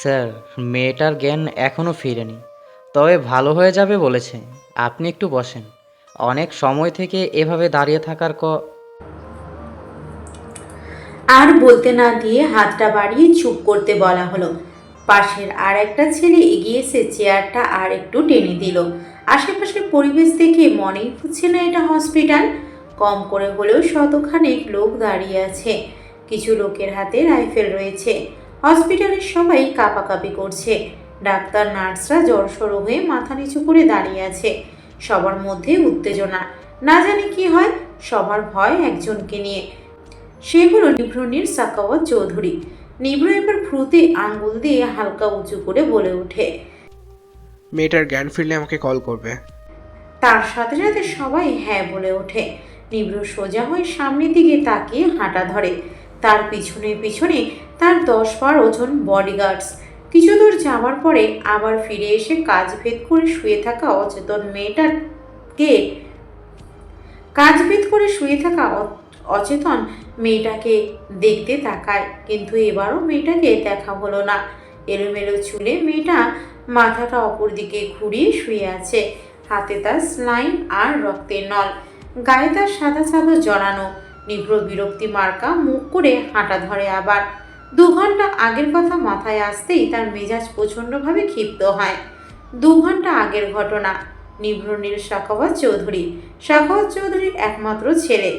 Sir, মেয়েটার জ্ঞান এখনো ফিরেনি, তবে ভালো হয়ে যাবে বলেছে। আপনি একটু বসেন। অনেক সময় থেকে এভাবে দাঁড়িয়ে থাকার আর বলতে না দিয়ে হাতটা বাড়িয়ে চুপ করতে বলা হলো। পাশের আর একটা ছেলে এগিয়ে এসে চেয়ারটা আর একটু টেনে দিল। আশেপাশের পরিবেশ দেখে মনেই হচ্ছে না এটা হসপিটাল। কম করে হলেও শতখানেক লোক দাঁড়িয়ে আছে। কিছু লোকের হাতে রাইফেল রয়েছে। হসপিটালের সবাই কাঁপাকাঁপি করছে। ডাক্তার নার্সরা জড়সড় হয়ে মাথা নিচু করে দাঁড়িয়ে আছে। সবার মধ্যে উত্তেজনা। না জানি কি হয়, সবার ভয় একজনকে নিয়ে। সে হলো নিভ্রণীর সাকাওয়াত চৌধুরী। নিভ্র এবার ভ্রুতে আঙ্গুল দিয়ে হালকা উঁচু করে বলে ওঠে। মেয়েটার জ্ঞান ফিরলে আমাকে কল করবে। তার সাথে সাথে সবাই হ্যাঁ বলে ওঠে। নিভ্র সোজা হয়ে সামনের দিকে তাকিয়ে হাঁটা ধরে। তার পিছনে পিছনে তার 10-12 জন বডিগার্ডস। কিছু দূর যাওয়ার পরে আবার ফিরে এসে কাজ ভেদ করে শুয়ে থাকা অচেতন মেয়েটাকে কাজভেদ করে শুয়ে থাকা অচেতন মেয়েটাকে দেখতে তাকায়, কিন্তু এবারও মেয়েটাকে দেখা হলো না। এলোমেলো চুলে মেয়েটা মাথাটা অপর দিকে ঘুরিয়ে শুয়ে আছে। হাতে তার স্লাইন আর রক্তের নল, গায়ে তার সাদা চাদর জড়ানো। নিভ্র বিরক্তি মার্কা মুখ করে হাঁটা ধরে আবার। 2 ঘন্টা আগের কথা মাথায় আসতেই তার মেজাজ প্রচণ্ডভাবে ক্ষিপ্ত হয়। 2 ঘন্টা আগের ঘটনা। নিভ্র নীল সাখাওয়াত চৌধুরী, সাখাওয়াত চৌধুরীর একমাত্র ছেলে।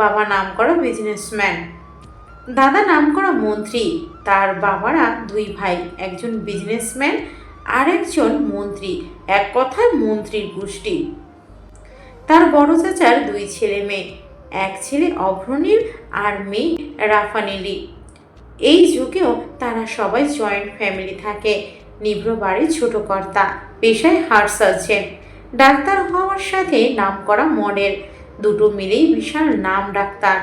বাবা নামকরা বিজনেসম্যান, দাদা নামকরা মন্ত্রী। তার বাবারা 2 ভাই, একজন বিজনেসম্যান আর একজন মন্ত্রী। এক কথায় মন্ত্রীর গোষ্ঠী। তার বড় চাচার 2 ছেলে মেয়ে, এক ছেলে অভ্রনীল আর মেয়ে রাফানেলি। এই যুগেও তারা সবাই জয়েন্ট ফ্যামিলি থাকে। নিভ্র বাড়ির ছোট কর্তা, পেশায় হার্ট সার্জন। ডাক্তার হওয়ার সাথে নামকরা মডেল, দুটো মিলেই বিশাল নাম ডাক্তার।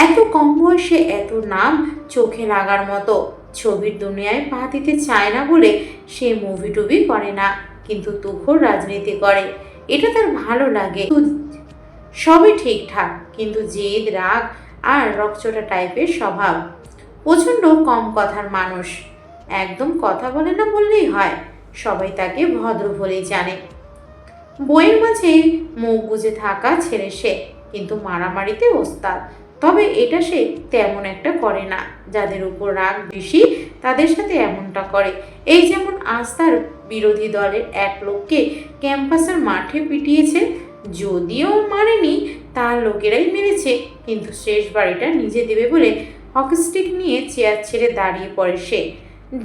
এত কম বয়সে এত নাম চোখে লাগার মতো। ছবির দুনিয়ায় পা দিতে চায় না বলে সে মুভি টুভি করে না, কিন্তু তুখোড় রাজনীতি করে। এটা তার ভালো লাগে। সবই ঠিকঠাক, কিন্তু জেদ, রাগ আর রকচটা টাইপের স্বভাব। প্রচণ্ড কম কথার মানুষ, একদম কথা বলে না বললেই হয়। সবাই তাকে ভদ্র বলেই জানে। বইয়ের মাঝে মুখ বুজে থাকা ছেলে সে, কিন্তু মারামারিতে ওস্তাদ। তবে এটা সে তেমন একটা করে না। যাদের উপর রাগ বেশি তাদের সাথে এমনটা করে। এই যেমন আজ তার বিরোধী দলের এক লোককে ক্যাম্পাসের মাঠে পিটিয়েছে। যদিও মারেনি, তার লোকেরাই মেরেছে, কিন্তু শেষ বাড়িটা নিজে দেবে বলে হকিস্টিক নিয়ে চেয়ার ছেড়ে দাঁড়িয়ে পড়ে সে।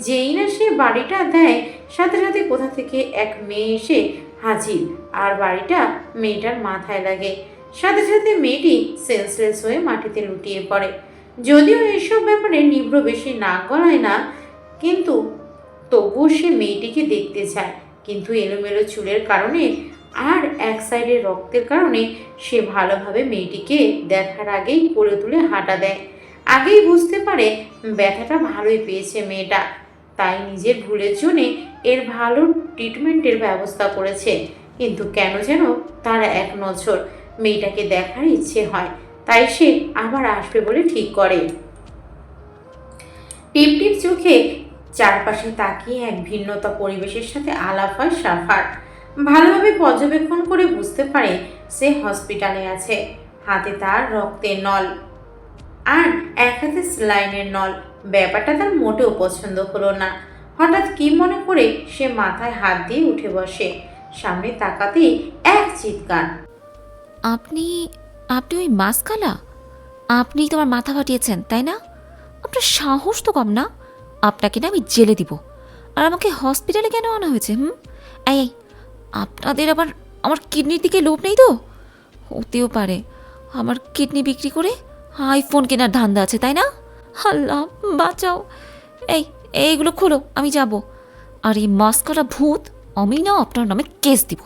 যেই না সে বাড়িটা দেয়, সাথে সাথে কোথা থেকে এক মেয়ে এসে হাজির, আর বাড়িটা মেয়েটার মাথায় লাগে। সাথে সাথে মেয়েটি সেন্সলেস হয়ে মাটিতে লুটিয়ে পড়ে। যদিও এইসব ব্যাপারে নিভ্র বেশি নাক গলায় না, কিন্তু তবুও সে মেয়েটিকে দেখতে চায়। কিন্তু এলোমেলো চুলের কারণে আর এক সাইডের রক্তের কারণে সে ভালোভাবে মেয়েটিকে দেখার আগেই কোলে তুলে হাঁটা দেয়। আগেই বুঝতে পারে ব্যথাটা ভালোই পেয়েছে মেয়েটা, তাই নিজের ভুলের জন্যে এর ভালো ট্রিটমেন্টের ব্যবস্থা করেছে। কিন্তু কেন যেন তার এক নজর মেয়েটাকে দেখার ইচ্ছে হয়, তাই সে আবার আসবে বলে ঠিক করে। টিপ টিপ চোখে চারপাশে তাকিয়ে এক ভিন্নতা পরিবেশের সাথে আলাপ হয় সাফার। ভালোভাবে পর্যবেক্ষণ করে বুঝতে পারে সে হসপিটালে আছে। হাতে তার রক্তের নল আর এক হাতে স্লাইনের নল। ব্যাপারটা তার মোটেও পছন্দ হলো না। হঠাৎ কি মনে করে সে মাথায় হাত দিয়ে উঠে বসে। সামনে তাকাতেই এক চিৎকার। আপনি আপনি ওই মাসকালা? আপনি তোমার মাথা ফাটিয়েছেন তাই না? আপনার সাহস তো কম না। আপনাকে না আমি জেলে দিব। আর আমাকে হসপিটালে কেন আনা হয়েছে? এই এই, আপনাদের আবার আমার কিডনির দিকে লোভ নেই তো? হতেও পারে আমার কিডনি বিক্রি করে আইফোন কেনার ধান্দা আছে তাই না? আল্লাহ বাঁচাও। এই এইগুলো খোলো, আমি যাব। আর এই মাস্কারা ভূত, আমি না আপনার নামে কেস দিব।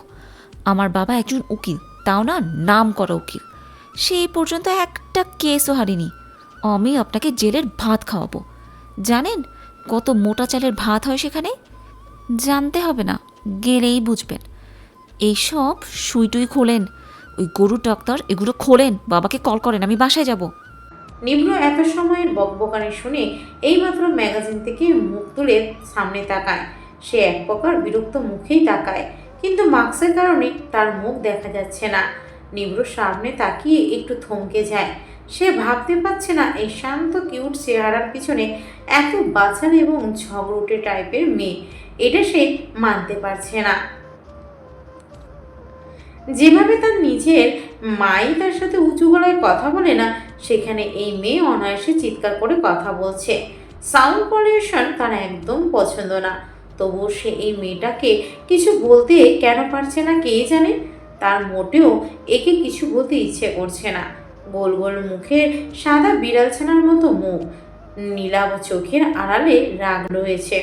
আমার বাবা একজন উকিল, তাও না নাম করা উকিল। সেই পর্যন্ত একটা কেসও হারিনি। আমি আপনাকে জেলের ভাত খাওয়াবো। জানেন কত মোটা চালের ভাত হয় সেখানে? জানতে হবে না, গেলেই বুঝবেন। এইসব সুইটুই খোলেন, ওই গরুর ডাক্তার এগুলো খোলেন, বাবাকে কল করেন, আমি বাসায় যাব। নিভ্র এত সময়ের বকবকানি শুনে এইমাত্র ম্যাগাজিন থেকে মুখ তুলে সামনে তাকায়। সে এক প্রকার বিরক্ত মুখেই তাকায়, কিন্তু মাস্কের কারণে তার মুখ দেখা যাচ্ছে না। নিভ্র সামনে তাকিয়ে একটু থমকে যায়। সে ভাবতে পারছে না এই শান্ত কিউট চেহারার পিছনে এত বাচাল এবং ঝগড়ুটে টাইপের মেয়ে, এটা সে মানতে পারছে না। যেভাবে তার নিজের মাই তার সাথে উঁচু গলায় কথা বলে না, সেখানে এই মেয়ে অনায়াসে চিৎকার করে কথা বলছে। সাউন্ড পলিউশন তার একদম পছন্দ না। তবুও সে এই মেয়েটাকে কিছু বলতে কেন পারছে না কে জানে। তার মোটেও একে কিছু বলতে ইচ্ছে করছে না। গোল গোল মুখের সাদা বিড়াল ছানার মতো মুখ, নীলাভ চোখের আড়ালে রাগ রয়েছে।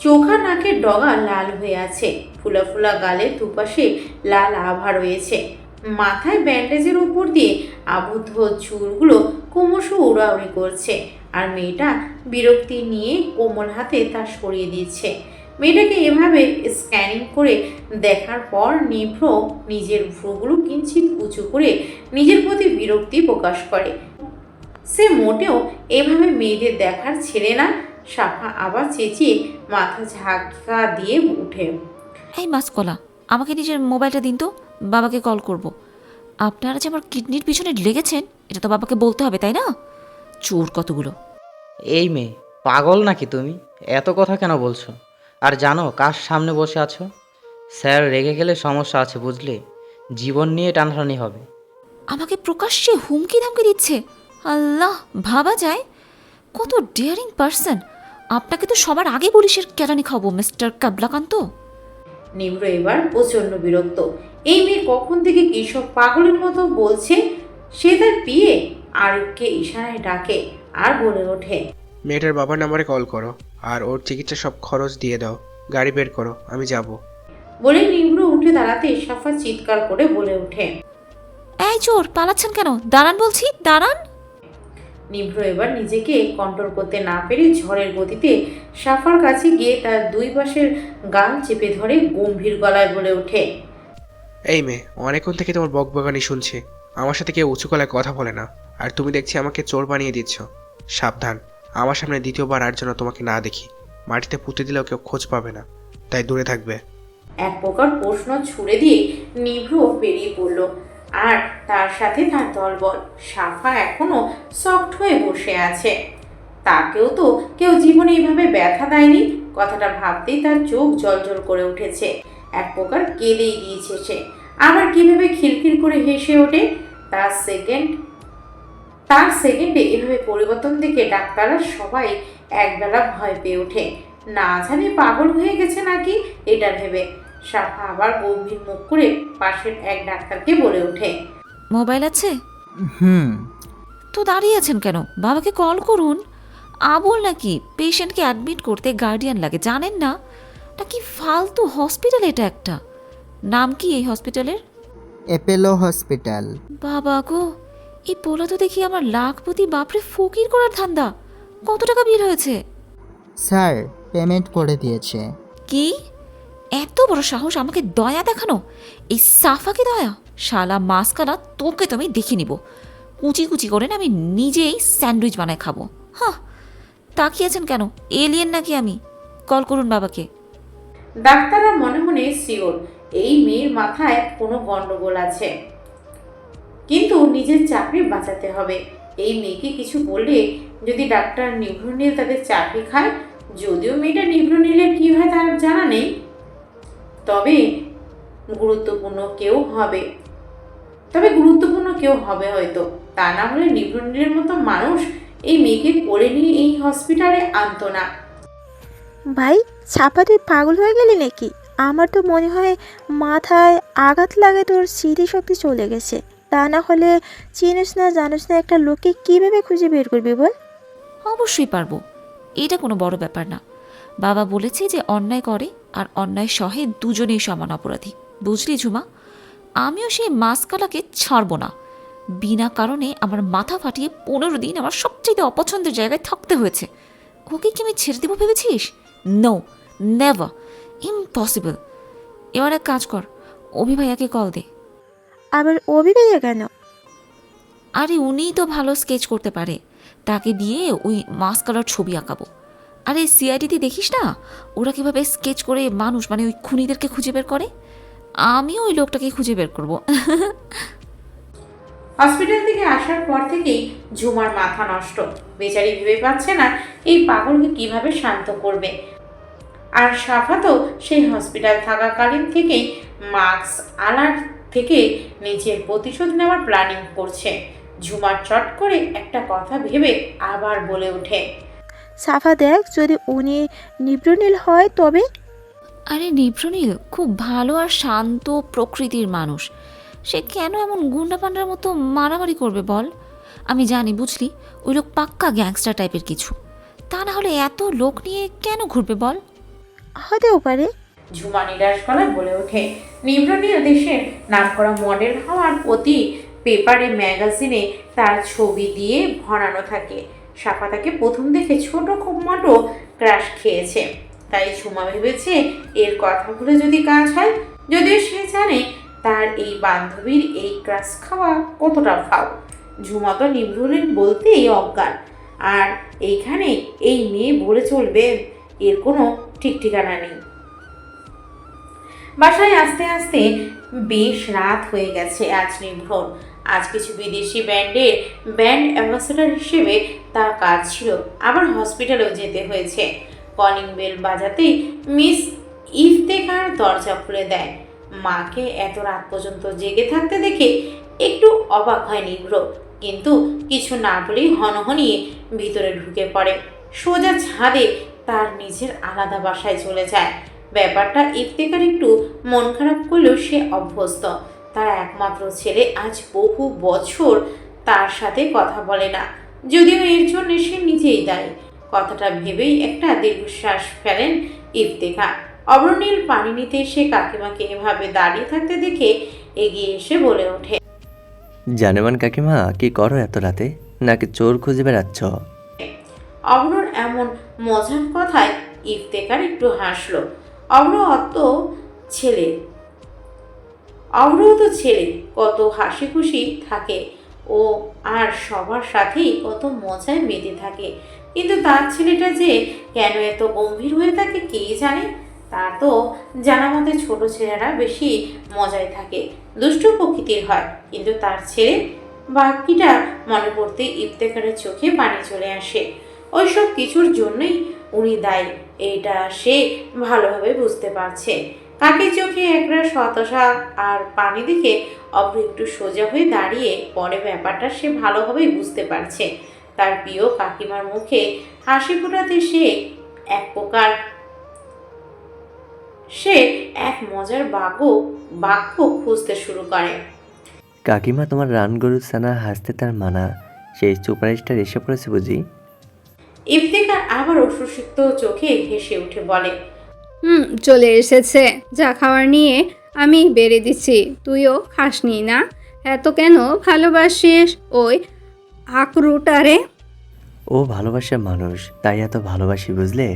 চোখা নাকের ডগা লাল হয়ে আছে, ফুলা ফুলা গালে দুপাশে লাল আভা রয়েছে। মাথায় ব্যান্ডেজের উপর দিয়ে আবদ্ধ চুলগুলো ক্রমশ উড়াউড়ি করছে। আর মেয়েটা বিরক্তি নিয়ে কোমল হাতে তা সরিয়ে দিচ্ছে। মেয়েটাকে এভাবে স্ক্যানিং করে দেখার পর নিভ্র নিজের ভ্রুগুলো কিঞ্চিত উঁচু করে নিজের প্রতি বিরক্তি প্রকাশ করে। সে মোটেও এভাবে মেয়েদের দেখার ছেলে না। সাফা আবার চেঁচিয়ে মাথা ঝাঁকা দিয়ে উঠে। এই মাসকলা, আমাকে নিজের মোবাইলটা দিন তো, বাবাকে কল করব। আপনারা যে আমার কিডনির পিছনে লেগেছেন এটা তো বাবাকে বলতে হবে, তাই না? চোর কতগুলো। এই মেয়ে, পাগল নাকি তুমি? এত কথা কেন বলছো? আর জানো কার সামনে বসে আছো? স্যার রেগে গেলে সমস্যা আছে বুঝলে, জীবন নিয়ে টানাটানি হবে। আমাকে প্রকাশ্যে হুমকি ধামকি দিচ্ছে। আল্লাহ, ভাবা যায় কত ডেয়ারিং পার্সন। আপনাকে তো সবার আগে পুলিশের কেরানি খাবো মিস্টার কাবলাকান্ত। নিম্র এবার প্রচণ্ড বিরক্ত। এই মেয়ে কখন থেকে কী সব পাগলের মতো বলছে। সে তার বিয়ে আরুককে ইশারায় ডাকে আর বলে ওঠে, মেয়েটার বাবার নাম্বারে কল করো আর ওর চিকিৎসা সব খরচ দিয়ে দাও। গাড়ি বের করো, আমি যাব। বলে নিম্র উঠে দাঁড়াতে সাফা চিৎকার করে বলে ওঠে। এই চোর, পালাচ্ছেন কেন? দাঁড়ান বলছি, দাঁড়ান। নিভ্র এবার নিজেকে কন্ট্রোল করতে না পেরে ঝড়ের গতিতে সাফার কাছে গিয়ে তার দুই পাশের গাল চেপে ধরে গম্ভীর গলায় বলে ওঠে, এই মেয়ে, অনেকক্ষণ থেকে তোমার বকবকানি শুনছি। আমার সাথে কেউ উঁচু গলায় কথা বলে না, আর তুমি দেখছি আমাকে চোর বানিয়ে দিচ্ছ। সাবধান, আমার সামনে দ্বিতীয়বার আর যেন তোমাকে না দেখি। মাটিতে পুঁতে দিলেও কেউ খোঁজ পাবে না, তাই দূরে থাকবে। এক প্রকার প্রশ্ন ছুড়ে দিয়ে নিভ্র বেরিয়ে পড়ল। আর তার সাথে তার দলবল। সাফা এখনো শক্ট হয়ে বসে আছে। তাকেও তো কেউ জীবনে এইভাবে ব্যথা দেয়নি। কথাটা ভাবতেই তার চোখ জলজল করে উঠেছে। এক প্রকার কেঁদেই দিয়েছে সে। আবার কিভাবে খিলখিল করে হেসে ওঠে। তার সেকেন্ডে এভাবে পরিবর্তন দেখে ডাক্তাররা সবাই একবেলা ভয় পেয়ে ওঠে। না জানি পাগল হয়ে গেছে নাকি এটা ভেবে। সাফা আবার গম্ভীর মুখ করে পাশের এক ডাক্তারকে বলে ওঠে, মোবাইল আছে হুম তো দাঁড়িয়ে আছেন কেন? বাবাকে কল করুন। আবুল নাকি পেশেন্টকে অ্যাডমিট করতে গার্ডিয়ান লাগে, জানেন না? নাকি ফালতু হসপিটাল এটা একটা। নাম কি এই হসপিটালের? Apollo hospital. বাবা গো, এই পোলা তো দেখি আমার লাখপতি বাপরে ফকির করার ধান্দা। কত টাকা বিল হয়েছে? স্যার পেমেন্ট করে দিয়েছে। কি এত বড় সাহস আমাকে দয়া দেখানো! এই সাফাকে দয়া? শালা মাসকালা, তোকে তো আমি দেখে নিব। কুচি কুচি করে না আমি নিজেই স্যান্ডউইচ বানায় খাবো। হ্যাঁ, তাকিয়েছেন কেন? এলিয়েন নাকি আমি? কল করুন বাবাকে। ডাক্তাররা মনে মনে শিওর এই মেয়ের মাথায় কোনো গন্ডগোল আছে, কিন্তু নিজের চাকরি বাঁচাতে হবে। এই মেয়েকে কিছু বললে যদি ডাক্তার নিভ্র নীল তাদের চাকরি খায়, যদিও মেয়েটা নিভ্র নীলে কী হয় তার জানা নেই, তবে গুরুত্বপূর্ণ কেউ হবে হয়তো। তা না হলে নিভ্র নীলের মতো মানুষ এই মেয়েকে কোলে নিয়ে এই হসপিটালে আনতো না। ভাই, ছাপা তুই পাগল হয়ে গেলি নাকি? আমার তো মনে হয় মাথায় আঘাত লাগে তোর স্মৃতিশক্তি চলে গেছে। তা না হলে চিনিস না জানিস না একটা লোককে কীভাবে খুঁজে বের করবি বল? অবশ্যই পারবো, এটা কোনো বড় ব্যাপার না। বাবা বলেছে যে অন্যায় করে আর অন্যায় সহে দুজনেই সমান অপরাধী। বুঝলি ঝুমা, আমিও সেই মাসকালাকে ছাড়বো না। বিনা কারণে আমার মাথা ফাটিয়ে 15 দিন আমার সবচেয়ে অপছন্দের জায়গায় থাকতে হয়েছে। ওকে কি আমি ছেড়ে দেবো ভেবেছিস? No, never, impossible. এবার এক কাজ কর, অভি ভাইয়াকে কল দে। আবার অভিভাইয়া কেন? আরে উনিই তো ভালো স্কেচ করতে পারে, তাকে দিয়ে ওই মাস্কালার ছবি আঁকাবো। আরে সিআইডিতে দেখিস না ওরা কীভাবে স্কেচ করে মানুষ মানে ওই খুনিদেরকে খুঁজে বের করে, আমিও ওই লোকটাকে খুঁজে বের করব। হসপিটাল থেকে আসার পর থেকেই ঝুমার মাথা নষ্ট। বেচারি ভেবে পাচ্ছে না এই পাগলকে কিভাবে শান্ত করবে। আর সাফা তো সেই হসপিটাল থাকাকালীন থেকেই মাস্ক আলার থেকে নিজের প্রতিশোধ নেওয়ার প্ল্যানিং করছে। ঝুমার চট করে একটা কথা ভেবে আবার বলে ওঠে, সাফা দেখ, যদি উনি নিব্রনীল হয় তবে। আরে নিভ্রনীল খুব ভালো আর শান্ত প্রকৃতির মানুষ, সে কেন এমন গুন্ডাপান্ডার মতো মারামারি করবে বল? আমি জানি বুঝলি, ওই লোক পাক্কা গ্যাংস্টার টাইপের কিছু, তা না হলে এত লোক নিয়ে কেন ঘুরবে বল? হতেও পারে। ঝুমা নিরাশ গলায় বলে ওঠে। নিম্রনীল দেশের নামকরা মডেল হওয়ার প্রতি পেপারে ম্যাগাজিনে তার ছবি দিয়ে ভরানো থাকে। সাফা তাকে প্রথম দেখে ছোট খুব মোটো ক্রাশ খেয়েছে। তাই ঝুমা ভেবেছে এর কথাগুলো যদি কাজ হয়। যদিও সে জানে তার এই বান্ধবীর এই ক্রাশ খাওয়া কতটা ফাও। ঝুমা তো নিভ্রনীল বলতেই অজ্ঞান। আর এইখানে এই মেয়ে বলে চলবে, এর কোনো ঠিক ঠিকানা নেই। বাসায় আস্তে আস্তে বেশ রাত হয়ে গেছে আজ নির্ভর। আজ কিছু বিদেশি ব্যান্ডের ব্যান্ড অ্যাম্বাসেডর হিসেবে তার কাজ ছিল, আবার হসপিটালেও যেতে হয়েছে। কলিং বেল বাজাতেই মিস ইফতেখার দরজা খুলে দেয়। মাকে এত রাত পর্যন্ত জেগে থাকতে দেখে একটু অবাক হয় নিভ্র, কিন্তু কিছু না বলেই হনহনিয়ে ভিতরে ঢুকে পড়ে। সোজা ছাদে তার নিজের আলাদা বাসায় চলে যায়। ব্যাপারটা ইফতেখার একটু মন খারাপ করলেও সে অভ্যস্ত। তার একমাত্র ছেলে আজ বহু বছর তার সাথে কথা বলে না, যদিও এর জন্য সে নিজেই দায়ী। কথাটা ভেবেই একটা দীর্ঘশ্বাস ফেলেন ইফতেখার। অবরনীল পানি নিতে এসে কাকিমাকে এভাবে দাঁড়িয়ে থাকতে দেখে এগিয়ে এসে বলে ওঠে, জানেমান কাকিমা, কি করো এত রাতে? নাকি চোর খুঁজে বেড়াচ্ছ? অবরোর এমন মজার কথায় ইফতেখার একটু হাসলো। অবরও তো ছেলে, কত হাসি খুশি থাকে ও, আর সবার সাথেই কত মজায় মেতে থাকে। কিন্তু তার ছেলেটা যে কেন এত গম্ভীর হয়ে থাকে কে জানে। তার তো জানা মতে ছোট ছেলেরা বেশি মজায় থাকে, দুষ্টু প্রকৃতির হয়। কিন্তু তার ছেলে বাকিটা মনে পড়তে ইফতেখারের চোখে পানি চলে আসে। ওইসব কিছুর জন্যই উনি দায়ী, এটা সে ভালোভাবে বুঝতে পারছে। কাকির চোখে একরাশ হতাশা আর পানি দেখে অভ্র একটু সোজা হয়ে দাঁড়িয়ে পরে ব্যাপারটা সে ভালোভাবেই বুঝতে পারছে। তার প্রিয় কাকিমার মুখে হাসি ফোটাতে সে এক মজার বাক্য খুঁজতে শুরু করে। কাকিমা, তোমার রানগরু সানা হাসতে তার মানা, সেই সুপারস্টার এসে পড়েছে বুঝি? ইফতেখার আবার অশ্রুসিক্ত চোখে হেসে উঠে বলে, চলে এসেছে। যা খাওয়ার নিয়ে আমি বেড়ে দিচ্ছি, তুইও খাসনি না? এত কেন ভালোবাসিস ওই আকরুটারে? ও ভালোবাসার মানুষ, তাই এত ভালোবাসি বুঝলে?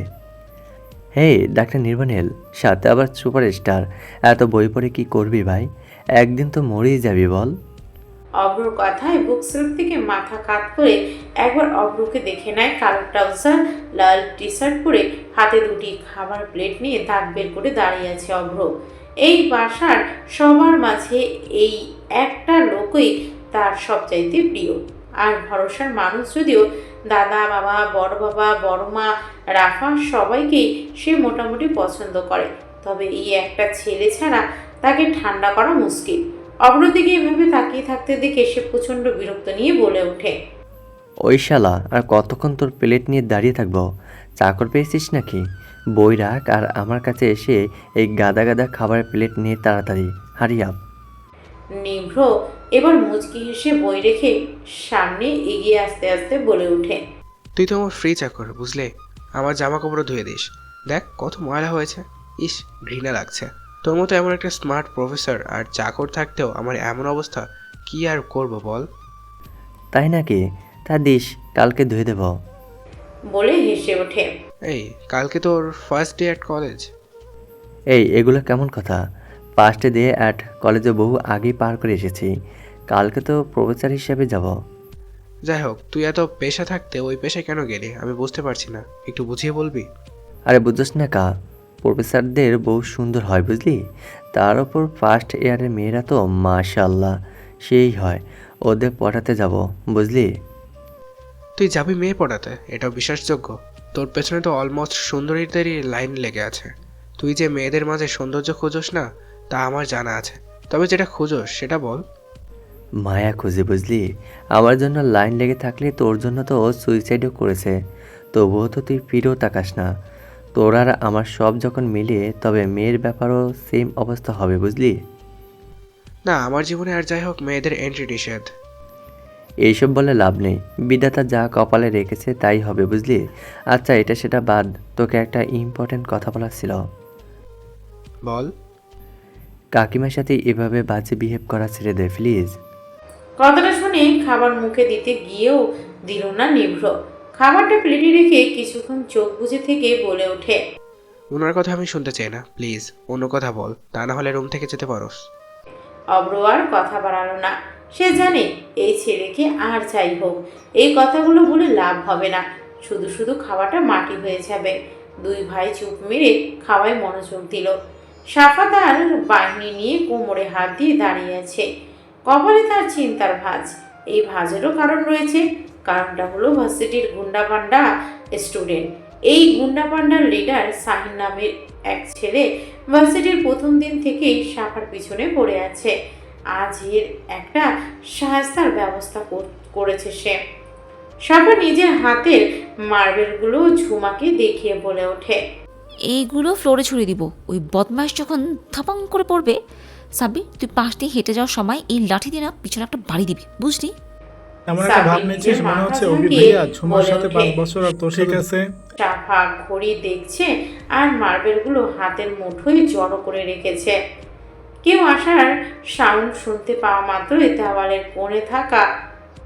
হেই ডাক্তার নির্বাণেল, সাথে আবার সুপারস্টার, এত বই পড়ে কি করবি ভাই? একদিন তো মরেই যাবি বল। অব্রর কথায় বুক স্লিপ থেকে মাথা কাত করে একবার অব্রকে দেখে নেয়। কালো ট্রাউজার, লাল টি শার্ট পরে হাতে দুটি খাবার প্লেট নিয়ে দাঁত বের করে দাঁড়িয়ে আছে অব্র। এই বাসার সবার মাঝে এই একটা লোকই তার সবচাইতে প্রিয় আর ভরসার মানুষ। যদিও দাদা, বাবা, বড় মা, রাফা সবাইকেই সে মোটামুটি পছন্দ করে, তবে এই একটা ছেলে ছাড়া তাকে ঠান্ডা করা মুশকিল। অগ্রদিকে এভাবে তাকিয়ে থাকতে দেখে সে প্রচণ্ড বিরক্ত নিয়ে বলে ওঠে, ওই শালা আর কতক্ষণ তোর প্লেট নিয়ে দাঁড়িয়ে থাকবো? চাকর পেয়েছিস নাকি? বই রাখ আর আমার কাছে এসে এই গাদা গাদা খাবারের প্লেট নিয়ে তাড়াতাড়ি হারি আপ। নিভ্র এবার মুচকি হেসে বই রেখে সামনে এগিয়ে আস্তে আস্তে বলে ওঠে, তুই তো আমার ফ্রি চাকর বুঝলে, আমার জামা কাপড়ও ধুয়ে দিস। দেখ কত ময়লা হয়েছে, ইস ঘৃণা লাগছে। তোর মতো এমন একটা স্মার্ট প্রফেসর আর চাকর থাকতেও আমার এমন অবস্থা, কি আর করব বল? তাই নাকি? তা দিস, কালকে ধুয়ে দেব। বলে হেসে ওঠে। এই কালকে তোর ফার্স্ট ডে অ্যাট কলেজ। এই এগুলো কেমন কথা? ফার্স্ট ডে অ্যাট কলেজে বহু আগেই পার করে এসেছি, কালকে তো প্রফেসর হিসেবে যাব। যাই হোক, তুই এত পেশা থাকতে ওই পেশায় কেন গেলি আমি বুঝতে পারছি না, একটু বুঝিয়ে বলবি? আরে বুঝছিস না কা, প্রফেসরদের বহু সুন্দর হয় বুঝলি, তার ওপর ফার্স্ট ইয়ারের মেয়েরা তো মাশাআল্লাহ সেই হয়, ওদের পড়াতে যাব বুঝলি। তুই যাবি মেয়ে পড়াতে, এটাও বিশ্বাসযোগ্য? তোর পেছনে তো অলমোস্ট সুন্দরীদেরই লাইন লেগে আছে। তুই যে মেয়েদের মাঝে সৌন্দর্য খোঁজোস না তা আমার জানা আছে, তবে যেটা খোঁজোস সেটা বল। মায়া খুঁজে বুঝলি, আমার জন্য লাইন লেগে থাকলে তোর জন্য তো ও সুইসাইডও করেছে, তবুও তো তুই ফিরেও তাকাস না। তোর আর আমার সব যখন মিলে তবে মেয়ের ব্যাপারও সেম অবস্থা হবে বুঝলি। না, আমার জীবনে আর যাই হোক মেয়েদের এন্ট্রি নিষেধ। এইসব বলে লাভ নেই, বিধাতা যা কপালে রেখেছে তাই হবে বুঝলি। আচ্ছা এটা সেটা বাদ, তোকে একটা ইম্পর্টেন্ট কথা বলার ছিল। বল। কাকিমার সাথে এভাবে বাজে বিহেভ করা ছেড়ে দে প্লিজ। কথাটা শুনে খাবার মুখে দিতে গিয়েও দিল না নিভ্র। খাবারটা প্লেটে রেখে কিছুক্ষণ চোখ বুজে থেকে বলে ওঠে, ওনার কথা আমি শুনতে চাই না, প্লিজ অন্য কথা বল, তা না হলে রুম থেকে যেতে পারোস। অব্র আর কথা বাড়ালো না। সে জানে এই ছেলেকে আর যাই হোক এই কথাগুলো বলে লাভ হবে না, শুধু শুধু খাওয়াটা মাটি হয়ে যাবে। দুই ভাই চুপ মেরে খাওয়ায় মনোযোগ দিল। সাফা তার বাহিনী নিয়ে কোমরে হাত দিয়ে দাঁড়িয়ে আছে। কপালে তার চিন্তার ভাঁজ। এই ভাঁজেরও কারণ রয়েছে। কারণটা হলো ভার্সিটির গুন্ডাপান্ডা স্টুডেন্ট। এই গুন্ডাপান্ডার লিডার সাহিন নামের এক ছেলে ভার্সিটির প্রথম দিন থেকেই সাফার পিছনে পড়ে আছে। আজ এর একটা সাহায্যের ব্যবস্থা করেছে সে। সাফা নিজের হাতের মার্বেলগুলো ঝুমাকে দেখিয়ে বলে ওঠে, এইগুলো ফ্লোরে ছুড়ে দিব, ওই বদমাইশ যখন থাপাং করে পড়বে। সাব্বির তুই পাশ দিয়ে হেঁটে যাওয়ার সময় এই লাঠি দিয়ে না পিছনে একটা বাড়ি দিবি বুঝলি। এমন একটা ভাব নিচ্ছিস মনে হচ্ছে অভি ভাইয়া ঝুমার সাথে 5 বছর আর তোর ঠিক আছে। সাফা ঘড়ি দেখছে আর মার্বেলগুলো হাতের মুঠোয় জড়ো করে রেখেছে। কেউ আসার সাউন্ড শুনতে পাওয়া মাত্রই দেওয়ালের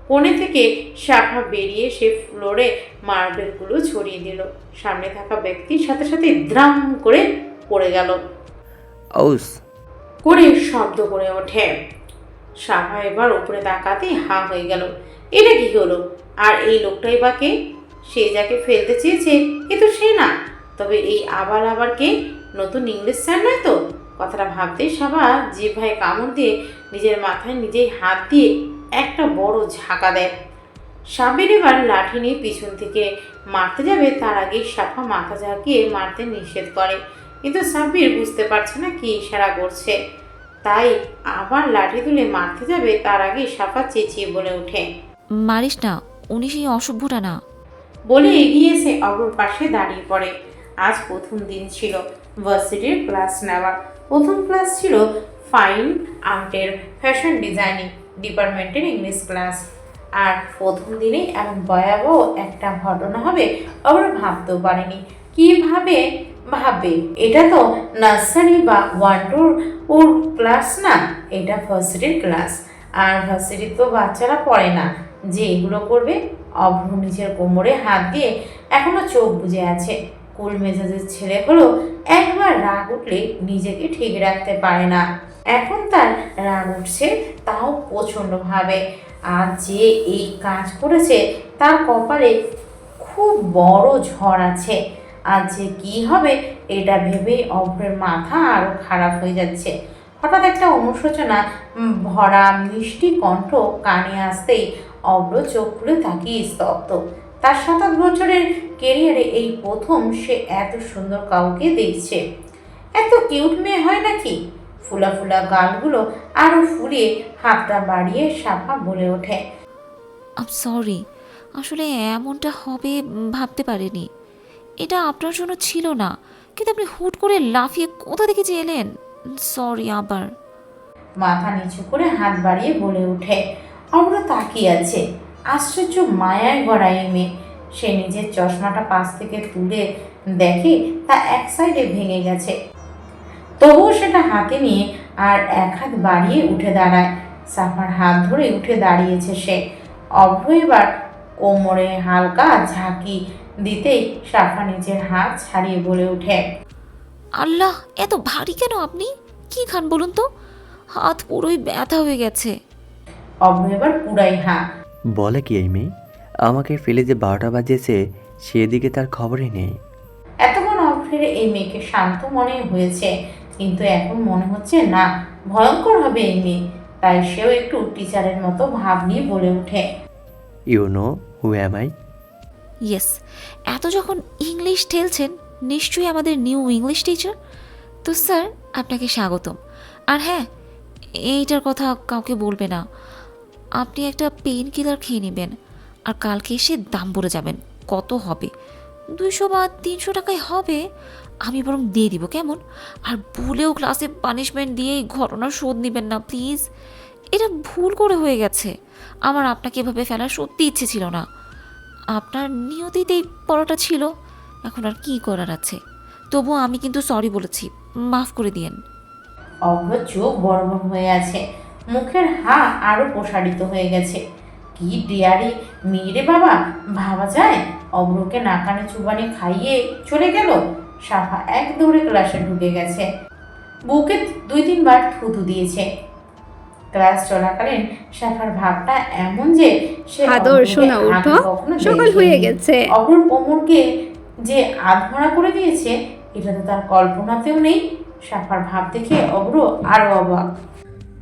কোণে থেকে সাফা বেরিয়ে সে ফ্লোরে মার্বেলগুলো ছড়িয়ে দিল। সামনে থাকা ব্যক্তির সাথে সাথে দ্রাম করে পড়ে গেল। আউস করে শব্দ করে ওঠে। সাফা এবার উপরে তাকাতেই হা হয়ে গেল। এটা কি হলো? আর এই লোকটাই বা কে? সে যাকে ফেলতে চেয়েছে এ তো সে না। তবে এই আবার কে? নতুন ইংলিশ স্যার নয় তো? কথাটা ভাবতেই সাফা জিহ্বায় কামড় দিয়ে নিজের মাথায় নিজেই হাত দিয়ে একটা বড় ঝাঁকা দেয়। সাবির এবার লাঠি নিয়ে পিছন থেকে মারতে যাবে, তার আগেই সাফা মাথা ঝাঁকিয়ে মারতে নিষেধ করে। কিন্তু সাব্বির বুঝতে পারছে না কি ইশারা করছে, তাই আবার লাঠি তুলে মারতে যাবে তার আগেই সাফা চেঁচিয়ে বলে ওঠে, মারিস না, উনি সেই অসভ্যটা না। বলে এগিয়ে এসে অগ্রর পাশে দাঁড়িয়ে পড়ে। আজ প্রথম দিন ছিল ভার্সিটির ক্লাস নেওয়ার। প্রথম ক্লাস ছিল ফাইন আর্টের ফ্যাশন ডিজাইনিং ডিপার্টমেন্টের ইংলিশ ক্লাস। আর প্রথম দিনে এমন ভয়াবহ একটা ঘটনা হবে অগ্র ভাবতেও পারেনি। কিভাবে ভাববে? এটা তো নার্সারি বা 1-2 ওর ক্লাস না, এটা ভার্সিটির ক্লাস। আর ভার্সিটির তো বাচ্চারা পড়ে না যে এগুলো করবে। অভ্র নিজের কোমরে হাত দিয়ে এখনো চোখ বুজে আছে। কুল মেজাজের ছেলে হলো, একবার রাগ উঠলে নিজেকে ঠিক রাখতে পারে না। এখন তার রাগ উঠছে, তাও প্রচণ্ডভাবে। আর যে এই কাজ করেছে তার কপালে খুব বড় ঝড় আছে। আর যে কি হবে এটা ভেবেই অভ্রের মাথা আরো খারাপ হয়ে যাচ্ছে। হঠাৎ একটা অনুশোচনা ভরা মিষ্টি কণ্ঠ কানে আসতেই অভ্র চোখ খুলে তাকিয়ে স্তব্ধ। তার 7 বছরের কেরিয়ারে এই প্রথম সে এত সুন্দর কাউকে দেখছে। এত কিউট মেয়ে হয় নাকি? ফুলা ফুলা গালগুলো আরো ফুলিয়ে হাতটা বাড়িয়ে সাফা বলে ওঠে, আম সরি, আসলে এমনটা হবে ভাবতে পারিনি। এটা আপনার জন্য ছিল না, কিন্তু আপনি হুট করে লাফিয়ে কোথা থেকে যে এলেন। সরি আবার। মাথা নিচু করে হাত বাড়িয়ে বলে ওঠে। অব্র তাকিয়ে আছে। আশ্চর্য মায়ায় গড়া এই মেয়ে। সে নিজের চশমাটা পাশ থেকে তুলে দেখে তা এক সাইডে ভেঙে গেছে। তবুও সেটা হাতে নিয়ে আর এক হাত বাড়িয়ে উঠে দাঁড়ায়। সাফার হাত ধরে উঠে দাঁড়িয়েছে সে। অভ্র এবার কোমরে হালকা ঝাঁকি দিতেই সাফা নিজের হাত ছাড়িয়ে বলে ওঠে, আল্লাহ, এত ভারী কেন আপনি? কি খান বলুন তো? হাত পুরোই ব্যথা হয়ে গেছে। অভ্র এবার পুরাই হাঁ। বলে কি এই মেয়ে? আমাকে ফেলে যে 12টা বাজিয়েছে সেদিকে তার খবরই নেই। এতক্ষণ অভ্রের এই মেয়েকে শান্ত মনে হয়েছে, কিন্তু এখন মনে হচ্ছে না, ভয়ঙ্কর হবে এই মেয়ে। তাই সেও একটু টিচারের মতো ভাব নিয়ে বলে ওঠে, you know who am I? Yes, এত যখন ইংলিশ ঠেলছেন নিশ্চয়ই আমাদের নিউ ইংলিশ টিচার। তো স্যার, আপনাকে স্বাগতম। আর হ্যাঁ, এইটার কথা কাউকে বলবে না। আপনি একটা পেইন কিলার খেয়ে নেবেন, আর কালকে এসে দাম বলে যাবেন কত হবে। 200 বা 300 টাকায় হবে, আমি বরং দিয়ে দিব, কেমন? আর ভুলেও ক্লাসে পানিশমেন্ট দিয়ে এই ঘটনার শোধ নেবেন না প্লিজ। এটা ভুল করে হয়ে গেছে। আমার আপনাকে এভাবে ফেলার সত্যি ইচ্ছে ছিল না। আপনার নিয়তিতেই পড়াটা ছিল, এখন আর কি করার আছে। তবুও আমি কিন্তু সরি বলেছি, মাফ করে দিয়েন। অভ্র চোখ বড় বড় হয়ে আছে, মুখের হা আরো প্রসারিত হয়ে গেছে। কি ডিয়ারি মেয়েরে বাবা, ভাবা যায় অভ্রকে নাকানে চুবানি খাইয়ে চলে গেল। সাফা এক দৌড়ে ক্লাসে ঢুকে গেছে, বুকে 2-3 বার থুতু দিয়েছে। ক্লাস চলাকালীন সাফার ভাবটা এমন যে সে আদর অভ্রকে শোনা আগে উঠো, কখনো সকাল দেখেনি। হয়ে গেছে। অভ্রর কোমরকে যে আধমরা করে দিয়েছে এটা তো তার কল্পনাতেও নেই। সাফার ভাব দেখে অভ্র আরো অবাক।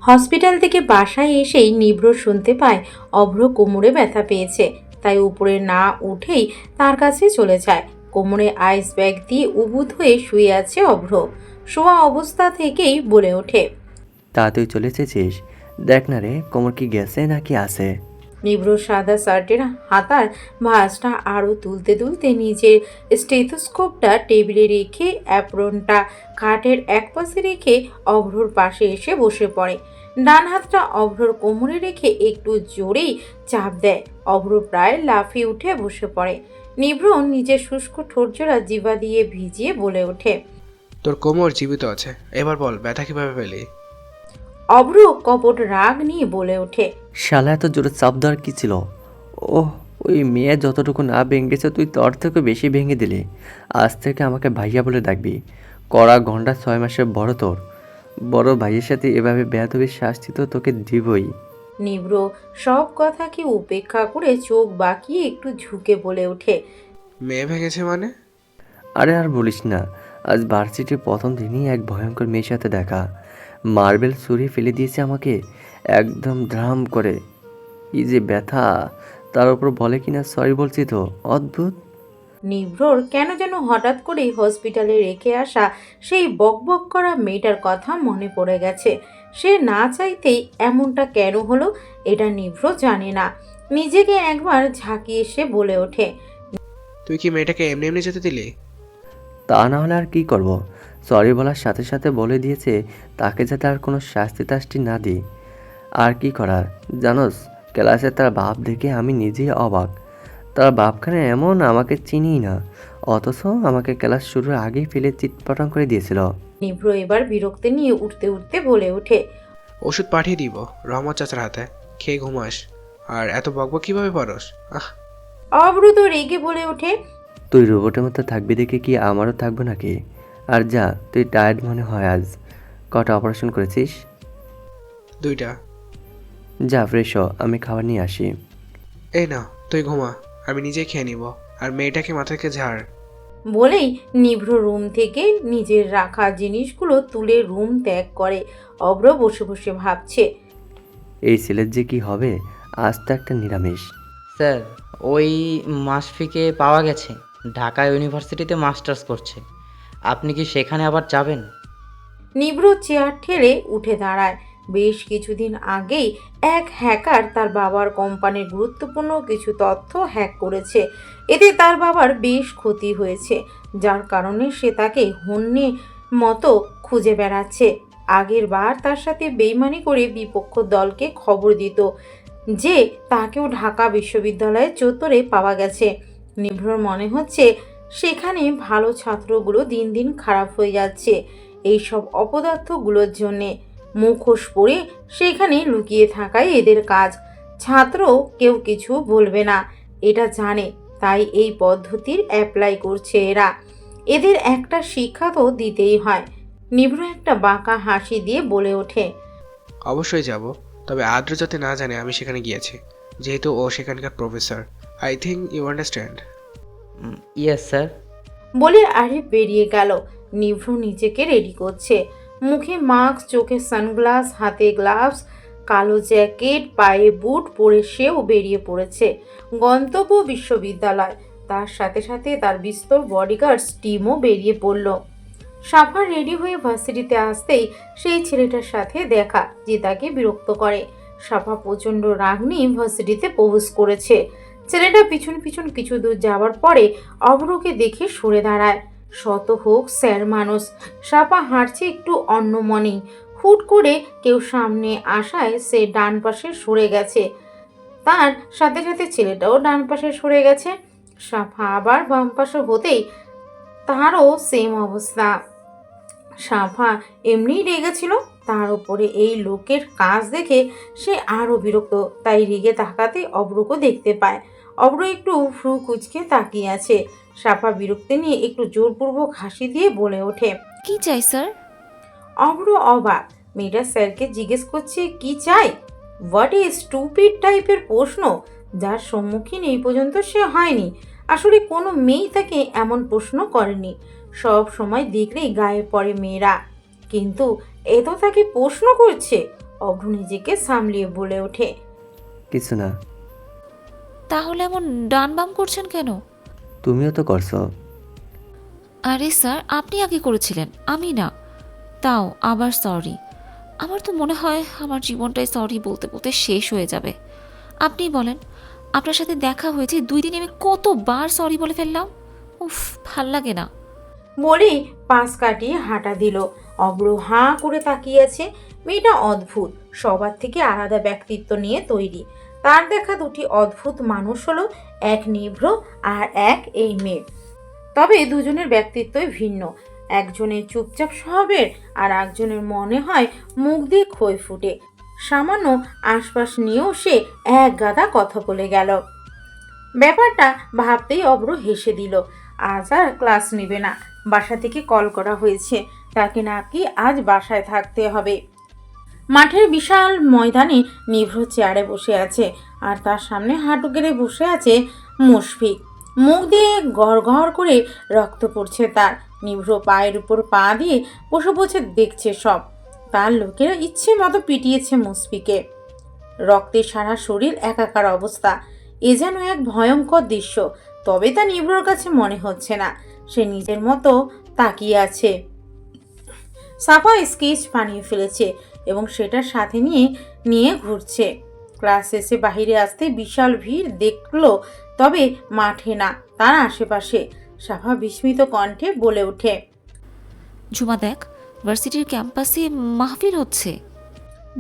হসপিটাল থেকে বাসায় এসেই নিভ্র শুনতে পায় অভ্র কোমরে ব্যথা পেয়েছে, তাই উপরে না উঠেই তার কাছে চলে যায়। কোমরে আইস ব্যাগ দিয়ে উবুদ হয়ে শুয়ে আছে অভ্র। শোয়া অবস্থা থেকেই বলে ওঠে, তা তুই চলে এসেছিস? দেখ না রে, কোমর কি গেছে নাকি আছে? নিভ্র সাদা শার্টের হাতার ভাঁজটা আরও তুলতে তুলতে নিজের স্টেথোস্কোপটা টেবিলে রেখে অ্যাপ্রনটা খাটের এক পাশে রেখে অভ্রর পাশে এসে বসে পড়ে। ডান হাতটা অভ্রর কোমরে রেখে একটু জোরেই চাপ দেয়। অভ্র প্রায় লাফিয়ে উঠে বসে পড়ে। নিভ্র নিজের শুষ্ক ঠোঁটজোড়া জিভা দিয়ে ভিজিয়ে বলে ওঠে, তোর কোমর জীবিত আছে, এবার বল ব্যথা কিভাবে পেলি? অভ্র কপট রাগ নিয়ে বলে ওঠে, শালা এত জোরে চাপ দেওয়ার কি ছিল? ওহ, ওই মেয়ে যতটুকু না ভেঙেছে তুই তোর থেকে বেশি ভেঙে দিলি। আজ থেকে আমাকে ভাইয়া বলে ডাকবি। কড়া ঘন্টা 6 মাসের বড় তোর। বড় ভাইয়ের সাথে এভাবে বেয়াদবির শাস্তি তো তোকে দিবই। নিভ্র সব কথাকে উপেক্ষা করে চোখ বাঁকিয়ে একটু ঝুঁকে বলে ওঠে, মেয়ে ভেঙেছে মানে? আরে আর বলিস না, আজ ভার্সিটির প্রথম দিনই এক ভয়ঙ্কর মেয়ের সাথে দেখা। মার্বেল ছুরি ফেলে দিয়েছে আমাকে একদম ধ্রাম করে। কি যে ব্যথা! তার উপর বলে কিনা সরি বলছি তো, অদ্ভুত। নিভ্রর কেন যেন হঠাৎ করেই হসপিটালে রেখে আসা সেই বকবক করা মেয়েটার কথা মনে পড়ে গেছে। সে না চাইতেই এমনটা কেন হলো এটা নিভ্র জানে না। নিজেকে একবার ঝাঁকিয়ে সে বলে ওঠে, তুই কি মেয়েটাকে এমনি এমনি যেতে দিলি? তা না হলে আর কি করব? সরি বলার সাথে সাথে বলে দিয়েছে তাকে যাতে আর কোনো শাস্তি টাস্তি না দিই। আর কি করার জানোস, ক্লাসে তার বাপ দেখে আমি নিজেই অবাক। তার বাপখানে এমন আমাকে চিনিই না, অথচ আমাকে ক্লাস শুরুর আগেই ফেলে চিৎপটাং করে দিয়েছিল। নিভ্র এবার বিরক্তি নিয়ে উঠতে উঠতে বলে ওঠে, ওষুধ পাঠিয়ে দিব রহমত চাচার হাতে, খেয়ে ঘুমাস। আর এত বকবক কিভাবে পারস? আহ, অব্রত রেগে বলে ওঠে, তুই রোবটের মতো থাকবি দেখে কি আমারও থাকবো নাকি? আর যা, তুই টায়ার্ড মনে হয় আজ। কটা অপারেশন করেছিস? 2টা। যা ফ্রেশ হ, আমি খাবার নিয়ে আসি। এই না, তুই ঘুমা, আমি নিজেই খেয়ে নিব। আর মেয়েটাকে মাথা থেকে ঝাড়। বলেই নিভ্র রুম থেকে নিজের রাখা জিনিসগুলো তুলে রুম ত্যাগ করে। অব্র বসে বসে ভাবছে, এই ছেলের যে কি হবে, আজ তো একটা নিরামিষ। স্যার, ওই মাশফিকে পাওয়া গেছে ঢাকা ইউনিভার্সিটিতে মাস্টার্স করছে। আপনি কি সেখানে আবার যাবেন? নিভ্র চেয়ার ঠেলে উঠে দাঁড়ায়। বেশ কিছুদিন আগেই এক হ্যাকার তার বাবার কোম্পানির গুরুত্বপূর্ণ কিছু তথ্য হ্যাক করেছে। এতে তার বাবার বেশ ক্ষতি হয়েছে, যার কারণে সে তাকে হন্যে মতো খুঁজে বেড়াচ্ছে। আগের বার তার সাথে বেইমানি করে বিপক্ষ দলকে খবর দিত যে তাকেও ঢাকা বিশ্ববিদ্যালয়ের চত্বরে পাওয়া গেছে। নিভ্রর মনে হচ্ছে সেখানে ভালো ছাত্রগুলো দিন দিন খারাপ হয়ে যাচ্ছে এইসব অপদার্থগুলোর জন্যে। মুখোশ পরে সেখানে লুকিয়ে থাকাই এদের কাজ। ছাত্র কেউ কিছু বলবে না, এটা জানে, তাই এই পদ্ধতির অ্যাপ্লাই করছে এরা। এদের একটা শিক্ষা তো দিতেই হয়। নিভ্র একটা বাঁকা হাসি দিয়ে বলে ওঠে, অবশ্যই যাব, তবে আদ্র যাতে না জানে আমি সেখানে গিয়েছি, যেহেতু ও সেখানকার professor. I think you understand. Yes sir. বলে আরিফ বেরিয়ে গেল। নিভ্রু নিজেকে রেডি করছে, মুখে মাস্ক, চোখে সানগ্লাস, হাতে গ্লাভস, কালো জ্যাকেট, পায়ে বুট পরে সেও বেরিয়ে পড়েছে গন্তব্য বিশ্ববিদ্যালয়। তার সাথে সাথে তার বিস্তর বডিগার্ডস টিমও বেরিয়ে পড়ল। সাফা রেডি হয়ে ভার্সিটিতে আসতেই সেই ছেলেটার সাথে দেখা, যে তাকে বিরক্ত করে। সাফা প্রচণ্ড রাগ নিয়ে ভার্সিটিতে প্রবেশ করেছে। ছেলেটা পিছন পিছন কিছু দূর যাওয়ার পরে অভ্রকে দেখে সরে দাঁড়ায়। শত হোক স্যার মানুষ, সাফা হাঁটছে একটু অন্যমনেই। হুট করে কেউ সামনে আসায় সে ডান পাশে সরে গেছে, তার সাথে সাথে ছেলেটাও ডান পাশে সরে গেছে। সাফা আবার বাম পাশে হতেই তারও সেম অবস্থা। সাফা এমনিই রেগেছিল, তার উপরে এই লোকের কাজ দেখে সে আরও বিরক্ত। তাই রেগে তাকাতে অব্রকে দেখতে পায়। অব্র একটু ভ্রু কুচকে তাকিয়ে আছে। সাফা বিরক্তি নিয়ে একটু জোরপূর্বক হাসি দিয়ে বলে ওঠে, কি চাই স্যার? অব্র অবাক, মেয়েটা স্যারকে জিজ্ঞেস করছে কি চাই। হোয়াট এ স্টুপিড টাইপের প্রশ্ন, যার সম্মুখীন এই পর্যন্ত সে হয়নি। আসলে কোনো মেয়েই তাকে এমন প্রশ্ন করেনি। সব সময় দেখলেই গায়ে পড়ে মেয়েরা, কিন্তু এ তো তাকে প্রশ্ন করছে। অভ্র নিজেকে সামলিয়ে বলে ওঠে, কিছু না। তাহলে এমন ডান বাম করছেন কেন? তুমিও তো করছো। আরে স্যার, আপনি আগে করেছিলেন, আমি না। তাও আবার সরি। আমার তো মনে হয় আমার জীবনটাই সরি বলতে বলতে শেষ হয়ে যাবে। আপনিই বলেন, আপনার সাথে দেখা হয়েছে 2 দিনে আমি কতবার সরি বলে ফেললাম। উফ, ভাল লাগে না। বলেই পাশ কাটিয়ে হাঁটা দিল। অব্র হাঁ করে তাকিয়ে আছে। মেয়েটা অদ্ভুত, সবার থেকে আলাদা ব্যক্তিত্ব নিয়ে তৈরি। তার দেখা দুটি অদ্ভুত মানুষ হলো, এক নিভ্র আর এক এই মেয়ে। তবে দুজনের ব্যক্তিত্বই ভিন্ন। একজনের চুপচাপ স্বভাবের, আর একজনের মনে হয় মুখ দিয়ে খই ফুটে। সামান্য আশপাশ নিয়েও সে এক গাদা কথা বলে গেল। ব্যাপারটা ভাবতেই অব্র হেসে দিল। আজ আর ক্লাস নেবে না, বাসা থেকে কল করা হয়েছে, তাকে নাকি আজ বাসায় থাকতে হবে। মাঠের বিশাল ময়দানে নিভ্র চেয়ারে বসে আছে, আর তার সামনে হাঁটু গেড়ে বসে আছে মুশফিক। মুখ দিয়ে গড় করে রক্ত পড়ছে তার। নিভ্র পায়ের উপর পা দিয়ে বসে বসে দেখছে সব। তার লোকেরা ইচ্ছে মতো পিটিয়েছে মুশফিকে। রক্তে সারা শরীর একাকার অবস্থা। এ যেন এক ভয়ঙ্কর দৃশ্য। তবে তা নিভ্রর কাছে মনে হচ্ছে না। সে নিজের মতো তাকিয়ে আছে। সাফা স্কেচ বানিয়ে ফেলেছে এবং সেটার সাথে নিয়ে ঘুরছে। ক্লাস শেষে বাহিরে আসতে বিশাল ভিড় দেখলো, তবে মাঠে না, তার আশেপাশে। সাফা বিস্মিত কণ্ঠে বলে ওঠে, ঝুমা দেখ, ভার্সিটির ক্যাম্পাসে মাহফিল হচ্ছে।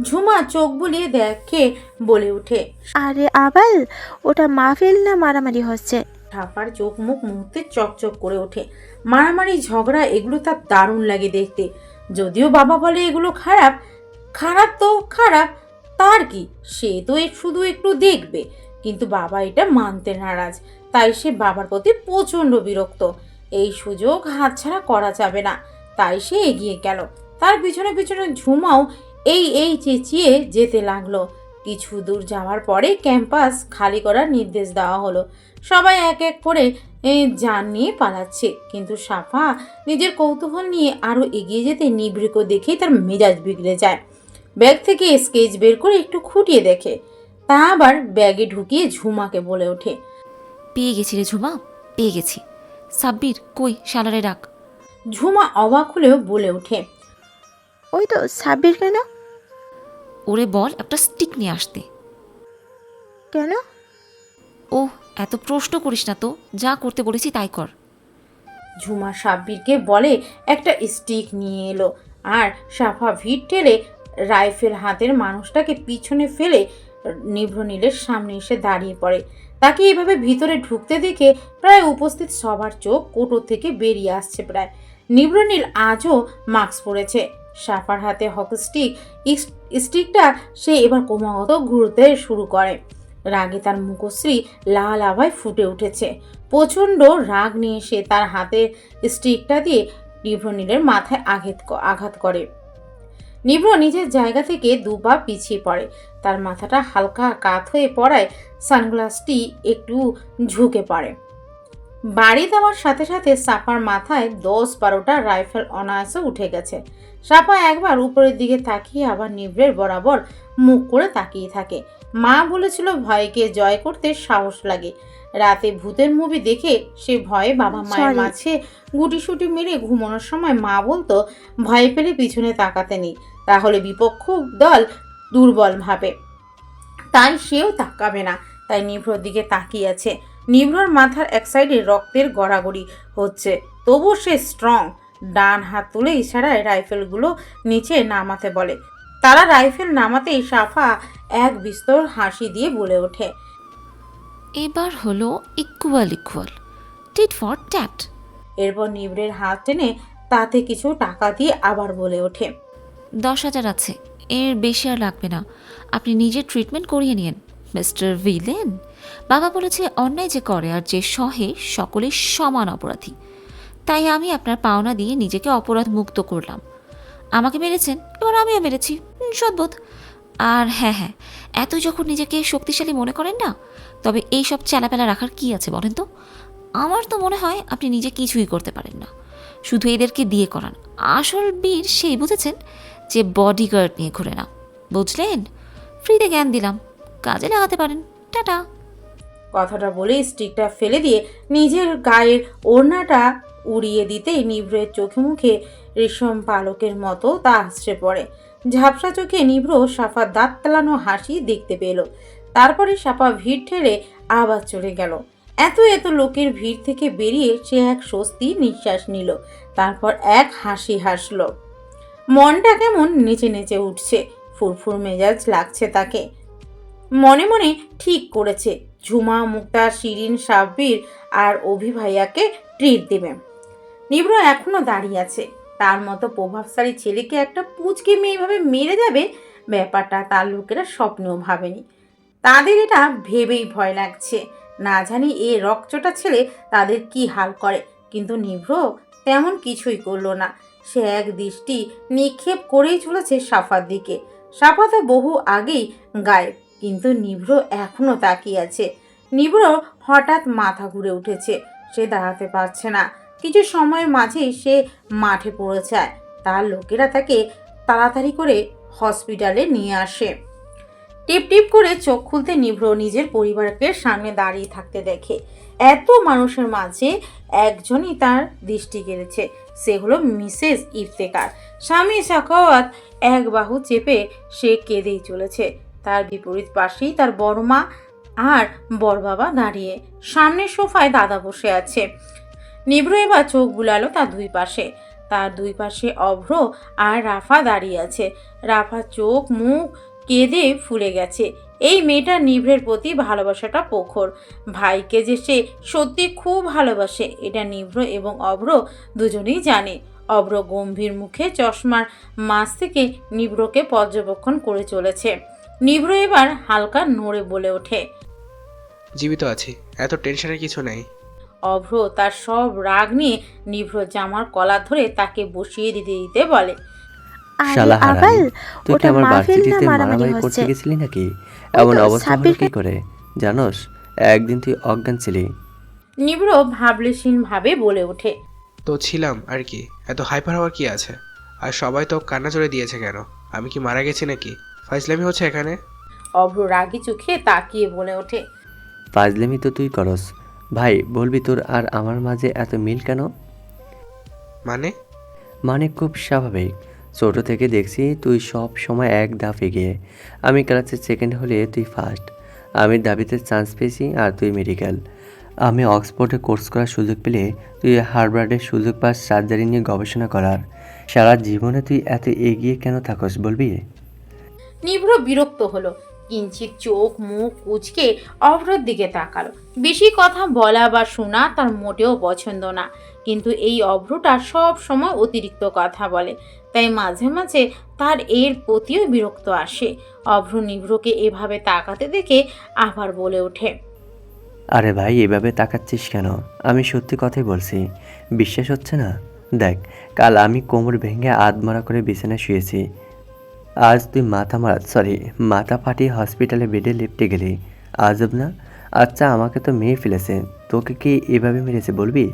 ঝুমা চোখ বুলিয়ে দেখে বলে ওঠে, আরে আবাল, ওটা মাহফিল না মারামারি হচ্ছে? সাফার চোখ মুখ মুহূর্তে চকচক করে ওঠে। মারামারি ঝগড়া এগুলো তার দারুণ লাগে দেখতে। যদিও বাবা বলে এগুলো খারাপ, খারাপ তো খারাপ, তার কি, সে তো শুধু একটু দেখবে। কিন্তু বাবা এটা মানতে নারাজ, তাই সে বাবার প্রতি প্রচণ্ড বিরক্ত। এই সুযোগ হাতছাড়া করা যাবে না, তাই সে এগিয়ে গেল। তার পিছনে পিছনে ঝুমাও এই চেঁচিয়ে যেতে লাগলো। কিছু দূর যাওয়ার পরে ক্যাম্পাস খালি করার নির্দেশ দেওয়া হলো। সবাই এক এক করে যান নিয়ে পালাচ্ছে, কিন্তু সাফা নিজের কৌতূহল নিয়ে আরও এগিয়ে যেতে নিভৃক দেখেই তার মেজাজ বিগড়ে যায়। ব্যাগ থেকে স্কেচ বের করে একটু খুঁটিয়ে দেখে, তা আবার ব্যাগে ঢুকিয়ে ঝুমাকে বলে ওঠে, পেয়ে গেছি রে ঝুমা, পেয়ে গেছি। সাব্বির কই, শালারে ডাক। ঝুমা অবাক হলেও বলে ওঠে, ওই তো সাব্বির। কেন? ওরে বল একটা স্টিক নিয়ে আসতে। কেন? ও, এত প্রশ্ন করিস না তো, যা করতে বলেছি তাই কর। ঝুমা সাব্বিরকে বলে একটা স্টিক নিয়ে এলো, আর সাফা ভিড় ঠেলে রাইফেল হাতের মানুষটাকে পিছনে ফেলে নিভ্রনীলের সামনে এসে দাঁড়িয়ে পড়ে। তাকে এভাবে ভিতরে ঢুকতে দেখে প্রায় উপস্থিত সবার চোখ কোটর থেকে বেরিয়ে আসছে প্রায়। নিভ্রনীল আজও মাস্ক পরেছে। সাফার হাতে হকি স্টিকটা সে এবার ক্রমাগত ঘুরতে শুরু করে। রাগে তার মুখশ্রী লাল আভায় ফুটে উঠেছে। প্রচণ্ড রাগ নিয়ে সে তার হাতের স্টিকটা দিয়ে নিভ্রনীলের মাথায় আঘাত করে। নিভ্র নিজের জায়গা থেকে দুপা পিছিয়ে পড়ে। তার মাথাটা হালকা কাত হয়ে পড়ায় সানগ্লাসটি একটু ঝুঁকে পড়ে। বাড়ি দেওয়ার সাথে সাথে সাপার মাথায় 10-12টা রাইফেল অনায়াসে উঠে গেছে। সাপা একবার উপরের দিকে তাকিয়ে আবার নিভ্রের বরাবর মুখ করে তাকিয়ে থাকে। মা বলেছিল ভয়কে জয় করতে সাহস লাগে। রাতে ভূতের মুভি দেখে সে ভয়ে বাবা মায়ের Sorry. মাঝে গুটিসুটি মেরে ঘুমানোর সময় মা বলতো ভয় পেলে পিছনে তাকাতে নেই, তাহলে বিপক্ষ দল দুর্বল ভাবে, তাই সেও তাকাবে না। তাই নিভ্রর দিকে তাকিয়ে আছে। নিভ্রর মাথার এক সাইডে রক্তের গড়াগড়ি হচ্ছে, তবুও সে স্ট্রং। ডান হাত তুলে ইশারায় রাইফেলগুলো নিচে নামাতে বলে। তারা রাইফেল নামাতেই সাফা এক বিস্তর হাসি দিয়ে বলে ওঠে, এবার হলো equal equal, tit for tat. এরপর নিভ্রের হাত টেনে তাতে কিছু টাকা দিয়ে আবার বলে ওঠে, 10,000 আছে, এর বেশি আর লাগবে না। আপনি নিজের ট্রিটমেন্ট করিয়ে নিন মিস্টার ভিলেন। বাবা বলেছে অন্যায় যে করে আর যে সহে সকলে সমান অপরাধী। তাই আমি আপনার পাওনা দিয়ে নিজেকে অপরাধ মুক্ত করলাম। আমাকে মেরেছেন, এবার আমিও মেরেছি, সদ্বোধ। আর হ্যাঁ হ্যাঁ, এত যখন নিজেকে শক্তিশালী মনে করেন না, তবে এই সব চেলাপেলা রাখার কি আছে বলেন তো? আমার তো মনে হয় আপনি নিজে কিছুই করতে পারেন না, শুধু এদেরকে দিয়ে করান। আসল বীর সেই বুঝেছেন যে বডিগার্ড নিয়ে ঘুরে না, বুঝলেন? ফ্রিতে জ্ঞান দিলাম, কাজে লাগাতে পারেন। টাটা। কথাটা বলে স্টিকটা ফেলে দিয়ে নিজের গায়ের ওড়নাটা উড়িয়ে দিতেই নিভ্রের চোখে মুখে রেশম পালকের মতো তা আছড়ে পড়ে। ঝাপসা চোখে নিভ্র সাফার দাঁত তেলানো হাসি দেখতে পেল। তারপরে সাফা ভিড় ঠেলে আবার চলে গেল। এত এত লোকের ভিড় থেকে বেরিয়ে সে এক স্বস্তি নিঃশ্বাস নিল। তারপর এক হাসি হাসল। মনটা কেমন নেচে নেচে উঠছে, ফুরফুর মেজাজ লাগছে তাকে। মনে মনে ঠিক করেছে ঝুমা, মুক্তা, শিরিন, সাব্বির আর অভি ভাইয়াকে ট্রিট দেবে। নিভ্র এখনো দাঁড়িয়ে আছে। তার মতো প্রভাবশালী ছেলেকে একটা পুচকে মেয়ে এইভাবে মেরে যাবে, ব্যাপারটা তার লোকেরা স্বপ্নেও ভাবেনি। তাদের এটা ভেবেই ভয় লাগছে। না জানি এ রকচটা ছেলে তাদের কি হাল করে। কিন্তু নিভ্র তেমন কিছুই করলো না। সে এক দৃষ্টি নিক্ষেপ করেই চলেছে সাফার দিকে। সাফা তো বহু আগেই গায়েব, কিন্তু নিভ্র এখনো তাকিয়ে আছে। নিভ্র হঠাৎ মাথা ঘুরে উঠেছে। সে দাঁড়াতে পারছে না। কিছু সময়ের মাঝেই সে মাঠে পড়ে যায়। তার লোকেরা তাকে তাড়াতাড়ি করে হসপিটালে নিয়ে আসে। টিপ টিপ করে চোখ খুলতে নিভ্র নিজের পরিবারকে সামনে দাঁড়িয়ে থাকতে দেখে। এত মানুষের মাঝে একজনই তার দৃষ্টি কেড়েছে, সে হলো মিসেস ইফতেখার। স্বামী সাখাওয়াত এক বাহু চেপে সে কেঁদেই চলেছে। তার বিপরীত পাশেই তার বড় মা আর বড় বাবা দাঁড়িয়ে। সামনের সোফায় দাদা বসে আছে। নিভ্র এবার চোখ বুলালো তার দুই পাশে। তার দুই পাশে অভ্র আর রাফা দাঁড়িয়ে আছে। রাফা চোখ মুখ কেঁদে ফুলে গেছে। এই মেয়েটা নিভ্রের প্রতি ভালোবাসাটা প্রখর। ভাইকে যে সে সত্যি খুব ভালোবাসে এটা নিভ্র এবং অভ্র দুজনেই জানে। অভ্র গম্ভীর মুখে চশমার মাঝ থেকে নিভ্রকে পর্যবেক্ষণ করে চলেছে। নিভ্র এবার হালকা নড়ে বলে ওঠে, জীবিত আছি, এত টেনশনের কিছু নেই। অভ্র তার সব রাগ নিয়ে নিভ্র জামার কলার ধরে তাকে বসিয়ে দিতে দিতে বলে, আরে শালা আবাল, হারামি, তুই কি ওটা আমার মাহফিল না ভার্সিটিতে মারামারি মারামারি করতে হচ্ছে? গেছিলি নাকি? ওই এমন তো অবস্থা হলো সাব্বির কি করে জানোস? একদিন তুই অজ্ঞান ছিলি। নিভ্র ভাবলেশীন ভাবে বলে ওঠে, তো ছিলাম আর কি, এত হাইপার হওয়ার কি আছে? আর সবাই তো কান্না জোরে দিয়েছে কেন? আমি কি মারা গেছি নাকি? ফাইজলামি হচ্ছে এখানে। অভ্র রাগি চোখে তাকিয়ে বলে ওঠে, ফাজলামি তো তুই করস। ভাই বলবি তোর আর আমার মাঝে এত মিল কেন? মানে? মানে খুব স্বাভাবিক। ছোট থেকে দেখছি তুই সব সময় এক ধাপ এগিয়ে। আমি ক্লাসে সেকেন্ড হলে তুই ফার্স্ট। আমি দাবিতে চান্স পেয়েছি আর তুই মেডিকেল। আমি অক্সফোর্ডে কোর্স করার সুযোগ পেলে তুই হার্ভার্ডের সুযোগ পাস সার্জারি নিয়ে গবেষণা করার। সারা জীবনে তুই এত এগিয়ে কেন থাকস বলবি? নিভ্র বিরক্ত হলো। কিঞ্চিত চোখ মুখ কুঁচকে অভ্রর দিকে তাকালো। বেশি কথা বলা বা শোনা তার মোটেও পছন্দ না, কিন্তু এই অভ্রটা সব সময় অতিরিক্ত কথা বলে। তাই মাঝে মাঝে তার এর প্রতিও বিরক্ত আসে। অভ্র নিভ্রকে এভাবে তাকাতে দেখে আবার বলে ওঠে, আরে ভাই এভাবে তাকাচ্ছিস কেন? আমি সত্যি কথাই বলছি, বিশ্বাস হচ্ছে না? দেখ, কাল আমি কোমর ভেঙে আধমরা করে বিছানায় শুয়েছি। আজ তুই মাথা ফাটিয়ে হসপিটালে বেডে লিপটে গেলি। আজব না? আচ্ছা, আমাকে তো মেরে ফেলেছে, তোকে কি এভাবে মেরেছে বলবি?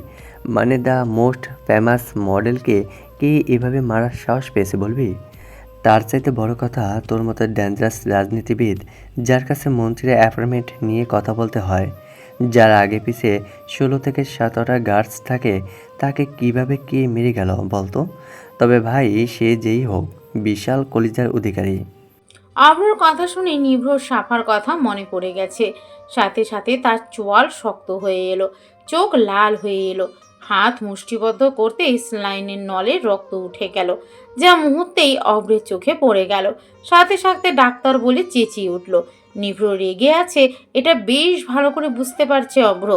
মানে দ্য মোস্ট ফেমাস মডেলকে কি এভাবে মারার সাহস পেয়েছে বলবি? তার চাইতে বড় কথা, তোর মতো ডেঞ্জারাস রাজনীতিবিদ, যার কাছে মন্ত্রীর অ্যাপয়েন্টমেন্ট নিয়ে কথা বলতে হয়, যার আগে পিছে 16 থেকে 17টা গার্ডস থাকে, তাকে কিভাবে কে মেরে গেল বলতো? তবে ভাই, সে যেই হোক, বিশাল কলিজার অধিকারী। আবরোর কথা শুনে নিভ্র সাফার কথা মনে পড়ে গেছে। সাথে সাথে তার চোয়াল শক্ত হয়ে এলো, চোখ লাল হয়ে এলো। হাত মুষ্টিবদ্ধ করতেই স্লাইনের নলে রক্ত উঠে গেল, যা মুহূর্তেই অভ্রের চোখে পড়ে গেল। সাথে সাথে ডাক্তার বলে চেঁচিয়ে উঠল। নিভ্র রেগে আছে, এটা বেশ ভালো করে বুঝতে পারছে অভ্র।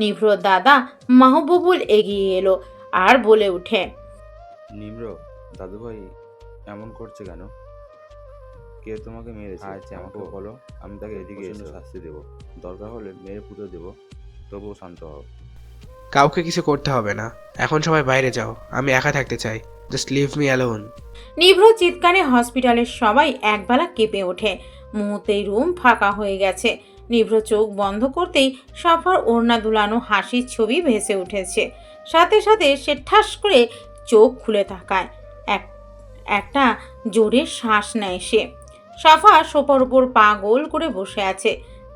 নিভ্র দাদা মাহবুবুল এগিয়ে এলো আর বলে উঠে, নিম্র, দাদুভাই এমন করছে কেন? কে তোমাকে মেরেছে? আচ্ছা, আমাকে বলো, আমি তাকে এদিকে এসে শাস্তি দেবো। দরকার হলে মেরে পুঁতে দেবো, তবুও শান্ত হও। কাউকে কিছু করতে হবে না, এখন সবাই বাইরে যাও, আমি একা থাকতে চাই। Just leave me alone. নিভ্র চিৎকারে হসপিটালের সবাই একবেলা কেঁপে ওঠে। মুহূর্তেই রুম ফাঁকা হয়ে গেছে। নিভ্র চোখ বন্ধ করতেই সাফার ওড়না দুলানো হাসির ছবি ভেসে উঠেছে। সাথে সাথে সে ঠাস করে চোখ খুলে তাকায়। একটা জোরে শ্বাস নেয় সে। সাফা সোফার উপর পা গোল করে বসে আছে,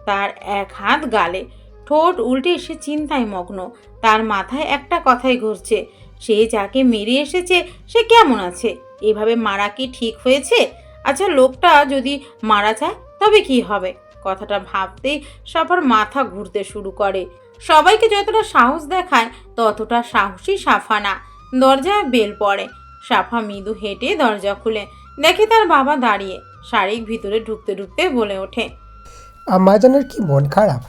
তার এক হাত গালে, ঠোঁট উল্টে সে চিন্তায় মগ্ন। তার মাথায় একটা কথাই ঘুরছে, সে যাকে মেরে এসেছে সে কেমন আছে? এভাবে মারা কি ঠিক হয়েছে? আচ্ছা, লোকটা যদি মারা যায় তবে কি হবে? কথাটা ভাবতেই সাফার মাথা ঘুরতে শুরু করে। সবাইকে যতটা সাহস দেখায় ততটা সাহসী সাফা না। দরজায় বেল পড়ে। সাফা মৃদু হেঁটে দরজা খুলে দেখে তার বাবা দাঁড়িয়ে। শারিক ভিতরে ঢুকতে ঢুকতে বলে ওঠে, আম্মাজানের কি মন খারাপ?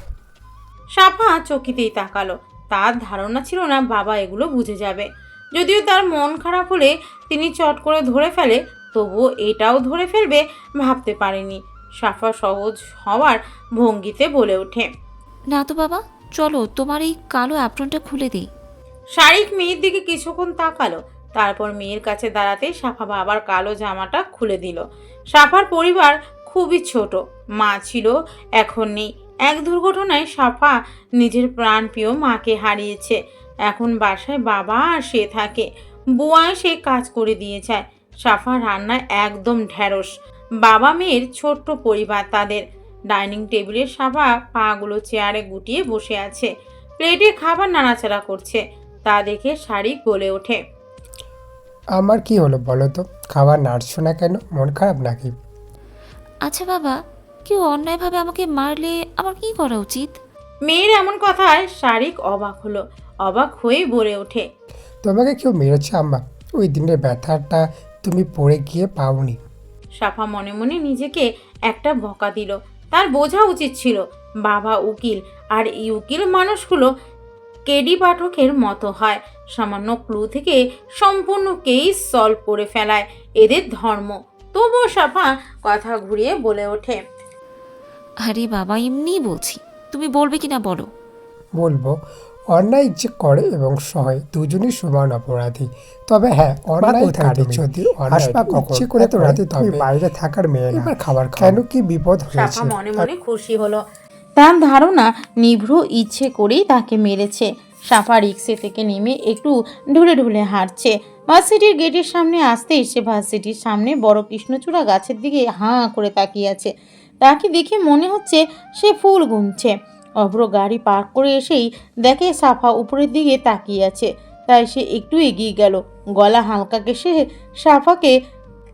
সাফা চকিতেই তাকালো। তার ধারণা ছিল না বাবা এগুলো বুঝে যাবে। যদিও তার মন খারাপ হলে তিনি চট করে ধরে ফেলে, তবুও এটাও ধরে ফেলবে ভাবতে পারেনি। সাফা সহজ হওয়ার ভঙ্গিতে বলে ওঠে, না তো বাবা, চলো তোমার এই কালো অ্যাপ্রনটা খুলে দিই। শারিক মেয়ের দিকে কিছুক্ষণ তাকালো, তারপর মেয়ের কাছে দাঁড়াতে সাফা বাবার কালো জামাটা খুলে দিল। সাফার পরিবার খুবই ছোট, মা ছিল, এখন নেই। এক দুর্ঘটনায় সাফা নিজের প্রাণপ্রিয় মাকে হারিয়েছে। এখন বাসায় বাবা আর সে থাকে। বুয়া সে কাজ করে দিয়ে যায়। সাফা রান্নায় একদম ঢ্যাঁড়স। বাবা মেয়ের ছোট্ট পরিবার তাদের। ডাইনিং টেবিলে সাফা পাগুলো চেয়ারে গুটিয়ে বসে আছে, প্লেটে খাবার নাড়াচাড়া করছে। তা দেখে শারিক বলে ওঠে, আমার কি হলো বলো তো? খাবার নাড়ছো না কেন? মন খারাপ নাকি? আচ্ছা বাবা, কেউ অন্যায়ভাবে আমাকে মারলে আমার কি করা উচিত? মেয়ের এমন কথায় শারিক অবাক হলো। অবাক হয়ে বলে ওঠে, তোমাকে কেউ মেরেছে আম্মা? ওই দিনের ব্যথাটা তুমি পড়ে গিয়ে পাওনি? সাফা মনে মনে নিজেকে একটা বকা দিল। তার বোঝা উচিত ছিল বাবা উকিল, আর এই উকিল মানুষগুলো কেডি পাঠকের মতো হয়। সামান্য ক্লু থেকে সম্পূর্ণ কেস সলভ করে ফেলায় এদের ধর্ম। তবুও সাফা কথা ঘুরিয়ে বলে ওঠে, আরে বাবা, এমনিই বলছি, তুমি বলবে কিনা বলো। বলবো, অন্যায় ইচ্ছে করে এবং সহায় দুজনই সমান অপরাধী। তবে হ্যাঁ, অন্যায় কাটে যদি ইচ্ছে করে তো রাতে তুমি বাইরে থাকার মেয়ে না, খাবার কেন কি বিপদ সাফা হয়েছে? মনে মনে খুশি হলো। তার ধারণা নিভ্র ইচ্ছে করেই তাকে মেরেছে। সাফা রিক্সে থেকে নেমে একটু ঢুলে ঢুলে হাঁটছে। ভার্সিটির গেটের সামনে আসতেই সে ভার্সিটির সামনে বড় কৃষ্ণচূড়া গাছের দিকে হাঁ করে তাকিয়ে আছে। তাকে দেখে মনে হচ্ছে সে ফুল গুনছে। অভ্র গাড়ি পার্ক করে এসেই দেখে সাফা উপরের দিকে তাকিয়ে আছে, তাই সে একটু এগিয়ে গেল। গলা হালকা কেসে সাফাকে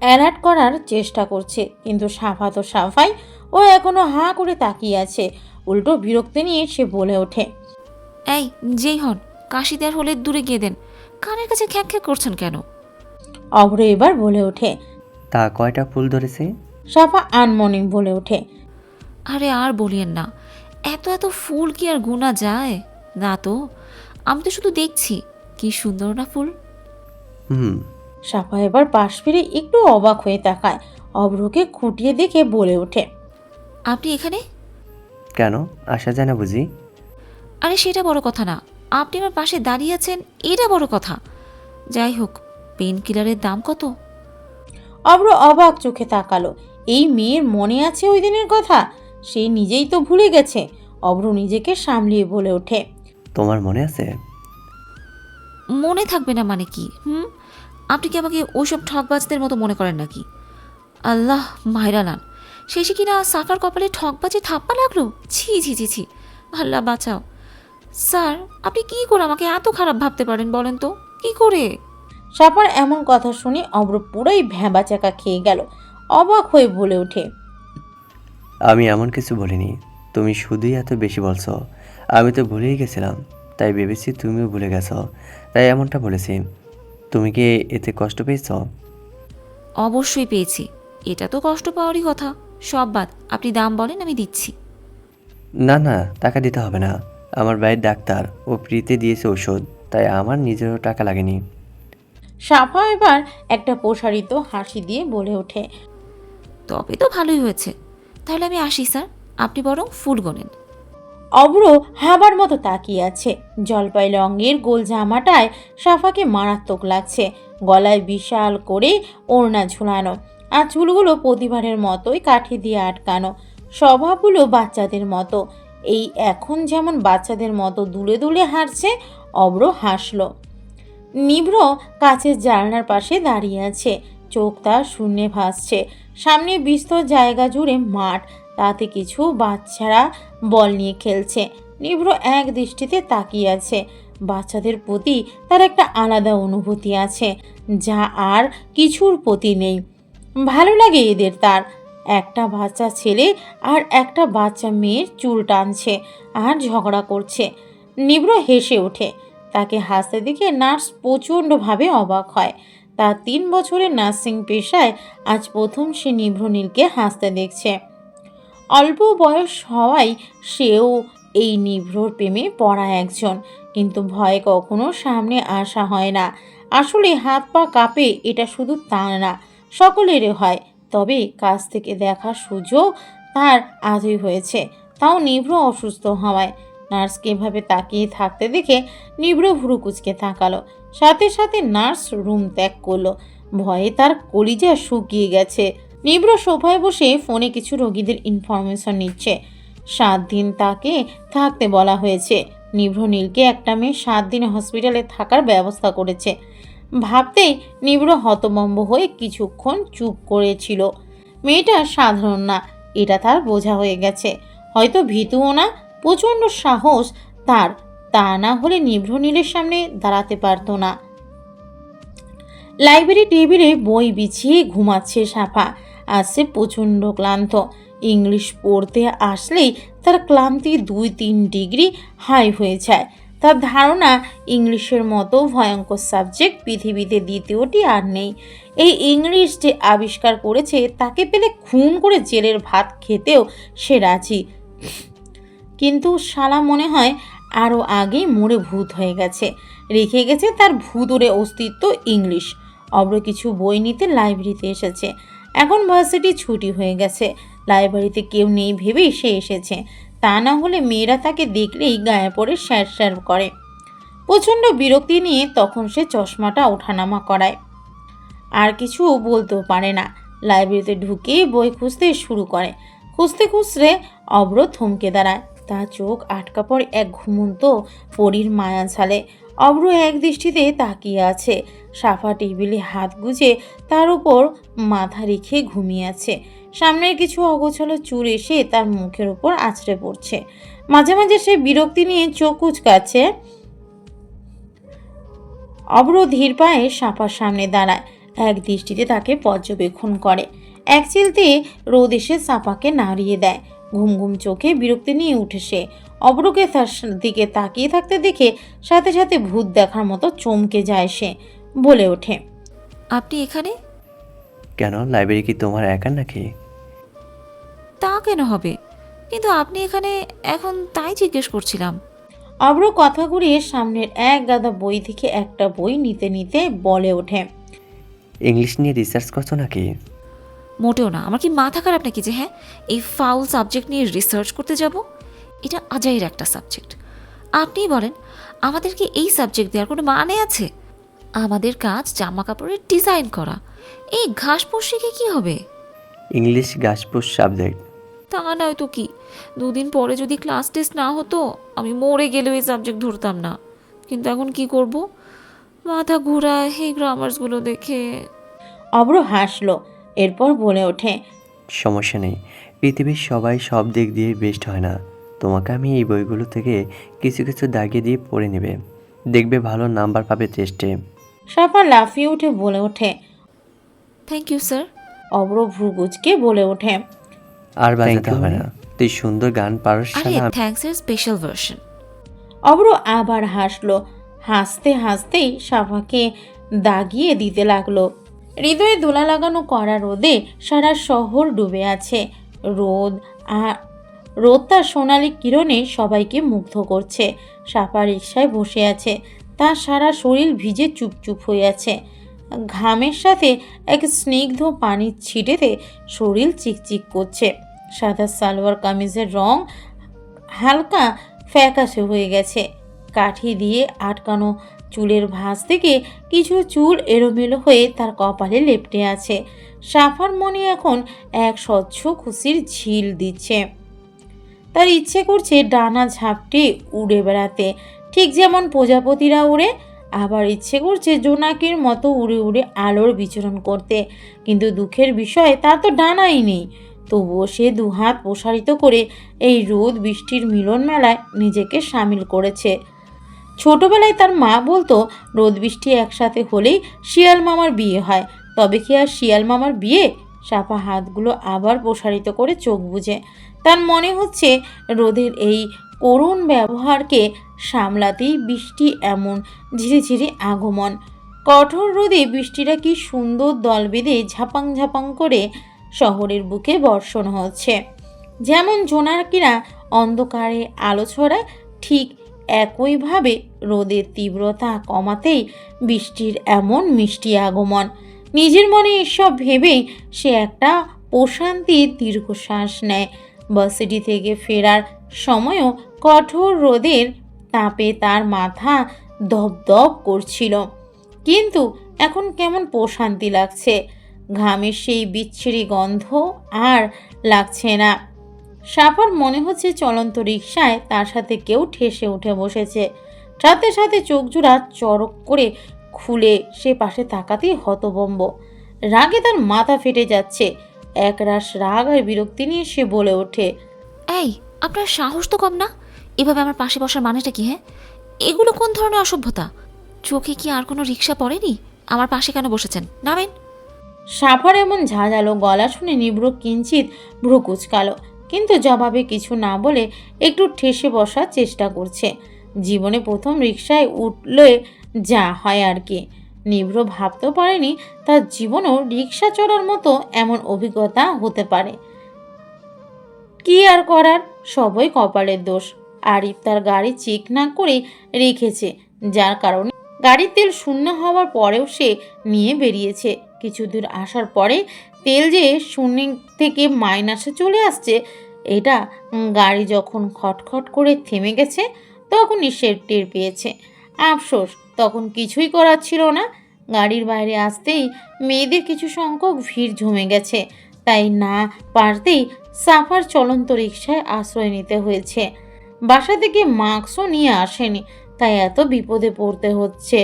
অ্যালার্ট করার চেষ্টা করছে, কিন্তু সাফা তো সাফাই, ও এখনো হাঁ করে তাকিয়ে আছে। উল্টো বিরক্তি নিয়ে সে বলে ওঠে, এই যেই হন, কাশি দেওয়ার হলে দূরে গিয়ে দেন, কানের কাছে খ্যাক খ্যাক করছেন কেন? অভ্র এবার বলে ওঠে। তা কয়টা ফুল ধরেছে? সাফা আনমনিং বলে ওঠে, আরে আর বলিয়েন না, এত এত ফুল কি আর গোনা যায়? না তো, আমি তো শুধু দেখছি, কি সুন্দর না ফুল। হুম। সাফা এবার পাশ ফিরে একটু অবাক হয়ে তাকায়। অভ্রকে খুঁটিয়ে দেখে বলে ওঠে, আপনি এখানে কেন, আসা যায় না বুঝি? আরে সেটা বড় কথা না, আপনি আমার পাশে দাঁড়িয়ে আছেন এটা বড় কথা। যাই হোক, পেন কিলারের দাম কত? অব্র অবাক চোখে তাকালো। এই মেয়ের মনে আছে ওই দিনের কথা? সে নিজেই তো ভুলে গেছে। অব্র নিজেকে সামলিয়ে বলে ওঠে, তোমার মনে আছে? মনে থাকবে না মানে কি? আপনি কি আমাকে ওইসব ঠকবাজদের মতো মনে করেন নাকি? আল্লাহ মাইরা লান, শেষে কিনা সাফার কপালে ঠকবাজে থাপ্পা লাগলো। ছি ছি ছি ছি, আল্লাহ বাঁচাও। স্যার, আপনি কি করে আমাকে এত খারাপ ভাবতে পারেন বলেন তো? কি করে? সাফার এমন কথা শুনে অব্র পুরাই ভ্যাবাচাকা খেয়ে গেল। অবাক হয়ে বলে ওঠে, আমি এমন কিছু বলিনি, তুমি শুধুই এত বেশি বলছো। আমি তো ভুলেই গেছিলাম, তাই ভেবেছি তুমিও ভুলে গেছো, তাই এমনটা বলেছি। তুমি কি এতে কষ্ট পেয়েছো? অবশ্যই পেয়েছি, এটা তো কষ্ট পাওয়ারই কথা। সব বাদ, আপনি দাম বলেন, আমি দিচ্ছি। না না, টাকা দিতে হবে না। আমার ভাইয়ের ডাক্তার, ও ফ্রিতে দিয়েছে ওষুধ, তাই আমার নিজেরও টাকা লাগেনি। সাফা এবার একটা প্রসারিত হাসি দিয়ে বলে ওঠে, তবে তো ভালোই হয়েছে। তাহলে আমি আসি স্যার, আপনি বরং ফুল গোনেন। অব্র হাবার মতো তাকিয়ে আছে। জলপাই রঙের গোল জামাটায় সাফাকে মারাত্মক লাগছে। গলায় বিশাল করে ওড়না ঝুলানো, আর চুলগুলো প্রতিবারের মতোই কাঠি দিয়ে আটকানো। স্বভাবগুলো বাচ্চাদের মতো। এই এখন যেমন বাচ্চাদের মতো দুলে দুলে হাঁটছে। অব্র হাসল। নিভ্র কাছের জানলার পাশে দাঁড়িয়ে আছে। চোখ তার শূন্যে ভাসছে। সামনে বিস্তর জায়গা জুড়ে মাঠ, তাতে কিছু বাচ্চারা বল নিয়ে খেলছে। নিভ্র এক দৃষ্টিতে তাকিয়ে আছে। বাচ্চাদের প্রতি তার একটা আলাদা অনুভূতি আছে, যা আর কিছুর প্রতি নেই। ভালো লাগে এদের তার। একটা বাচ্চা ছেলে আর একটা বাচ্চা মেয়ের চুল টানছে আর ঝগড়া করছে। নিভ্র হেসে ওঠে। তাকে হাসতে দেখে নার্স প্রচণ্ডভাবে অবাক হয়। তার 3 বছরের নার্সিং পেশায় আজ প্রথম সে নিভ্রনীলকে হাসতে দেখছে। অল্প বয়স হওয়ায় সেও এই নিভ্রর প্রেমে পড়া একজন, কিন্তু ভয় কখনো সামনে আসা হয় না। আসলে হাত পা কাঁপে, এটা শুধু তার না, সকলেরই হয়। তবে কাছ থেকে দেখার সুযোগ তার আজই হয়েছে, তাও নিভ্র অসুস্থ হওয়ায়। নার্সকে এভাবে তাকিয়ে থাকতে দেখে নিভ্র ভুরু কুচকে তাকালো। সাথে সাথে নার্স রুম ত্যাগ করলো। ভয়ে তার কলিজা শুকিয়ে গেছে। নিভ্র সোফায় বসে ফোনে কিছু রোগীদের ইনফরমেশন নিচ্ছে। 7 দিন তাকে থাকতে বলা হয়েছে। নিভ্র নীলকে একটা মেয়ে 7 দিন হসপিটালে থাকার ব্যবস্থা করেছে। ভাবতেই নিভ্র হতভম্ব হয়ে কিছুক্ষণ চুপ করেছিল। মেয়েটা সাধারণ না, এটা তার বোঝা হয়ে গেছে। হয়তো ভীতুও না, প্রচণ্ড সাহস তার। তা না হলে নিভ্র নীলের সামনে দাঁড়াতে পারতো না। লাইব্রেরি টেবিলে বই বিছিয়ে ঘুমাচ্ছে সাফা। আজ সে প্রচণ্ড ক্লান্ত। ইংলিশ পড়তে আসলেই তার ক্লান্তি 2-3 ডিগ্রি হাই হয়ে যায়। তার ধারণা ইংলিশের মতো ভয়ঙ্কর সাবজেক্ট পৃথিবীতে দ্বিতীয়টি আর নেই। এই ইংলিশ যে আবিষ্কার করেছে তাকে পেলে খুন করে জেলের ভাত খেতেও সে রাজি। কিন্তু শালা মনে হয় আরও আগেই মরে ভূত হয়ে গেছে, রেখে গেছে তার ভূতুরে অস্তিত্ব ইংলিশ। অব্র কিছু বই নিতে লাইব্রেরিতে এসেছে। এখন ভার্সিটি ছুটি হয়ে গেছে, লাইব্রেরিতে কেউ নেই ভেবেই সে এসেছে। তা না হলে মেয়েরা তাকে দেখলেই গায়ে পড়ে স্যার স্যার করে। প্রচণ্ড বিরক্তি নিয়ে তখন সে চশমাটা ওঠানামা করায়। আর কিছু বলতেও পারে না। লাইব্রেরিতে ঢুকে বই খুঁজতে শুরু করে। খুঁজতে খুঁজতে অব্র থমকে দাঁড়ায়। তার চোখ আটকা পড়ে এক ঘুমন্ত পরীর মায়া ছালে। অব্র এক দৃষ্টিতে তাকিয়ে আছে। সাফা টেবিলে হাত গুজে তার উপর মাথা রেখে ঘুমিয়ে আছে। সামনের কিছু অগোছালো চুল এসে তার মুখের উপর আছড়ে পড়ছে। মাঝে মাঝে সে বিরক্তি নিয়ে চোখ কুচকাচ্ছে। অব্র ধীর পায়ে সাফার সামনে দাঁড়ায়, এক দৃষ্টিতে তাকে পর্যবেক্ষণ করে। এক চিলতে রোদ এসে সাফাকে নাড়িয়ে দেয়। ঘুম ঘুম চোখে বিরক্তি নিয়ে উঠে সে। অব্রকে তার দিকে তাকিয়ে থাকতে দেখে সাথে সাথে ভূত দেখার মতো চমকে যায় সে। বলে ওঠে, আপনি এখানে? কেন, লাইব্রেরি কি তোমার একার নাকি? তা কেন হবে, কিন্তু আপনি এখানে এখন তাই জিজ্ঞেস করছিলাম। অব্র কথা ঘুরিয়ে সামনের এক গাদা বই থেকে একটা বই নিতে নিতে বলে ওঠে, ইংলিশ নিয়ে রিসার্চ করছো নাকি? মোটেও না। আমার কি মাথা খারাপ নাকি যে হ্যাঁ এই ফাউল সাবজেক্ট নিয়ে রিসার্চ করতে যাব? এটা আজাইর একটা সাবজেক্ট। আপনিই বলেন, আমাদেরকে এই সাবজেক্ট দেওয়ার কোনো মানে আছে? আমাদের কাজ জামা কাপড়ের ডিজাইন করা। এই ঘাসপুস শিখে কি হবে? ইংলিশ গাছপুস সাবজেক্ট। তা নয় তো কি, 2 দিন পরে যদি ক্লাস টেস্ট না হতো আমি মরে গেলেও এই সাবজেক্ট ধরতাম না। কিন্তু এখন কি করব, মাথা ঘোরায় এই গ্রামার্সগুলো দেখে। অব্র হাসলো, এরপর বলে ওঠে, সমস্যা নেই, পৃথিবীর সবাই সব দিক দিয়ে বেস্ট হয় না। তোমাকে আমি এই বইগুলো থেকে কিছু কিছু দাগিয়ে দিয়ে পড়ে নেবে, দেখবে ভালো নাম্বার পাবে টেস্টে। সাফা লাফিয়ে উঠে বলে ওঠে। Thank you sir. অব্র ভ্রুকুচকে বলে ওঠে, আর বাজাতে হবে না, তুই সুন্দর গান পারস। আরে থ্যাঙ্কস এর স্পেশাল ভার্সন। অব্র আবার হাসলো, হাসতে হাসতেই সাফাকে দাগিয়ে দিতে লাগলো। হৃদয়ে দোলা লাগানো কড়া রোদে সারা শহর ডুবে আছে। রোদ তার সোনালি কিরণে সবাইকে মুগ্ধ করছে। সাফা রিকশায় বসে আছে, তার সারা শরীর ভিজে চুপচুপ হয়ে আছে। ঘামের সাথে এক স্নিগ্ধ পানির ছিটেতে শরীর চিকচিক করছে। সাদা সালোয়ার কামিজের রং হালকা ফ্যাকাশে হয়ে গেছে। কাঠি দিয়ে আটকানো চুলের ভাঁজ থেকে কিছু চুল এলোমেলো হয়ে তার কপালে লেপ্টে আছে। সাফার মনে এখন এক স্বচ্ছ খুশির ঝিল দিচ্ছে। তার ইচ্ছে করছে ডানা ঝাপটে উড়ে বেড়াতে, ঠিক যেমন প্রজাপতিরা উড়ে। আবার ইচ্ছে করছে জোনাকির মতো উড়ে উড়ে আলোর বিচরণ করতে। কিন্তু দুঃখের বিষয়, তার তো ডানাই নেই। তবুও সে দুহাত প্রসারিত করে এই রোদ বৃষ্টির মিলন মেলায় নিজেকে সামিল করেছে। ছোটবেলায় তার মা বলতো, রোদ বৃষ্টি একসাথে হলেই শিয়াল মামার বিয়ে হয়। তবে কি আর শিয়াল মামার বিয়ে? সাফা হাতগুলো আবার প্রসারিত করে চোখ বুজে। তার মনে হচ্ছে রোদের এই করুণ ব্যবহারকে সামলাতেই বৃষ্টি এমন ঝিরিঝিরি আগমন। কঠোর রোদে বৃষ্টিটা কি সুন্দর দল বেঁধে ঝাপাং ঝাপাং করে শহরের বুকে বর্ষণ হচ্ছে। যেমন জোনাকিরা অন্ধকারে আলো ছড়ায়, ঠিক একইভাবে রোদের তীব্রতা কমাতেই বৃষ্টির এমন মিষ্টি আগমন। নিজের মনে এসব ভেবেই সে একটা প্রশান্তির দীর্ঘশ্বাস নেয়। বাসিটি থেকে ফেরার সময়ও কঠোর রোদের তাপে তার মাথা দপদপ করছিল, কিন্তু এখন কেমন প্রশান্তি লাগছে। ঘামের সেই বিচ্ছিরি গন্ধ আর লাগছে না। সাফার মনে হচ্ছে চলন্ত রিকশায় তার সাথে কেউ ঠেসে উঠে বসেছে। সাথে সাথে চোখ জোড়া চড়ক করে খুলে সে পাশে তাকাতেই হতভম্ব। রাগে তার মাথা ফেটে যাচ্ছে। একরাশ রাগ আর বিরক্তি নিয়ে সে বলে ওঠে, এই আপনার সাহস তো কম না? এভাবে আমার পাশে বসার মানেটা কি? হ্যাঁ, এগুলো কোন ধরনের অসভ্যতা? চোখে কি আর কোনো রিকশা পড়েনি? আমার পাশে কেন বসেছেন? নামেন। সাফার এমন ঝাঁঝালো গলা শুনে নিভ্র কিঞ্চিত ভ্রু কুচকালো, কিন্তু জবাবে কিছু না বলে একটু ঠেসে বসার চেষ্টা করছে। জীবনে প্রথম রিকশায় উঠলে যা হয় আর কি। নিভ্র ভাবতেও পারেনি তার জীবনেও রিকশা চড়ার মতো এমন অভিজ্ঞতা হতে পারে। কি আর করার, সবই কপালের দোষ। আরিফ তার গাড়ি চেক না করে রেখেছে, যার কারণে গাড়ির তেল শূন্য হওয়ার পরেও সে নিয়ে বেরিয়েছে। কিছু দূর আসার পরে তেল যে শূন্য থেকে মাইনাসে চলে আসছে, এটা গাড়ি যখন খটখট করে থেমে গেছে তখনই সে টের পেয়েছে। আফসোস, তখন কিছুই করার ছিল না। গাড়ির বাইরে আসতেই মেয়েদের কিছু সংখ্যক ভিড় জমে গেছে, তাই না পারতেই সাফার চলন্ত রিকশায় আশ্রয় নিতে হয়েছে। বাসা থেকে মাস্কও নিয়ে আসেনি, তাই এত বিপদে পড়তে হচ্ছে।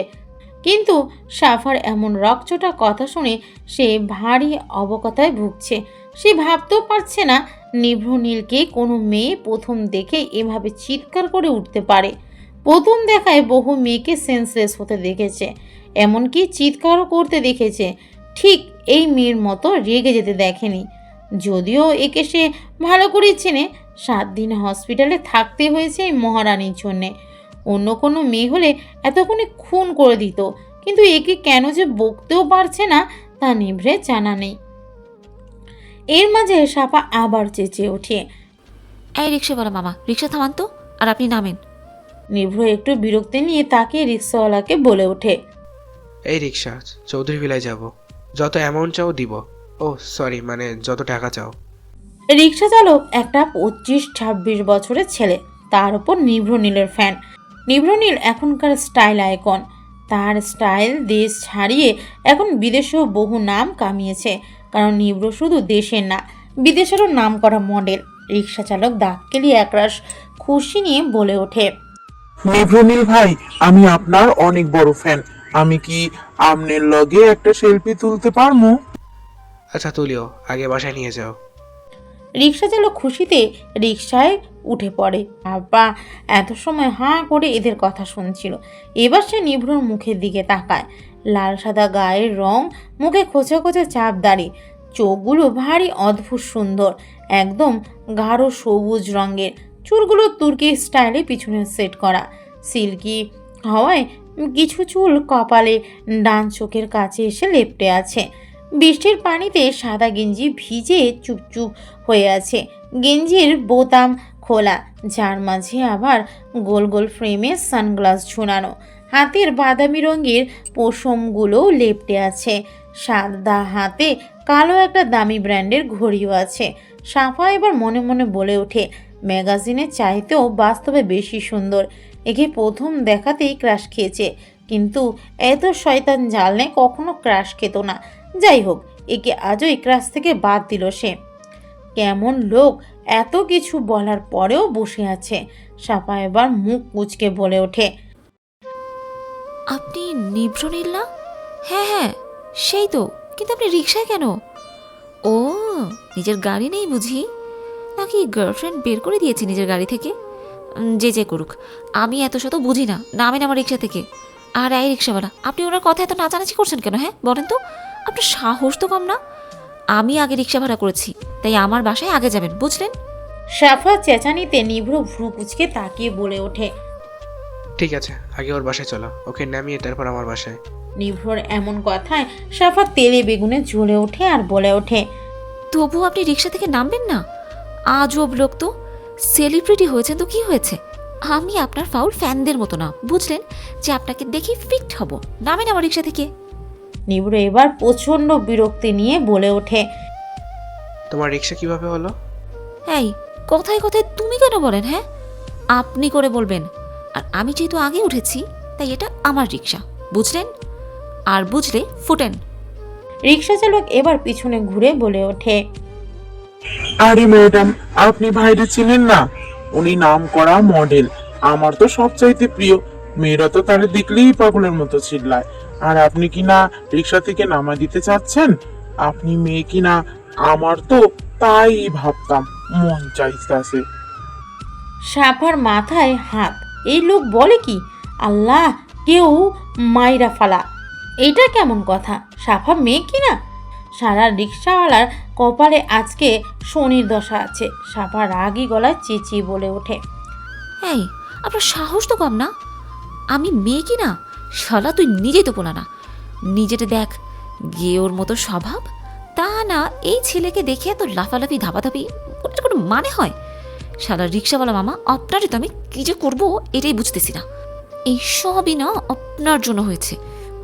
কিন্তু সাফার এমন রকচটা কথা শুনে সে ভারী অবকথায় ভুগছে। সে ভাবতেও পারছে না নিভ্র নীলকে কোনো মেয়ে প্রথম দেখে এভাবে চিৎকার করে উঠতে পারে। প্রথম দেখায় বহু মেয়েকে সেন্সলেস হতে দেখেছে, এমনকি চিৎকারও করতে দেখেছে। ঠিক এই মেয়ের মতো রেগে যেতে দেখেনি। যদিও একে সে ভালো করে চেনে, 7 দিন হসপিটালে থাকতে হয়েছে এই মহারানীর জন্যে। অন্য কোনো মেয়ে হলে এতক্ষণে খুন করে দিত, কিন্তু একে কেন যে বকতেও পারছে না তা নিভৃতে জানা নেই। এর মাঝে সাপা আবার চেঁচিয়ে ওঠে, এই রিক্সাওয়ালা মামা, রিক্সা থামান তো, আর আপনি নামেন। নিভ্র একটু বিরক্তি নিয়ে তাকে রিক্সাওয়ালাকে বলে ওঠে, এই রিক্সা চৌধুরী ভিলায় যাব, যত অ্যামাউন্ট চাও দিব। ও সরি, মানে যত টাকা চাও। রিক্সা চালক একটা 25-26 বছরের ছেলে, তার উপর নিভ্র নীলের ফ্যান। নিভ্র নীল এখনকার স্টাইল আইকন। তার স্টাইল দেশ ছাড়িয়ে এখন বিদেশেও বহু নাম কামিয়েছে, কারণ নিব্র শুধু দেশের না, বিদেশেরও নাম করা মডেল। রিক্সা চালক দাঁত কেলিয়ে একরাশ খুশি নিয়ে বলে ওঠে, নিভ্রনীল ভাই, আমি আপনার অনেক বড় ফ্যান। আমি কি আমনের লগে একটা সেলফি তুলতে পারমু? আচ্ছা তুলিও, আগে বাসায় নিয়ে যাও। রিক্সা চালক খুশিতে রিক্সায় উঠে পড়ে। আব্বা এত সময় হাঁ করে এদের কথা শুনছিল। এবার সে নিভ্রর মুখের দিকে তাকায়। লাল সাদা গায়ের রং, মুখে খোঁচা খোঁচা চাপ দাড়ি, চোখগুলো ভারী অদ্ভুত সুন্দর, একদম গাঢ় সবুজ রঙের। চুলগুলো তুর্কি স্টাইলে পিছনে সেট করা, সিল্কি হওয়ায় কিছু চুল কপালে ডান চোখের কাছে এসে লেপ্টে আছে। বৃষ্টির পানিতে সাদা গেঞ্জি ভিজে চুপচুপ হয়ে আছে, গেঞ্জির বোতাম খোলা, যার মাঝে আবার গোল গোল ফ্রেমে সানগ্লাস ঝুলানো। হাতের বাদামি রঙের পশমগুলো লেপ্টে আছে। সাদা হাতে কালো একটা দামি ব্র্যান্ডের ঘড়িও আছে। সাফা এবার মনে মনে বলে ওঠে, ম্যাগাজিনের চাইতেও বাস্তবে বেশি সুন্দর। একে প্রথম দেখাতেই ক্রাশ খেয়েছে, কিন্তু এত শয়তান জানলে কখনো ক্রাশ খেত না। যাই হোক, একে আজও এই ক্রাশ থেকে বাদ দিল সে। কেমন লোক, এত কিছু বলার পরেও বসে আছে। সাফা এবার মুখ কুঁচকে বলে ওঠে, আপনি নিভ্রনীল না? হ্যাঁ হ্যাঁ, সেই তো। কিন্তু আপনি রিক্সায় কেন? ও, নিজের গাড়ি নেই বুঝি? নাকি গার্লফ্রেন্ড বের করে দিয়েছে নিজের গাড়ি থেকে? যে করুক, আমি এত শত বুঝি না। নামেন আমার রিক্সা থেকে। আর এই রিক্সাওয়ালা, আপনি ওনার কথা এত নাচানাচি করছেন কেন? হ্যাঁ বলেন তো, আপনার সাহস তো কম না? আমি আগে রিক্সা ভাড়া করেছি, তাই আমার বাসায় আগে যাবেন, বুঝলেন? সাফা চেঁচানিতে নিভ্র ভ্রু কুচকে তাকিয়ে বলে ওঠে, ঠিক আছে, আগে ওর বাসায় চলো, ওকে নামিয়ে তারপর আমার বাসায়। নিভ্রর এমন কথায় সাফা তেলে বেগুনে জ্বলে ওঠে আর বলে ওঠে, তবু আপনি রিক্সা থেকে নামবেন না? আজব লোক তো। সেলিব্রিটি হয়েছেন তো কি হয়েছে? আমি আপনার ফাউল ফ্যানদের মতো না, বুঝলেন? যে আপনাকে দেখি ফিট হব। নামেন আমার রিক্সা থেকে। নিভ্র এবার প্রচণ্ড বিরক্তি নিয়ে বলে ওঠে, তোমার রিক্সা কিভাবে হলো? এই কথায় কথায় তুমি কেন বলেন? হ্যাঁ, আপনি করে বলবেন। আর আমি যেহেতু আগে উঠেছি, তাই এটা আমার রিক্সা, বুঝলেন? আর বুঝলে ফুটেন। রিক্সা চালক এবার পিছনে ঘুরে বলে ওঠে, আরে ম্যাডাম, আপনি ভাইরে চিনেন না? উনি নাম করা মডেল, আমার তো সবচাইতে প্রিয়। মেয়েরা তো তারে দেখলেই পাগলের মতো চিল্লায়। আর আপনি কি না রিক্সা থেকে নামা দিতে চাচ্ছেন? আপনি মেয়ে কি না? আমার তো তাই ভাবতাম, মন চাইতাছে। সাফার মাথায় হাত। এই লোক বলে কি? আল্লাহ, কেউ মাইরা ফালা। এটা কেমন কথা? সাফা মেয়ে কিনা? সারা রিক্সাওয়ালার কপালে আজকে শনির দশা আছে। সাফা রাগী গলায় চেঁচিয়ে বলে ওঠে, এই আপনার সাহস তো কম না? আমি মেয়ে কি না? শালা তুই নিজেই তো পোলা না। নিজেটা দেখ, গিয়ে ওর মতো স্বভাব। তা না এই ছেলেকে দেখে এত লাফালাফি ধাপাধাপি, ওটার কোনো মানে হয়? শালা রিক্সাওয়ালা মামা, আপনারই তো আমি কী যে করবো এটাই বুঝতেছি না। এই সবই না আপনার জন্য হয়েছে।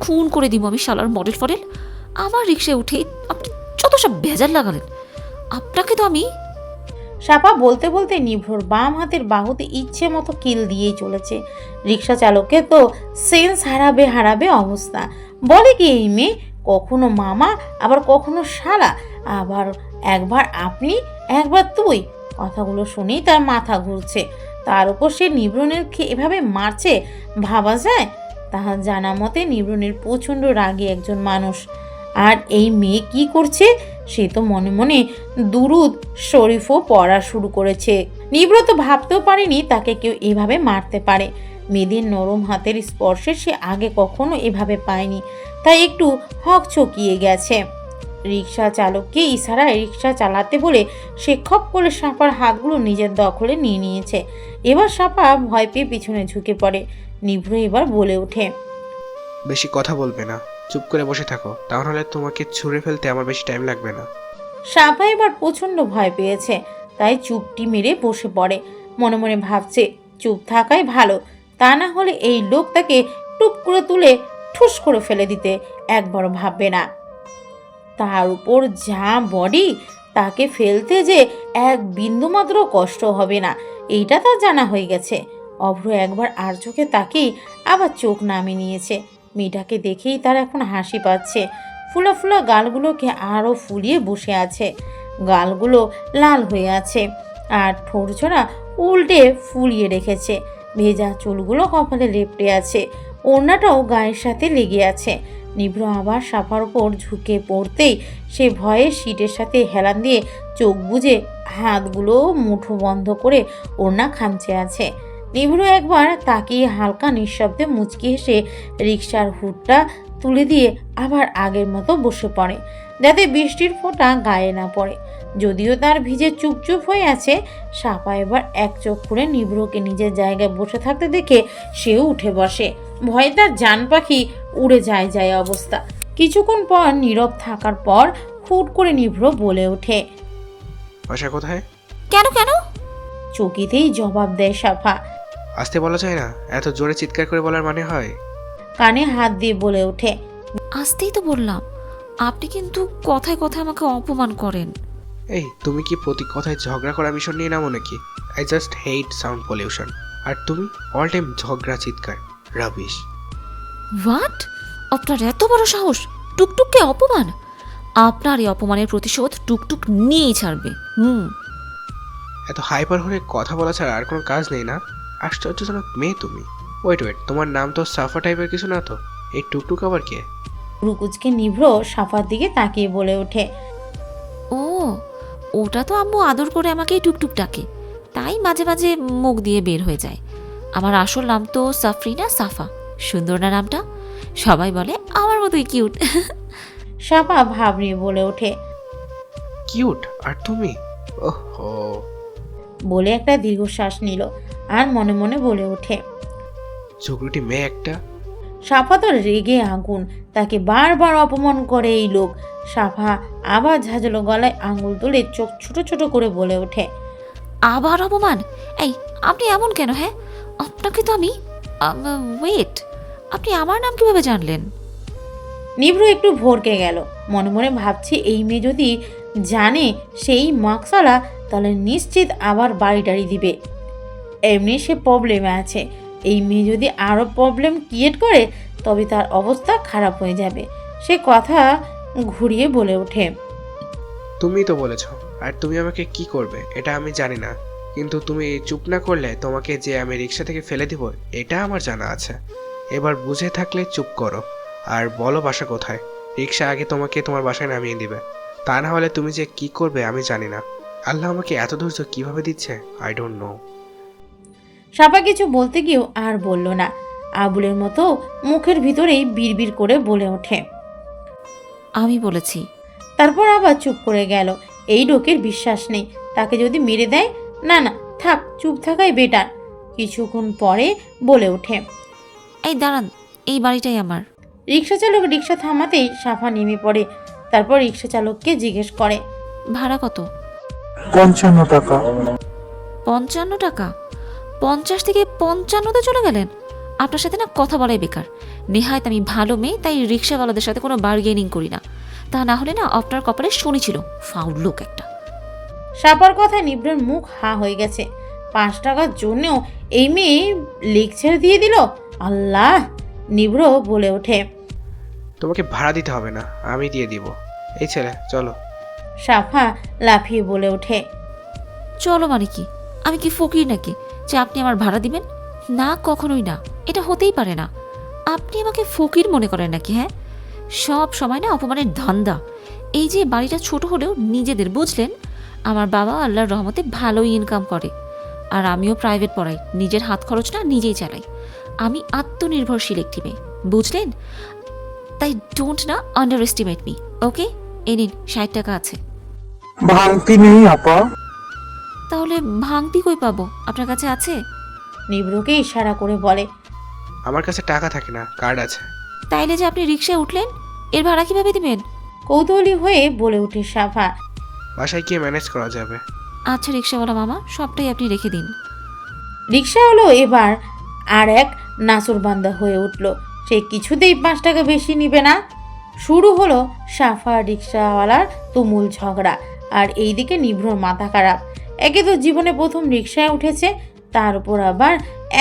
খুন করে দিব আমি শালার মডেল ফডেল। আমার রিক্সায় উঠেই আপনি যত সব ভেজাল লাগালেন। আপনাকে তো আমি। সাপা বলতে বলতে নিভ্রর বাম হাতের বাহুতে ইচ্ছে মতো কিল দিয়েই চলেছে। রিক্সা চালককে তো সেন্স হারাবে অবস্থা। বলে কি এই মেয়ে? কখনো মামা, আবার কখনো শালা, আবার একবার আপনি, একবার তুই। কথাগুলো শুনেই তার মাথা ঘুরছে। তার উপর সে নিভ্রণেরকে এভাবে মারছে, ভাবা যায়? তাহার জানা মতে নিভ্রণের প্রচণ্ড রাগী একজন মানুষ। আর এই মেয়ে কি করছে? সে তো মনে মনে দুরুদ শরীফও পড়া শুরু করেছে। নিভ্র তো ভাবতেও পারেনি তাকে কেউ এভাবে মারতে পারে। মেয়েদের নরম হাতের স্পর্শে সে আগে কখনো এভাবে পায়নি, তাই একটু হকচকিয়ে গেছে। রিক্সা চালককে ইশারায় রিক্সা চালাতে বলে সে খপ করে সাপার হাতগুলো নিজের দখলে নিয়ে নিয়েছে। এবার সাপা ভয় পেয়ে পিছনে ঝুঁকে পড়ে। নিভ্র এবার বলে ওঠে, বেশি কথা বলবে না, চুপ করে বসে থাকো, তাহলে তোমাকে ছুঁড়ে ফেলতে আমার বেশি টাইম লাগবে না। সাপা এবার প্রচণ্ড ভয় পেয়েছে, তাই চুপটি মেরে বসে পড়ে। মনে মনে ভাবছে চুপ থাকাই ভালো, তা না হলে এই লোক তাকে টুপ করে তুলে ঠুস করে ফেলে দিতে একবারও ভাববে না। তার উপর যা বডি, তাকে ফেলতে যে এক বিন্দুমাত্র কষ্ট হবে না, এইটা তার জানা হয়ে গেছে। অভ্র একবার আর চোখে তাকেই আবার চোখ নামিয়ে নিয়েছে। মেয়েটাকে দেখেই তার এখন হাসি পাচ্ছে। ফুলা ফুলা গালগুলোকে আরও ফুলিয়ে বসে আছে, গালগুলো লাল হয়ে আছে আর ঠোঁটজোড়া উল্টে ফুলিয়ে রেখেছে। ভেজা চুলগুলো কপালে লেপটে আছে, ওড়নাটাও গায়ের সাথে লেগে আছে। নিভ্র আবার সাফার উপর ঝুঁকে পড়তেই সে ভয়ে সিটের সাথে হেলান দিয়ে চোখ বুজে হাতগুলো মুঠো বন্ধ করে ওড়না খামচে আছে। নিভ্র একবার তাকিয়ে হালকা নিঃশব্দে মুচকি হেসে রিকশার হুডটা তুলে দিয়ে আবার আগের মতো বসে পড়ে, যাতে বৃষ্টির ফোঁটা গায়ে না পড়ে। যদিও তার ভিজে চুপচুপ হয়ে আছে, সাপা এবার এক চোখ করে নিভ্রকে নিজের জায়গায় বসে থাকতে দেখে সেও উঠে বসে। ভয়ে তার জান পাখি উড়ে যায় অবস্থা। কিছুক্ষণ পর নীরব থাকার পর হুট করে নিভ্র বলে ওঠে, বাসা কোথায়? কেন কেন? চকিতেই জবাব দেয় সাফা। আসতে বলা যায় না? এত জোরে চিৎকার করে বলার মানে হয়? কানে হাত দিয়ে বলে ওঠে, আসতেই তো বললাম। আপনি কিন্তু কথায় কথায় আমাকে অপমান করেন। এই, তুমি কি প্রতি কথায় ঝগড়া করা মিশন নিয়ে নামো নাকি? I just hate sound pollution. আর তুমি অল টাইম ঝগড়া চিৎকার, রাবিশ। হোয়াট? আপনার এত বড় সাহস! টুকটুককে অপমান? আপনার এই অপমানের প্রতিশোধ টুকটুক নিয়েই ছাড়বে। এত হাইপার হয়ে কথা বলা ছাড়া আর কোনো কাজ নেই না? আশ্চর্যজনক মেয়ে তুমি। ওয়েট, তোমার নাম তো সাফা টাইপের কিছু না তো? এই টুকটুক আবার কে? রুকুজকে নিভ্র সাফার দিকে তাকিয়ে বলে ওঠে, ও, ওটা তো আম্মু আদর করে আমাকে টুকটুক ডাকে, তাই মাঝে মাঝে মুখ দিয়ে বের হয়ে যায়। আমার আসল নাম তো সাফরিনা সাফা। সুন্দর না নামটা? সবাই বলে আমার মতোই কিউট। সাফা ভাব নিয়ে বলে ওঠে, কিউট? আর তুমি? ওহো। বলে একটা দীর্ঘশ্বাস নিল আর মনে মনে বলে ওঠে, ঝগড়ুটি মেয়ে একটা। সাফা তো রেগে আগুন, তাকে বারবার অপমান করে এই লোক। সাফা আবার ঝাঁঝালো গলায় আঙুল তুলে চোখ ছোট ছোট করে বলে ওঠে, আবার অপমান? এই, আপনি এমন কেন? হ্যাঁ, আপনাকে তো আমি ওয়েট, আপনি আমার নাম কিভাবে জানলেন? নিভ্র একটু ভরকে গেল। মনে মনে ভাবছি, এই মেয়ে যদি জানে সেই মাকসালা, তাহলে নিশ্চিত আবার বাড়ি টাড়ি দিবে। এমনি সে প্রবলেমে আছে, এই মেয়ে যদি আরও প্রবলেম ক্রিয়েট করে তবে তার অবস্থা খারাপ হয়ে যাবে। সে কথা ঘুরিয়ে বলে ওঠে, তুমি তো বলেছ, আর তুমি আমাকে কি করবে এটা আমি জানি না, কিন্তু তুমি চুপ না করলে তোমাকে যে আমি রিক্সা থেকে ফেলে দিব এটা আমার জানা আছে। এবার বুঝে থাকলে চুপ করো আর বলো বাসা কোথায়। রিক্সা আগে তোমাকে তোমার বাসায় নামিয়ে দিবে, তা না হলে তুমি যে কি করবে আমি জানি না। আল্লাহ আমাকে এত ধৈর্য কিভাবে দিচ্ছে আই ডোন্ট নো। সাপা কিছু বলতে গিয়েও আর বলল না। আবুলের মতো মুখের ভিতরেই বিড়বিড় করে বলে ওঠে, আমি বলেছি। তারপর আবার চুপ করে গেল। এই লোকের বিশ্বাস নেই, তাকে যদি মেরে দেয়। না না, থাক, চুপ থাকাই বেটার। কিছুক্ষণ পরে বলে ওঠে, এই দাঁড়ান, এই বাড়িটাই আমার। রিক্সা চালক রিক্সা থামাতেই সাফা নেমে পড়ে। তারপর রিক্সা চালককে জিজ্ঞেস করে, ভাড়া কত? 55 টাকা। 55 টাকা? 50 থেকে 55তে চলে গেলেন? আপনার সাথে না কথা বলাই বেকার। নেহায়ত আমি ভালো মেয়ে, তাই রিক্সাওয়ালাদের সাথে কোনো বার্গেনিং করি না। তা না হলে না আপনার কপালে শনি ছিল। ফাউল লোক একটা। সাপার কথায় নিভ্রের মুখ হা হয়ে গেছে। 5 টাকার জন্যও এই মেয়ে লেকচার দিয়ে দিল। আল্লাহ! নিভ্র বলে ওঠে, তোমাকে ভাড়া দিতে হবে না, আমি দিয়ে দিব। এই ছেলে চলো। সাফা লাফিয়ে বলে ওঠে, চলো মানে কি? আমি কি ফকির নাকি যে আপনি আমার ভাড়া দিবেন? না, কখনোই না, এটা হতেই পারে না। আপনি আমাকে ফকির মনে করেন নাকি? হ্যাঁ, সব সময় না অপমানের ধান্দা। এই যে বাড়িটা ছোট হলেও নিজেদের, বুঝলেন? আমার বাবা আল্লাহর রহমতে ভালোই ইনকাম করে, আর আমিও প্রাইভেট পড়াই, নিজের হাত খরচ না নিজেই চালাই। আমি আত্মনির্ভরশীল একটি মেয়ে, বুঝলেন? তাই ডোন্ট না আন্ডার এস্টিমেট মি, ওকে? এ নিন, 60 টাকা আছে। ভাঙতি নেই আপা? তাহলে ভাঙতি কই পাবো? আপনার কাছে আছে? নিভ্রকে ইশারা করে বলে, আমার কাছে টাকা থাকে না, কার্ড আছে। তাইলে যে আপনি রিক্সায় উঠলেন, এর ভাড়া কিভাবে দিবেন? কৌতূহলী হয়ে বলে ওঠে সাফা। বাসায় গিয়ে ম্যানেজ করা যাবে। আচ্ছা রিক্সাওয়ালা মামা, সবটাই আপনি রেখে দিন। রিক্সা হলো এবার আর এক নাসুরবান্দা হয়ে উঠল। সে কিছুতেই 5 টাকা বেশি নিবে না। শুরু হলো সাফা রিক্সাওয়ালার তুমুল ঝগড়া। আর এইদিকে নিভ্রর মাথা খারাপ। একে তো জীবনে প্রথম রিক্সায় উঠেছে, তার উপর আবার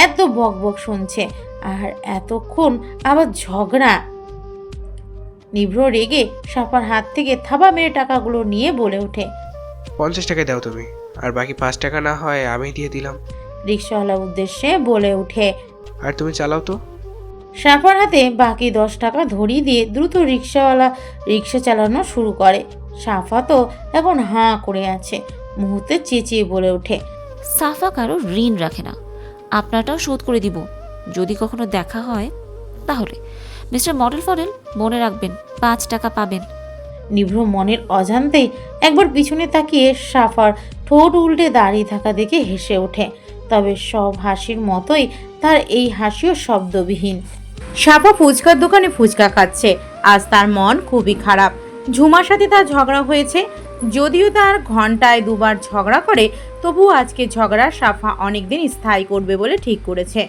এত বক বক শুনছে। আর এতক্ষণ আবার ঝগড়া। নিভ্র রেগে সাফার হাত থেকে থাবা মেরে টাকাগুলো নিয়ে বলে ওঠে। 50 টাকা দাও তুমি, আর বাকি 5 টাকা না হয় আমি দিয়ে দিলাম। রিক্সাওয়ালার উদ্দেশ্যে বলে ওঠে। আর তুমি চালাও তো। সাফার হাতে বাকি 10 টাকা ধরিয়ে দিয়ে দ্রুত রিক্সাওয়ালা রিক্সা চালানো শুরু করে। সাফা তো এখন হাঁ করে আছে, মুহূর্তে চেঁচিয়ে বলে ওঠে। সাফা কারো ঋণ রাখে না, আপনারটাও শোধ করে দিব যদি কখনো দেখা হয়। তাহলে মিস্টার মডেল ফডেল মনে রাখবেন 5 টাকা পাবেন। নিভ্র মনের অজান্তেই একবার পিছনে তাকিয়ে সাফার ঠোঁট উল্টে দাঁড়িয়ে থাকা দেখে হেসে ওঠে। তবে সব হাসির মতোই তার এই হাসিও শব্দবিহীন। সাফা ফুচকার দোকানে ফুচকা খাচ্ছে। আজ তার মন খুবই খারাপ। ঝুমার সাথে তার ঝগড়া হয়েছে। যদিও তার ঘন্টায় 2 বার ঝগড়া করে, তবুও আজকে ঝগড়া সাফা অনেকদিন স্থায়ী করবে বলে ঠিক করেছে।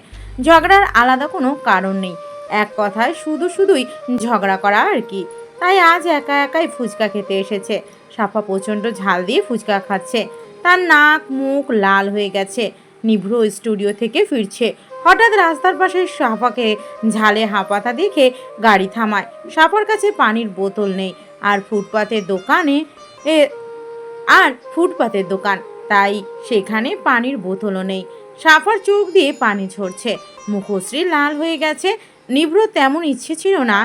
ঝগড়ার আলাদা কোনো কারণ নেই, এক কথায় শুধুই ঝগড়া করা আর কি। তাই আজ একা একাই ফুচকা খেতে এসেছে। সাফা প্রচণ্ড ঝাল দিয়ে ফুচকা খাচ্ছে, তার নাক মুখ লাল হয়ে গেছে। নিভ্র স্টুডিও থেকে ফিরছে, হঠাৎ রাস্তার পাশে সাফাকে ঝালে হাঁপাতা দেখে গাড়ি থামায়। সাফার কাছে পানির বোতল নেই, আর ফুটপাতের দোকান, তাই সেখানে পানির বোতলও নেই। সাফার চোখ দিয়ে পানি ঝরছে, মুখশ্রী লাল হয়ে গেছে। নিভ্র তেমন ইচ্ছে ছিল না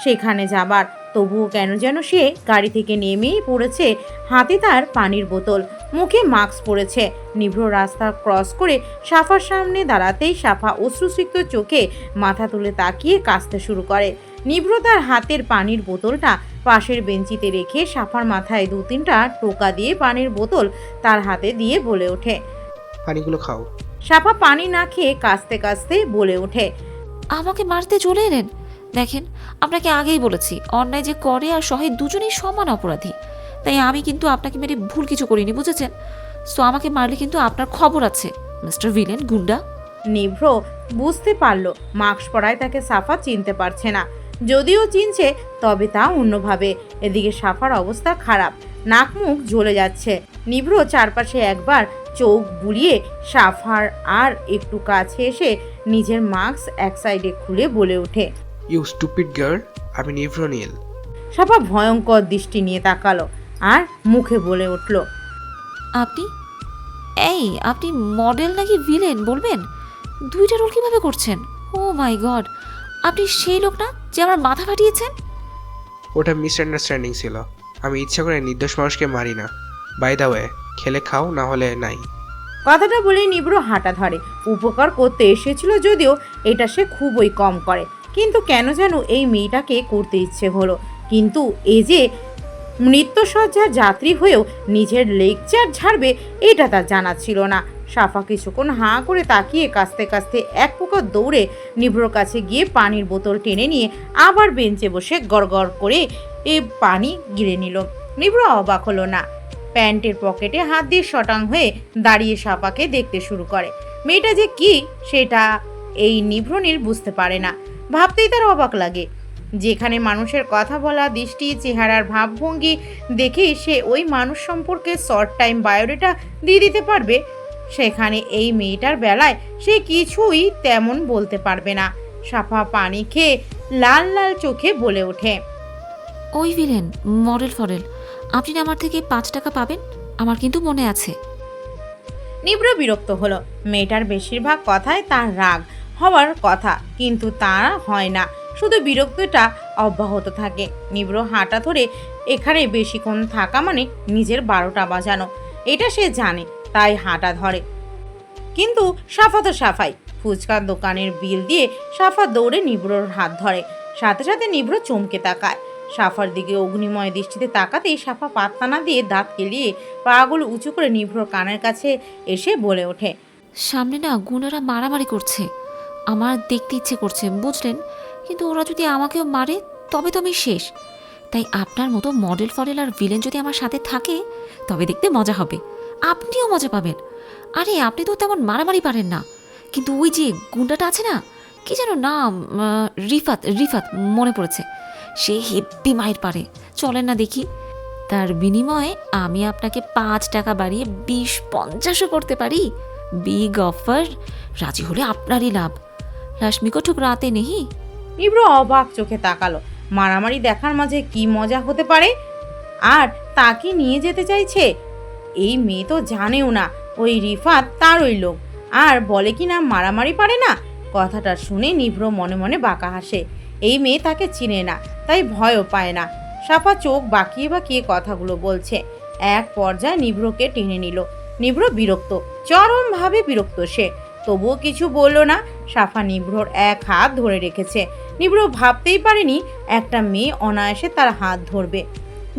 সেখানে যাবার, তবুও কেন যেন সে গাড়ি থেকে নেমেই পড়েছে। হাতে তার পানির বোতল, মুখে মাস্ক পরেছে। নিভ্র রাস্তা ক্রস করে সাফার সামনে দাঁড়াতেই সাফা অশ্রুসিক্ত চোখে মাথা তুলে তাকিয়ে কাঁদতে শুরু করে। নিভ্র তার হাতের পানির বোতলটা পাশের বেঞ্চিতে রেখে সাফার মাথায় 2-3টা টোকা দিয়ে পানির বোতল তার হাতে দিয়ে বলে ওঠে, পানিগুলো খাও। সাফা পানি না খেয়ে কাঁদতে কাঁদতে বলে ওঠে, আমাকে মারতে চলে এলেন? দেখেন, আপনাকে আগেই বলেছি অন্যায় যে করে আর সহায় দুজনেই সমান অপরাধী। তাই আমি কিন্তু আপনাকে মেরে ভুল কিছু করিনি, বুঝেছেন? সো আমাকে মারলে কিন্তু আপনার খবর আছে, মিস্টার ভিলেন গুন্ডা। নিভ্র বুঝতে পারলো মাস্ক পরায় তাকে সাফা চিনতে পারছে না। যদিও চিনছে, তবে তা অন্যভাবে। এদিকে সাফার অবস্থা খারাপ, নাক মুখ জ্বলে যাচ্ছে। নিভ্র চারপাশে একবার চোখ বুলিয়ে সাফার আর একটু কাছে এসে নিজের মাস্ক এক সাইডে খুলে বলে ওঠে, ইউ স্টুপিড গার্ল, আমি নিভ্র নীল। সাফা ভয়ঙ্কর দৃষ্টি নিয়ে তাকালো আর মুখে বলে উঠল, আপনি মডেল নাকি ভিলেন বলবেন? 2টা রোল কিভাবে করছেন? ও মাই গড, আপনি সেই লোক না যে আমার মাথা ফাটিয়েছেন? ওটা মিসআন্ডারস্ট্যান্ডিং ছিল, আমি ইচ্ছা করে নির্দোষ মানুষকে মারি না। বাই দা ওয়ে, খেলে খাও, না হলে নাই। কথাটা বলে নিভ্র হাঁটা ধরে। উপকার করতে এসেছিল যদিও, এটা সে খুবই কম করে, কিন্তু কেন যেন এই মেয়েটাকে করতে ইচ্ছে হলো। কিন্তু এই যে মৃত্যুসজ্জার যাত্রী হয়েও নিজের লেকচার ঝাড়বে, এটা তার জানা ছিল না। সাফা কিছুক্ষণ হাঁ করে তাকিয়ে কাঁদতে কাঁদতে এক প্রকার দৌড়ে নিভ্রর কাছে গিয়ে পানির বোতল টেনে নিয়ে আবার বেঞ্চে বসে গড়গড় করে পানি গিলে নিল। নিভ্র অবাক হলো না। প্যান্টের পকেটে হাত দিয়ে শটাং হয়ে দাঁড়িয়ে সাফাকে দেখতে শুরু করে। মেয়েটা যে কি সেটা এই নিভ্রনীল বুঝতে পারে না। ভাবতেই তার অবাক লাগে। যেখানে মানুষের কথা বলা, দৃষ্টি, চেহারার ভাবভঙ্গি দেখেই সে ওই মানুষ সম্পর্কে শর্ট টাইম বায়োডাটা দিয়ে দিতে পারবে, সেখানে এই মেয়েটার বেলায় সে কিছুই তেমন বলতে পারবে না। সাফা পানি খেয়ে লাল লাল চোখে বলে ওঠে, ওই ভিলেন মডেল ফডেল, আপনি না আমার থেকে 5 টাকা পাবেন, আমার কিন্তু মনে আছে। নিভ্র বিরক্ত হলো। মেয়েটার বেশিরভাগ কথায় তার রাগ হওয়ার কথা, কিন্তু তা হয় না, শুধু বিরক্তটা অব্যাহত থাকে। নিভ্র হাঁটা ধরে এখানে বেশিক্ষণ থাকা মানে নিজের 12টা বাজানো, এটা সে জানে, তাই হাঁটা ধরে। কিন্তু সাফা তো সাফাই। ফুচকার দোকানের বিল দিয়ে সাফা দৌড়ে নিভ্রর হাত ধরে। সাথে সাথে নিভ্র চমকে তাকায়। সাফার দিকে অগ্নিময় দৃষ্টিতে তাকাতেই সাফা পাত্তা না দিয়ে দাঁত কেলিয়ে পাগুলো উঁচু করে নিভ্রর কানের কাছে এসে বলে ওঠে, সামনে না গুন্ডারা মারামারি করছে, আমার দেখতে ইচ্ছে করছে, বুঝলেন? কিন্তু ওরা যদি আমাকেও মারে তবে তো আমি শেষ। তাই আপনার মতো মডেল ফডেল আর ভিলেন যদি আমার সাথে থাকে তবে দেখতে মজা হবে, আপনিও মজা পাবেন। আরে আপনি তো তেমন মারামারি পারেন না, কিন্তু ওই যে গুন্ডাটা আছে না, কি যেন নাম, রিফাত মনে পড়েছে, সে হেব্বি মায়ের পারে। চলেন না দেখি, তার বিনিময়ে আমি আপনাকে 5 টাকা বাড়িয়ে 20-50ও করতে পারি। বিগ অফার, রাজি হলে আপনারই লাভ। रश्मि को ठुकराते नहीं। নিভ্র অবাক চোখে তাকালো। মারামারি দেখার মাঝে কি মজা হতে পারে? আর তাকে নিয়ে যেতে চাইছে? এই মেয়ে তো জানেও না ওই রিফাত তারই লোক, আর বলে কি না মারামারি পারে না। কথাটা শুনে নিভ্র মনে মনে বাঁকা হাসে। এই মেয়ে তাকে চিনে না, তাই ভয়ও পায় না। সাফা চোখ বাঁকিয়ে বাঁকিয়ে কথাগুলো বলছে। এক পর্যায়ে নিভ্রকে টেনে নিল। নিভ্র বিরক্ত, চরমভাবে বিরক্ত সে, তবুও কিছু বলল না। সাফা নিভ্রর এক হাত ধরে রেখেছে। নিভ্র ভাবতেই পারেনি একটা মেয়ে অনায়াসে তার হাত ধরবে,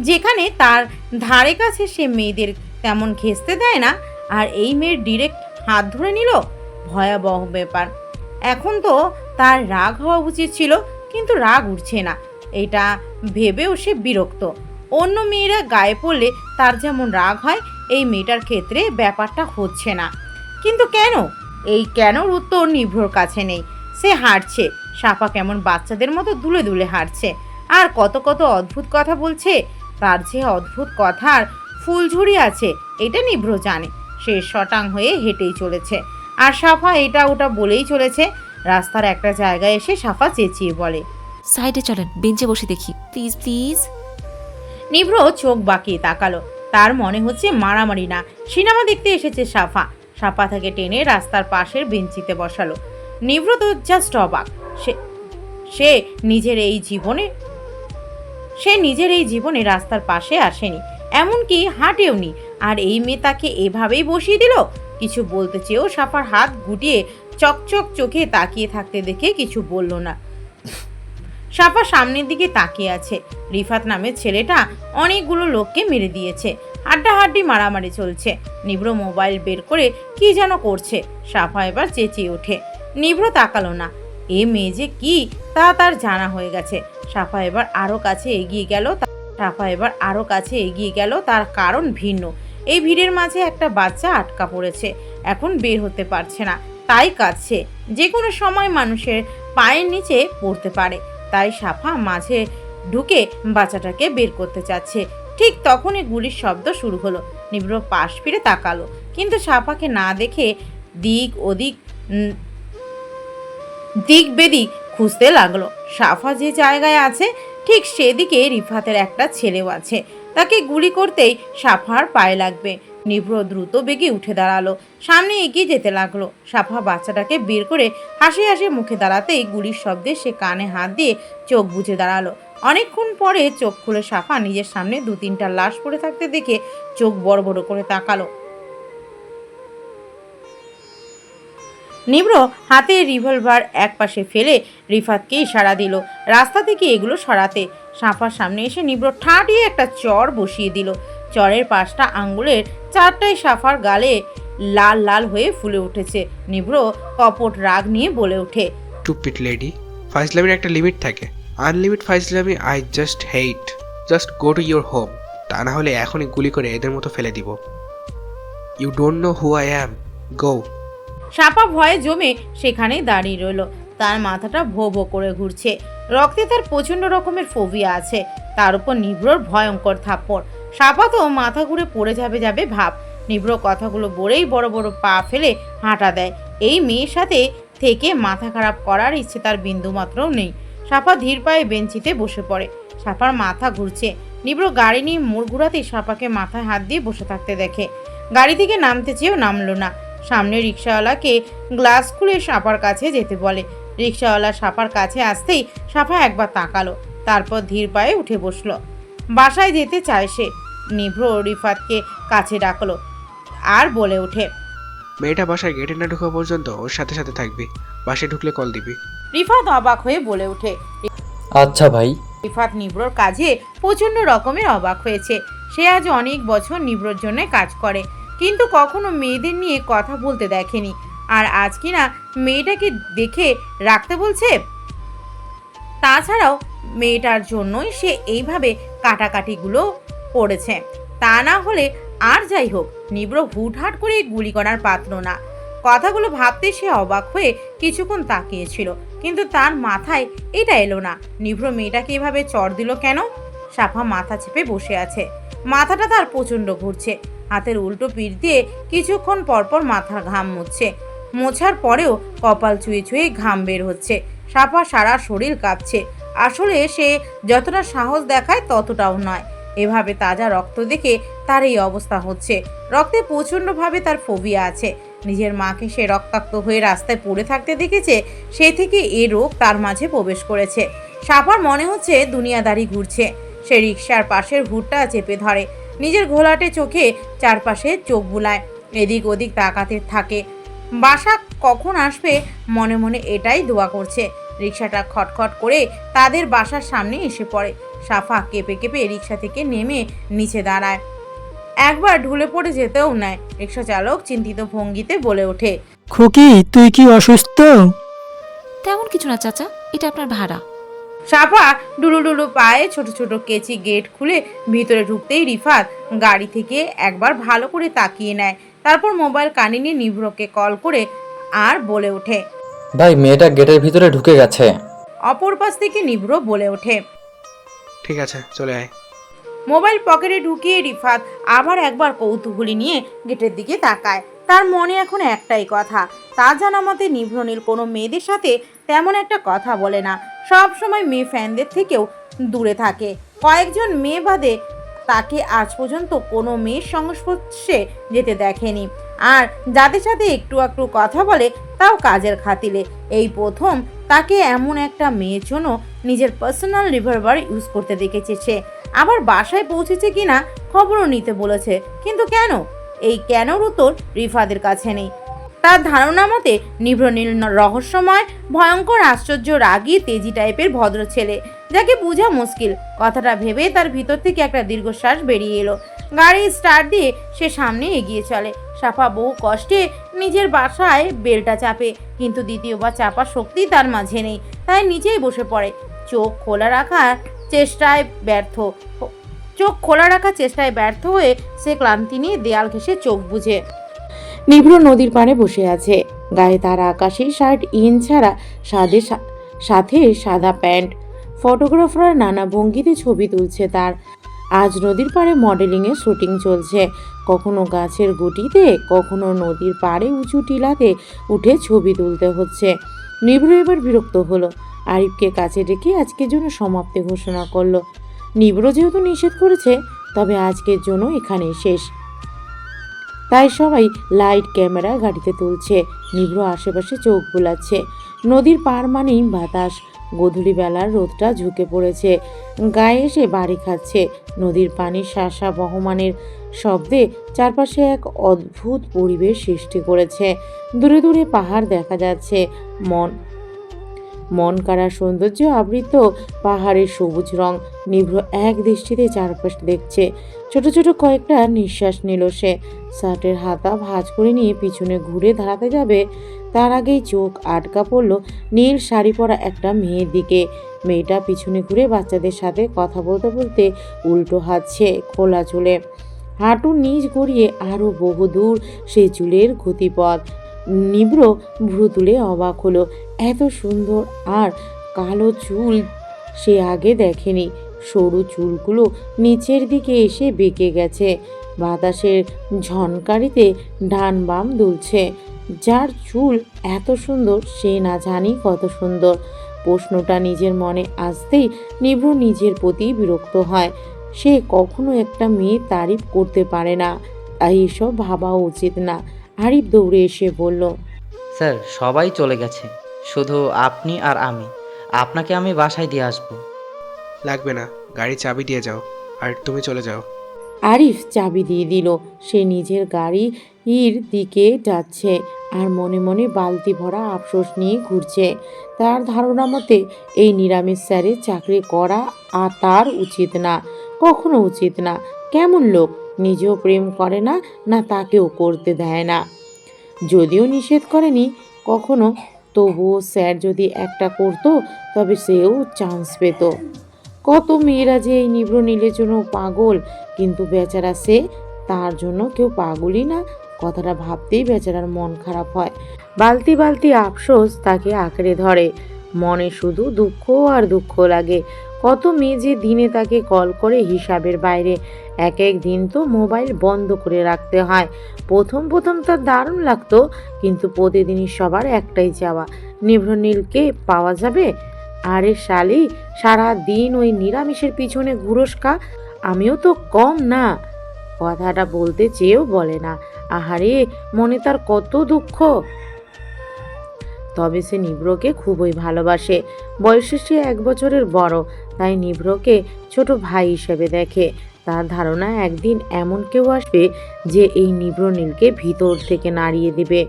যেখানে তার ধারে কাছে সে মেয়েদের তেমন ঘেঁষতে দেয় না, আর এই মেয়ের ডিরেক্ট হাত ধরে নিল। ভয়াবহ ব্যাপার। এখন তো তার রাগ হওয়া উচিত ছিল, কিন্তু রাগ উঠছে না। এটা ভেবেও সে বিরক্ত। অন্য মেয়েরা গায়ে পড়লে তার যেমন রাগ হয়, এই মেয়েটার ক্ষেত্রে ব্যাপারটা হচ্ছে না। কিন্তু কেন? এই কেনর উত্তর নিভ্রর কাছে নেই। সে হাঁটছে, সাপা কেমন বাচ্চাদের মতো দুলে দুলে হাঁটছে, আর কত কত অদ্ভুত কথা বলছে। তার যে অদ্ভুত কথার ফুলঝুরি আছে এটা নিভ্র জানে। সে শটাং হয়ে হেঁটেই চলেছে, আর সাফা এটা ওটা বলেই চলেছে। রাস্তার একটা জায়গায় এসে সাফা চেঁচিয়ে বলে, সাইডে চলেন, বেঞ্চে বসে দেখি প্লিজ প্লিজ। নিভ্র চোখ বাঁকিয়ে তাকালো। তার মনে হচ্ছে মারামারি না, সিনেমা দেখতে এসেছে সাফা। সাফা থেকে টেনে রাস্তার পাশের বেঞ্চিতে বসালো। নিভ্র তো জাস্ট অবাক। সে নিজের এই জীবনে রাস্তার পাশে আসেনি, এমনকি হাঁটেওনি, আর এই মেয়ে তাকে এভাবেই বসিয়ে দিল। কিছু বলতে চেয়েও সাফার হাত গুটিয়ে চকচক চোখে তাকিয়ে থাকতে দেখে কিছু বলল না। সাফা সামনের দিকে তাকিয়ে আছে। রিফাত নামের ছেলেটা অনেকগুলো লোককে মেরে দিয়েছে, হাড্ডাহাড্ডি মারামারি চলছে। নিভ্র মোবাইল বের করে কি যেন করছে। সাফা এবার চেঁচিয়ে ওঠে। নিভ্র তাকালো না। এ মেয়ে যে কি তা তার জানা হয়ে গেছে। সাফা এবার আরো কাছে এগিয়ে গেল। তার কারণ ভিন্ন। এই ভিড়ের মাঝে একটা বাচ্চা আটকা পড়েছে, এখন বের হতে পারছে না, তাই কাঁদছে। যে কোনো সময় মানুষের পায়ের নিচে পড়তে পারে, তাই সাফা মাঝে ঢুকে বাচ্চাটাকে বের করতে চাচ্ছে। ঠিক তখনই গুলির শব্দ শুরু হলো। নিভ্র পাশ ফিরে তাকালো, কিন্তু সাফাকে না দেখে দিক বেদিক খুঁজতে লাগলো। সাফা যে জায়গায় আছে ঠিক সেদিকে রিফাতের একটা ছেলেও আছে। তাকে গুলি করতেই সাফার পায়ে লাগবে। নিভ্র দ্রুত বেগে উঠে দাঁড়ালো, সামনে এগিয়ে যেতে লাগলো। সাফা বাচ্চাটাকে বের করে হাসি হাসি মুখে দাঁড়াতেই গুলির শব্দে সে কানে হাত দিয়ে চোখ বুজে দাঁড়ালো। অনেকক্ষণ পরে চোখ খুলে সাফা নিজের সামনে 2-3টা লাশ পড়ে থাকতে দেখে চোখ বড় বড় করে তাকালো। নিভ্র হাতে রিভলভার এক পাশে ফেলে রিফাতকে ইশারা দিল রাস্তা থেকে এগুলো সরাতে। সাফার সামনে এসে নিভ্র ঠাটিয়ে একটা চর বসিয়ে দিল। চরের 5টা আঙ্গুলের 4টাই সাফার গালে লাল লাল হয়ে ফুলে উঠেছে। নিভ্র কপট রাগ নিয়ে বলে ওঠে, টুপিট লেডি, ফাইজলামির একটা লিমিট থাকে। আনলিমিট ফাইজলামি I just hate. Just go to your home, তা না হলে এখনই গুলি করে এদের মতো ফেলে দিব। You don't know who I am, go. সাপা ভয়ে জমে সেখানেই দাঁড়িয়ে রইল। তার মাথাটা ভো ভো করে ঘুরছে। রক্তে তার প্রচণ্ড রকমের ফোবিয়া আছে, তার উপর নিভ্রর ভয়ঙ্কর থাপ্পড়। সাপা তো মাথা ঘুরে পড়ে যাবে ভাব। নিভ্র কথাগুলো বলেই বড় বড় পা ফেলে হাঁটা দেয়। এই মেয়ের সাথে থেকে মাথা খারাপ করার ইচ্ছে তার বিন্দুমাত্রও নেই। সাপা ধীর পায়ে বেঞ্চিতে বসে পড়ে। সাপার মাথা ঘুরছে। নিভ্র গাড়ি নিয়ে মোড় ঘুরাতেই সাপাকে মাথায় হাত দিয়ে বসে থাকতে দেখে। গাড়ি থেকে নামতে চেয়েও নামলো না। সামনে রিক্সাওয়ালাকে গ্লাস খুলে সাপার কাছে যেতে বলে। রিক্সাওয়ালা সাপার কাছে আসতেই সাপা একবার তাকালো, তারপর ধীর পায়ে উঠে বসলো। বাসায় যেতে চায় সে। নিভ্র রিফাতকে কাছে ডাকলো আর বলে ওঠে, মেয়েটা বাসায় গেটে না ঢোকা পর্যন্ত ওর সাথে সাথে থাকবি, বাসায় ঢুকলে কল দিবি। রিফাত অবাক হয়ে বলে ওঠে। আচ্ছা ভাই। রিফাত নিভ্রর কাজে প্রচণ্ড রকমের অবাক হয়েছে। সে আজ অনেক বছর নিভ্রর জন্য কাজ করে, কিন্তু কখনো মেয়েদের নিয়ে কথা বলতে দেখেনি। আর আজ কিনা মেয়েটাকে দেখে রাখতে বলছে। তাছাড়াও মেয়েটার জন্যই সে এইভাবে কাটাকাটিগুলো করেছে। তা না হলে আর যাই হোক, নিভ্র হুটহাট করে গুলি করার পাত্র না। কথাগুলো ভাবতে সে অবাক হয়ে কিছুক্ষণ তাকিয়েছিল, কিন্তু তার মাথায় এটা এলো না। নিভ্র মেয়েটাকে এভাবে চড় দিল কেন? সাফা মাথা চেপে বসে আছে। মাথাটা তার প্রচণ্ড ঘুরছে। হাতের উল্টো পিঠ দিয়ে কিছুক্ষণ পরপর মাথার ঘাম মুছছে। মোছার পরেও কপাল ছুঁয়ে ছুঁয়ে ঘাম বের হচ্ছে। সাফা সারা শরীর কাঁপছে। আসলে সে যতটা সাহস দেখায় ততটাও নয়। এভাবে তাজা রক্ত দেখে তার এই অবস্থা হচ্ছে। রক্তে প্রচণ্ডভাবে তার ফোবিয়া আছে। নিজের মাকে সে রক্তাক্ত হয়ে রাস্তায় পড়ে থাকতে দেখেছে, সেই থেকে এ রোগ তার মাঝে প্রবেশ করেছে। সাফার মনে হচ্ছে দুনিয়াদারি ঘুরছে। সে রিকশার পাশের হুডটা চেপে ধরে, নিজের ঘোলাটে চোখে চারপাশে চোখ বুলায়, এদিক ওদিক তাকাতে থাকে। বাসা কখন আসবে মনে মনে এটাই দোয়া করছে। রিকশাটা খটখট করে তাদের বাসার সামনে এসে পড়ে। সাফা কেঁপে কেঁপে রিকশা থেকে নেমে নিচে দাঁড়ায়। একবার ঢুলে পড়ে যেতেও নেয়। রিকশা চালক চিন্তিত ভঙ্গিতে বলে ওঠে, খুকি তুই কি অসুস্থ? তেমন কিছু না চাচা, এটা আপনার ভাড়া। সাফা ডুলু ডুলু পায়ে ছোট ছোট কেচি গেট খুলে ভিতরে ঢুকতেই রিফাত গাড়ি থেকে একবার ভালো করে তাকিয়ে নেয়। তারপর মোবাইল কানে নিয়ে নিভ্রকে কল করে আর বলে ওঠে, ভাই মেয়েটা গেটের ভিতরে ঢুকে গেছে। অপর পাশ থেকে নিভ্র বলে ওঠে, ঠিক আছে চলে আয়। মোবাইল পকেটে ঢুকিয়ে রিফাত আবার একবার কৌতূহলী নিয়ে গেটের দিকে তাকায়। তার মনে এখন একটাই কথা, তার জানা মতে নিভ্রনীল কোনো মেয়েদের সাথে তেমন একটা কথা বলে না। সব সময় মেয়ে ফ্যানদের থেকেও দূরে থাকে। কয়েকজন মেয়ে বাদে তাকে আজ পর্যন্ত কোনো মেয়ের সংস্পর্শে যেতে দেখেনি। আর যাদের সাথে একটু একটু কথা বলে তাও কাজের খাতিরে। এই প্রথম তাকে এমন একটা মেয়ের জন্য নিজের পার্সোনাল রিভলভার ইউজ করতে দেখেছে সে। আবার বাসায় পৌঁছেছে কিনা খবরও নিতে বলেছে, কিন্তু কেন? এই কেনর উত্তর রিফাদের কাছে নেই। তার ধারণা মতে নিভ্রনীল রহস্যময়, ভয়ঙ্কর, আশ্চর্য, রাগী, তেজি টাইপের ভদ্র ছেলে, যাকে বোঝা মুশকিল। কথাটা ভেবে তার ভিতর থেকে একটা দীর্ঘশ্বাস বেরিয়ে এলো। গাড়ি স্টার্ট দিয়ে সে সামনে এগিয়ে চলে। সাফা বহু কষ্টে নিজের বাসায় বেলটা চাপে, কিন্তু দ্বিতীয়বার চাপার শক্তি তার মাঝে নেই। তাই নিচেই বসে পড়ে। চোখ খোলা রাখার চেষ্টায় ব্যর্থ হয়ে সে ক্লান্তি নিয়ে দেয়াল ঘেঁষে চোখ বুজে নিভ্র নদীর পাড়ে বসে আছে। গায়ে তার আকাশি শার্ট, ইন ছাড়া সাথে সাদা প্যান্ট। ফটোগ্রাফার নানা ভঙ্গিতে ছবি তুলছে তার। আজ নদীর পাড়ে মডেলিংয়ের শুটিং চলছে। কখনো গাছের গুটিতে, কখনো নদীর পাড়ে উঁচু টিলাতে উঠে ছবি তুলতে হচ্ছে। নিভ্র এবার বিরক্ত হলো। আরিফকে কাছে ডেকে আজকের জন্য সমাপ্তি ঘোষণা করলো। নিভ্র যেহেতু নিষেধ করেছে, তবে আজকের জন্য এখানে শেষ। তাই সবাই লাইট ক্যামেরা গাড়িতে তুলছে। নিভ্র আশেপাশে চোখ বুলাচ্ছে। নদীর পার মানেই বাতাস। গোধূলি বেলার রোদটা ঝুঁকে পড়েছে, গায়ে এসে বাড়ি খাচ্ছে। নদীর পানির শাসা বহমানের শব্দে চারপাশে এক অদ্ভুত পরিবেশ সৃষ্টি করেছে। দূরে দূরে পাহাড় দেখা যাচ্ছে। মন কাড়া সৌন্দর্য আবৃত পাহাড়ের সবুজ রং। নিভ্র এক দৃষ্টিতে চারপাশ দেখছে। ছোট ছোট কয়েকটা নিঃশ্বাস নিল সে। শার্টের হাতা ভাঁজ করে নিয়ে পিছনে ঘুরে দাঁড়াতে যাবে, তার আগেই চোখ আটকা পড়ল নীল শাড়ি পরা একটা মেয়ের দিকে। মেয়েটা পিছনে ঘুরে বাচ্চাদের সাথে কথা বলতে বলতে উল্টো হাঁটছে খোলা চুলে। হাঁটু নিচ গড়িয়ে আরও বহুদূর সেই চুলের গতিপথ। নিভ্র ভ্রু তুলে অবাক হলো। এত সুন্দর আর কালো চুল সে আগে দেখেনি। সরু চুলগুলো নিচের দিকে এসে বেঁকে গেছে। বাতাসের ঝনকারিতে ডান বাম দুলছে। যার চুল এত সুন্দর সে না জানি কত সুন্দর। প্রশ্নটা নিজের মনে আসতেই নিভ্র নিজের প্রতি বিরক্ত হয়। সে কখনো একটা মেয়ের তারিফ করতে পারে না, তাই এসব ভাবা উচিত না। আরিফ দৌড়ে এসে বলল, স্যার সবাই চলে গেছে, শুধু আপনি আর আমি। আপনাকে আমি বাসায় দিয়ে আসবো। লাগবে না, গাড়ির চাবি দিয়ে যাও আর তুমি চলে যাও। আরিফ চাবি দিয়ে দিল। সে নিজের গাড়ির দিকে যাচ্ছে আর মনে মনে বালতি ভরা আফসোস নিয়ে ঘুরছে। তার ধারণা মতে এই নিরামিষ স্যারের চাকরি করা আর তার উচিত না, কখনো উচিত না। কেমন লোক, নিজেও প্রেম করে না, না তাকেও করতে দেয় না। যদিও নিষেধ করেনি কখনো, তবুও স্যার যদি একটা করতো তবে সেও চান্স পেত। কত মেয়েরা যে এই নিভ্র নীলের জন্য পাগল, কিন্তু বেচারা সে, তার জন্য কেউ পাগলই না। কথাটা ভাবতেই বেচারার মন খারাপ হয়। বালতি বালতি আফসোস তাকে আঁকড়ে ধরে। মনে শুধু দুঃখ আর দুঃখ লাগে। কত মেয়ে যে দিনে তাকে কল করে হিসাবের বাইরে। এক এক দিন তো মোবাইল বন্ধ করে রাখতে হয়। প্রথম প্রথম তার দারুণ লাগতো, কিন্তু প্রতিদিনই সবার একটাই চাওয়া, নিভ্রনীলকে পাওয়া যাবে। আরে শালি, সারা দিন ওই নিরামিষের পিছনে ঘুরোস কা? আমিও তো কম না। কথাটা বলতে চেয়েও বলে না। আহারে, মনে তার কত দুঃখ। তবে সে নিভ্রকে খুবই ভালোবাসে। বয়সে সে 1 বছরের বড়, তাই নিভ্রকে ছোট ভাই হিসেবে দেখে। তার ধারণা একদিন এমন কেউ আসবে যে এই নিভ্রনীলকে ভিতর থেকে নাড়িয়ে দেবে।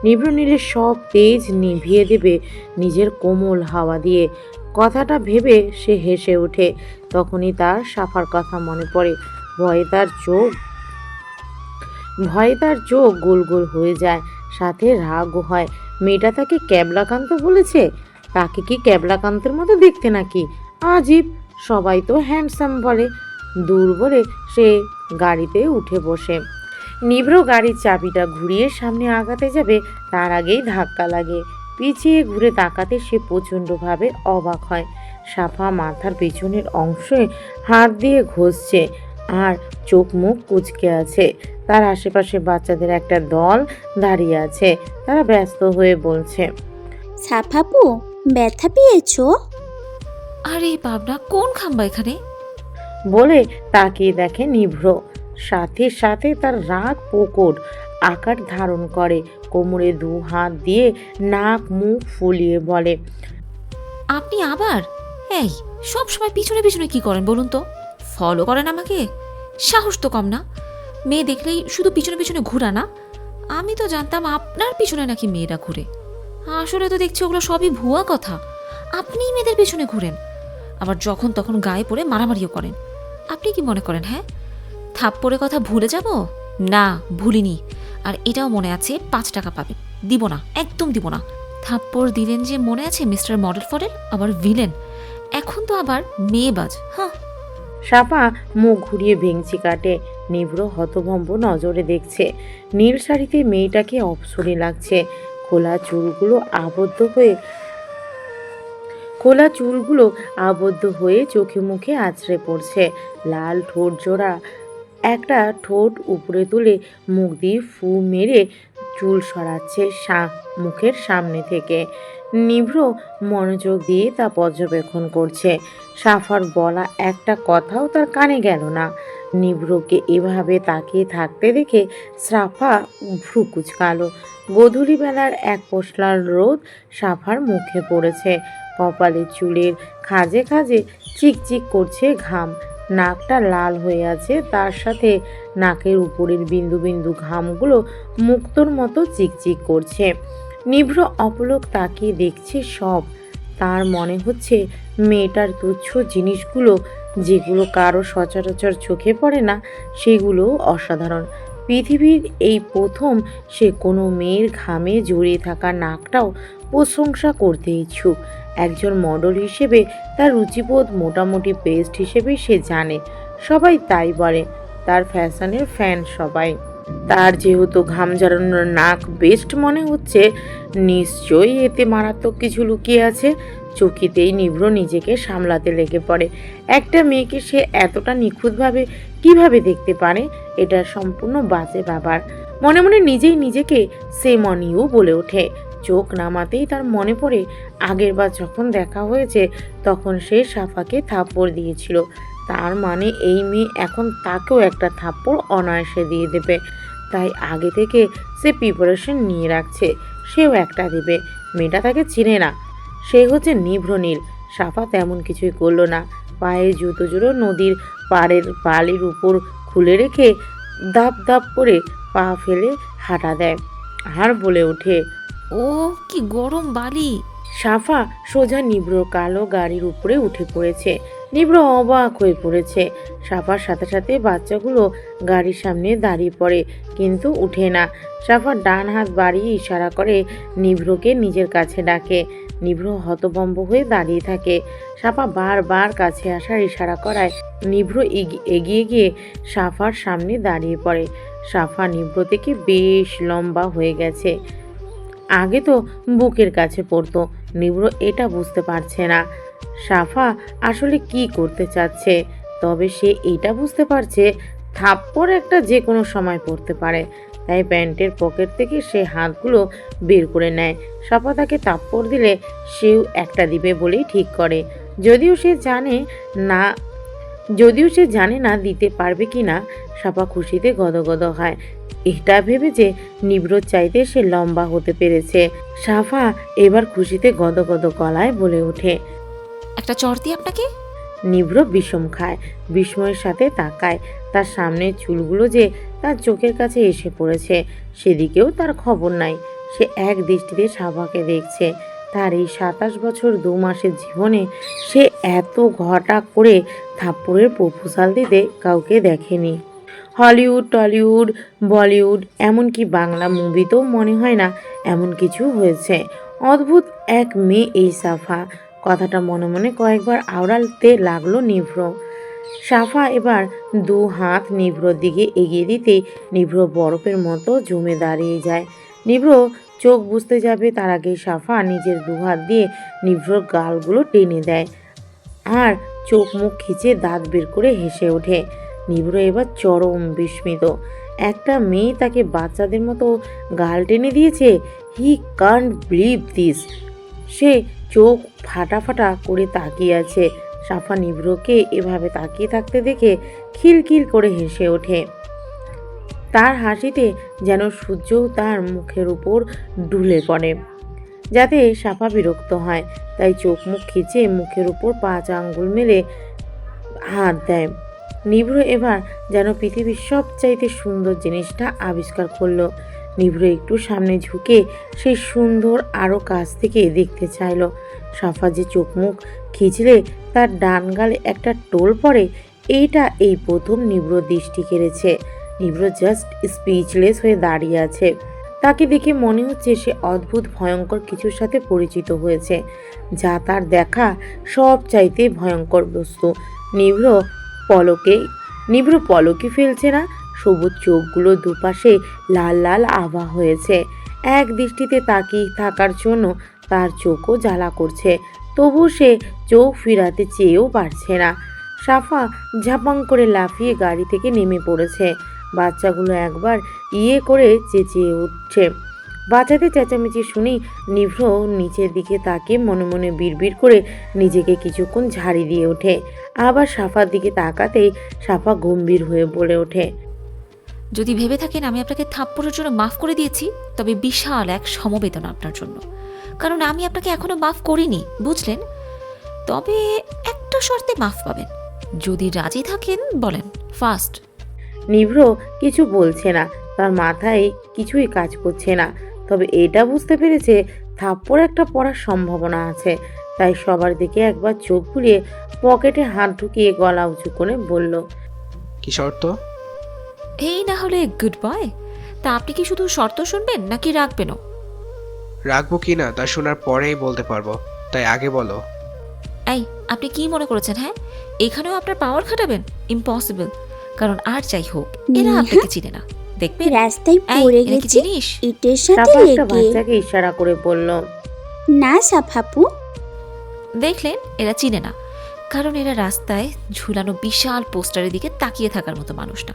নিভ্রনীলের সব তেজ নিভিয়ে দেবে নিজের কোমল হাওয়া দিয়ে। কথাটা ভেবে সে হেসে ওঠে। তখনই তার সাফার কথা মনে পড়ে। ভয়ে তার চোখ গোল গোল হয়ে যায়, সাথে রাগও হয়। মেয়েটা তাকে ক্যাবলাকান্ত বলেছে। তাকে কি ক্যাবলাকান্তের মতো দেখতে নাকি? আজীব, সবাই তো হ্যান্ডসাম বলে। দূর বলে সে গাড়িতে উঠে বসে। নিভ্র গাড়ির চাবিটা ঘুরিয়ে সামনে আগাতে যাবে, তার আগেই ধাক্কা লাগে। পিছিয়ে ঘুরে তাকাতে সে প্রচণ্ডভাবে অবাক হয়। সাফা মাথার পেছনের অংশে হাত দিয়ে ঘষছে আর চোখ মুখ কুঁচকে আছে। তার আশেপাশে বাচ্চাদের একটা দল দাঁড়িয়ে আছে। তারা ব্যস্ত হয়ে বলছে, সাফাপু, ব্যথা পেয়েছো? আরে বাবনা, কোন খাম্বা এখানে? বলে তাকিয়ে দেখে নিভ্র। সাথে সাথে তার রাগ প্রকট আকার ধারণ করে। কোমরে 2 হাত দিয়ে নাক মুখ ফুলিয়ে বলে, আপনি আবার? এই, সব সময় পিছনে পিছনে কি করেন বলুন তো? ফলো করেন আমাকে? সাহস তো কম না। মেয়ে দেখলেই শুধু পিছনে পিছনে ঘোরা না? আমি তো জানতাম আপনার পিছনে নাকি মেয়েরা ঘুরে। আসলে তো দেখছি ওগুলো সবই ভুয়া কথা। আপনিই মেয়েদের পেছনে ঘুরেন, আবার যখন তখন গায়ে পড়ে মারামারিও করেন। আপনি কি মনে করেন হ্যাঁ থাপ্পড়ের কথা ভুলে যাব? না, ভুলিনি। আর এটাও মনে আছে 5 টাকা পাবেন। দিব না, একদম দিব না। থাপ্পড় দিলেন যে মনে আছে মিস্টার মডেল ফডেল, আবার ভিলেন। এখন তো আবার মেয়েবাজ। হ্যাঁ। সাফা মুখ ঘুরিয়ে ভেঙচি কাটে। নিভ্র হতভম্ব নজরে দেখছে। নীল শাড়িতে মেয়েটাকে অপসরে লাগছে। খোলা চুলগুলো আবদ্ধ হয়ে চোখে মুখে আছড়ে পড়ছে। লাল ঠোঁট জোড়া একটা ঠোঁট উপরে তুলে মুখ দিয়ে ফু মেরে চুল সরাচ্ছে মুখের সামনে থেকে। নিভ্র মনোযোগ দিয়ে তা পর্যবেক্ষণ করছে। সাফার বলা একটা কথাও তার কানে গেল না। নিভ্রকে এভাবে তাকিয়ে থাকতে দেখে সাফা ভ্রু কুঁচকালো। গোধূলি বেলার এক পশলার রোদ সাফার মুখে পড়েছে। কপালে চুলের খাজে খাজে চিকচিক করছে ঘাম। নাকটা লাল হয়ে আছে, তার সাথে নাকের উপরের বিন্দু বিন্দু ঘামগুলো মুক্তোর মতো চিকচিক করছে। নিভ্র অপলক তাকিয়ে দেখছে সব। তার মনে হচ্ছে মেয়েটার তুচ্ছ জিনিসগুলো, যেগুলো কারো সচরাচর চোখে পড়ে না, সেগুলো অসাধারণ। পৃথিবীর এই প্রথম সে কোনো মেয়ের ঘামে জড়িয়ে থাকা নাকটাও প্রশংসা করতে ইচ্ছুক। একজন মডেল হিসেবে তার রুচিবোধ মোটামুটি বেস্ট হিসেবেই সে জানে। সবাই তাই বলে, তার ফ্যাশনের ফ্যান সবাই। তার যেহেতু ঘাম ঝরানোর নাক বেস্ট মনে হচ্ছে, নিশ্চয়ই এতে মারাত্মক কিছু লুকিয়ে আছে। চকিতেই নিভ্র নিজেকে সামলাতে লেগে পড়ে। একটা মেয়েকে সে এতটা নিখুঁতভাবে কিভাবে দেখতে পারে, এটা সম্পূর্ণ বাজে ব্যাপার। মনে মনে নিজেই নিজেকে সেমনিও বলে ওঠে। চোখ নামাতেই তার মনে পড়ে আগেরবার যখন দেখা হয়েছে তখন সে সাফাকে থাপ্পড় দিয়েছিল। তার মানে এই মেয়ে এখন তাকেও একটা থাপ্পড় অনায়াসে দিয়ে দেবে। তাই আগে থেকে সে প্রিপারেশন নিয়ে রাখছে, সেও একটা দেবে। মেয়েটা তাকে চিনে না, সে হচ্ছে নিভ্রনীল। সাফা তেমন কিছুই করলো না। পায়ে জুতো জোড়ো নদীর পাড়ের বালির উপর খুলে রেখে দাপ দাপ করে পা ফেলে হাঁটা দেয় আর বলে ওঠে, ও কি গরম বালি। সাফা সোজা নিভ্রর কালো গাড়ির উপরে উঠে পড়েছে। নিভ্র অবাক হয়ে পড়েছে। সাফার সাথে সাথে বাচ্চাগুলো গাড়ির সামনে দাঁড়িয়ে পড়ে, কিন্তু উঠে না। সাফা ডান হাত বাড়িয়ে ইশারা করে নিভ্রকে নিজের কাছে ডাকে। নিভ্র হতভম্ব হয়ে দাঁড়িয়ে থাকে। সাফা বারবার কাছে আসার ইশারা করায় নিভ্র এগিয়ে গিয়ে সাফার সামনে দাঁড়িয়ে পড়ে। সাফা নিভ্র থেকে বেশ লম্বা হয়ে গেছে। আগে তো বুকের কাছে পড়তো, নিভ্র এটা বুঝতে পারছে না। সাফা আসলে কি করতে চাচ্ছে, তবে সে এটা বুঝতে পারছে থাপ্পড় একটা যে কোনো সময় পড়তে পারে। তাই প্যান্টের পকেট থেকে সে হাতগুলো বের করে নেয়। সাফা তাকে থাপ্পড় দিলে সেও একটা দিবে বলেই ঠিক করে, যদিও সে জানে না দিতে পারবে কি না। সাফা খুশিতে গদগদ হয়, এটা ভেবে যে নিব্রত চাইতে সে লম্বা হতে পেরেছে। সাফা এবার খুশিতে গদগদ গলায় বলে ওঠে, একটা চর দিই আপনাকে। নিভ্র বিষম খায়, বিস্ময়ের সাথে তাকায়। তার সামনে চুলগুলো যে তার চোখের কাছে এসে পড়েছে, সেদিকেও তার খবর নাই। সে এক দৃষ্টিতে সাফাকে দেখছে। তার এই 27 বছর 2 মাসের জীবনে সে এত ঘটা করে থাপ্পড়ের প্রপোজাল দিতে কাউকে দেখেনি। হলিউড, টলিউড, বলিউড, এমনকি বাংলা মুভিতেও মনে হয় না এমন কিছু হয়েছে। অদ্ভুত এক মেয়ে এই সাফা। কথাটা মনে মনে কয়েকবার আওড়াতে লাগলো নিভ্র। সাফা এবার 2 হাত নিভ্রর দিকে এগিয়ে দিতে নিভ্র বরফের মতো জমে দাঁড়িয়ে যায়। নিভ্র চোখ বুঝতে যাবে তার আগে সাফা নিজের 2 হাত দিয়ে নিভ্রর গালগুলো টেনে দেয় আর চোখ মুখ খিচে দাঁত বের করে হেসে ওঠে। নিভ্র এবার চরম বিস্মিত। একটা মেয়ে তাকে বাচ্চাদের মতো গাল টেনে দিয়েছে। He can't believe this. সে চোখ ফাটা করে তাকিয়ে আছে। সাফা নিভ্রকে এভাবে তাকিয়ে থাকতে দেখে খিলখিল করে হেসে ওঠে। তার হাসিতে যেন সূর্যও তার মুখের উপর ঢুলে পড়ে, যাতে সাফা বিরক্ত হয়। তাই চোখ মুখ খিচে মুখের উপর 5 আঙ্গুল মেলে হাত দেয়। নিভ্র এবার যেন পৃথিবীর সবচাইতে সুন্দর জিনিসটা আবিষ্কার করলো। নিভ্র একটু সামনে ঝুঁকে সেই সুন্দর আরও কাছ থেকে দেখতে চাইল। সাফা যে চোখ মুখ খিচলে তার ডান গালে একটা টোল পড়ে, এইটা এই প্রথম নিভ্র দৃষ্টি কেড়েছে। নিভ্র জাস্ট স্পিচলেস হয়ে দাঁড়িয়ে আছে। তাকে দেখে মনে হচ্ছে সে অদ্ভুত ভয়ঙ্কর কিছুর সাথে পরিচিত হয়েছে, যা তার দেখা সব চাইতে ভয়ঙ্কর বস্তু। নিভ্র পলকে ফেলছে না। সবুজ চোখগুলো দুপাশে লাল লাল আভা হয়েছে। এক দৃষ্টিতে তাকিয়ে থাকার জন্য তার চোখও জ্বালা করছে, তবু সে চোখ ফিরাতে চেয়েও পারছে না। সাফা ঝাপাং করে লাফিয়ে গাড়ি থেকে নেমে পড়েছে। বাচ্চাগুলো একবার ইয়ে করে চেঁচিয়ে উঠছে। বাচ্চাদের চেঁচামেচি শুনেই নিভ্র নিচের দিকে তাকিয়ে মনে মনে বিড়বিড় করে নিজেকে কিছুক্ষণ ঝাড়ি দিয়ে ওঠে। আবার সাফার দিকে তাকাতেই সাফা গম্ভীর হয়ে বলে ওঠে, যদি ভেবে থাকেন আমি আপনাকে থাপ্পড়ের জন্য মাফ করে দিয়েছি, তবে বিশাল এক সমবেদনা আপনার জন্য, কারণ আমি আপনাকে এখনো মাফ করিনি, বুঝলেন? তবে একটা শর্তে মাফ পাবেন, যদি রাজি থাকেন বলেন ফার্স্ট। নিভ্র কিছু বলছে না, তার মাথায় কিছুই কাজ করছে না। তবে এটা বুঝতে পেরেছে থাপ্পড় একটা পড়ার সম্ভাবনা আছে। তাই সবার দিকে একবার চোখ বুলিয়ে পকেটে হাত ঢুকিয়ে গলা উঁচু করে বলল, কি শর্ত? এই না হলে গুড বয়। তা আপনি কি শুধু শর্ত শুনবেন নাকি রাখবেনও? রাখবো কি না তা শোনার পরেই বলতে পারবো, তাই আগে বলো। এই, আপনি কি মনে করেছেন হ্যাঁ এখানেও আপনার পাওয়ার খাটাবেন? ইম্পসিবল। কারণ আর যাই হোক এরা আপনাকে চিনে না, দেখবেন রাস্তায় পড়ে গেছে জিনিস। ইটের সাথে সাফা একটা লেগে। বাচ্চাকে ইশারা করে বলল, না সাফাপু, দেখলেন এরা চিনে না, কারণ এরা রাস্তায় ঝুলানো বিশাল পোস্টারের দিকে তাকিয়ে থাকার মতো মানুষ না।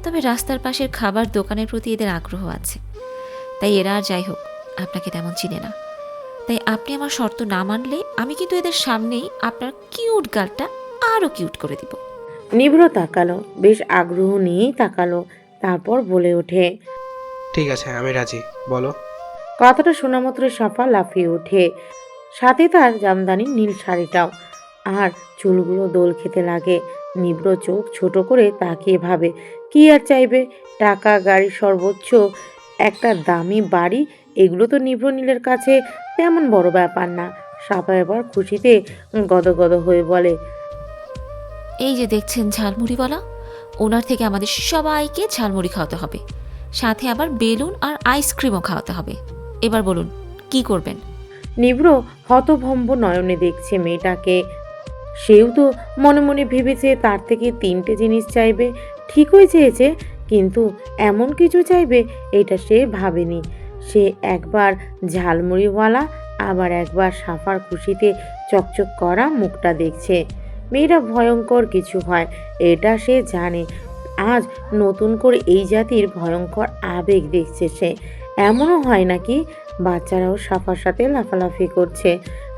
তবে রাস্তার পাশের খাবার দোকানের প্রতি এদের আগ্রহ আছে, তাই এরা আর যাই হোক আপনাকে তেমন চিনে না। তাই আপনি আমার শর্ত না মানলে আমি কিন্তু এদের সামনেই আপনার কিউট গালটা আরও কিউট করে দিব। নিভ্র তাকালো, বেশ আগ্রহ নিয়েই তাকালো, তারপর বলে ওঠে, ঠিক আছে আমি রাজি, বলো। কথাটা শোনা মাত্র সাফা লাফিয়ে ওঠে, সাথে তার জামদানি নীল শাড়িটাও, আর চুলগুলো দোল খেতে লাগে। নিভ্র চোখ ছোট করে তাকিয়ে ভাবে, কি আর চাইবে? টাকা, গাড়ি, সর্বোচ্চ একটা দামি বাড়ি, এগুলো তো নিভ্র নীলের কাছে তেমন বড় ব্যাপার না। সাফা এবার খুশিতে গদগদ হয়ে বলে, এই যে দেখছেন ঝালমুড়িওয়ালা, ওনার থেকে আমাদের সবাইকে ঝালমুড়ি খাওয়াতে হবে, সাথে আবার বেলুন আর আইসক্রিমও খাওয়াতে হবে। এবার বলুন কি করবেন? নিভ্র হতভম্ব নয়নে দেখছে মেয়েটাকে। সেও তো মনে মনে ভেবেছে তার থেকে 3টে জিনিস চাইবে, ঠিকই চেয়েছে, কিন্তু এমন কিছু চাইবে এটা সে ভাবেনি। সে একবার ঝালমুড়িওয়ালা, আবার একবার সাফার খুশিতে চকচক করা মুখটা দেখছে। মেয়েটা ভয়ঙ্কর কিছু হয় এটা সে জানে। আজ নতুন করে এই জাতির ভয়ঙ্কর আবেগ দেখছে সে। এমনও হয় নাকি বাচ্চারাও সাফার সাথে লাফালাফি করছে।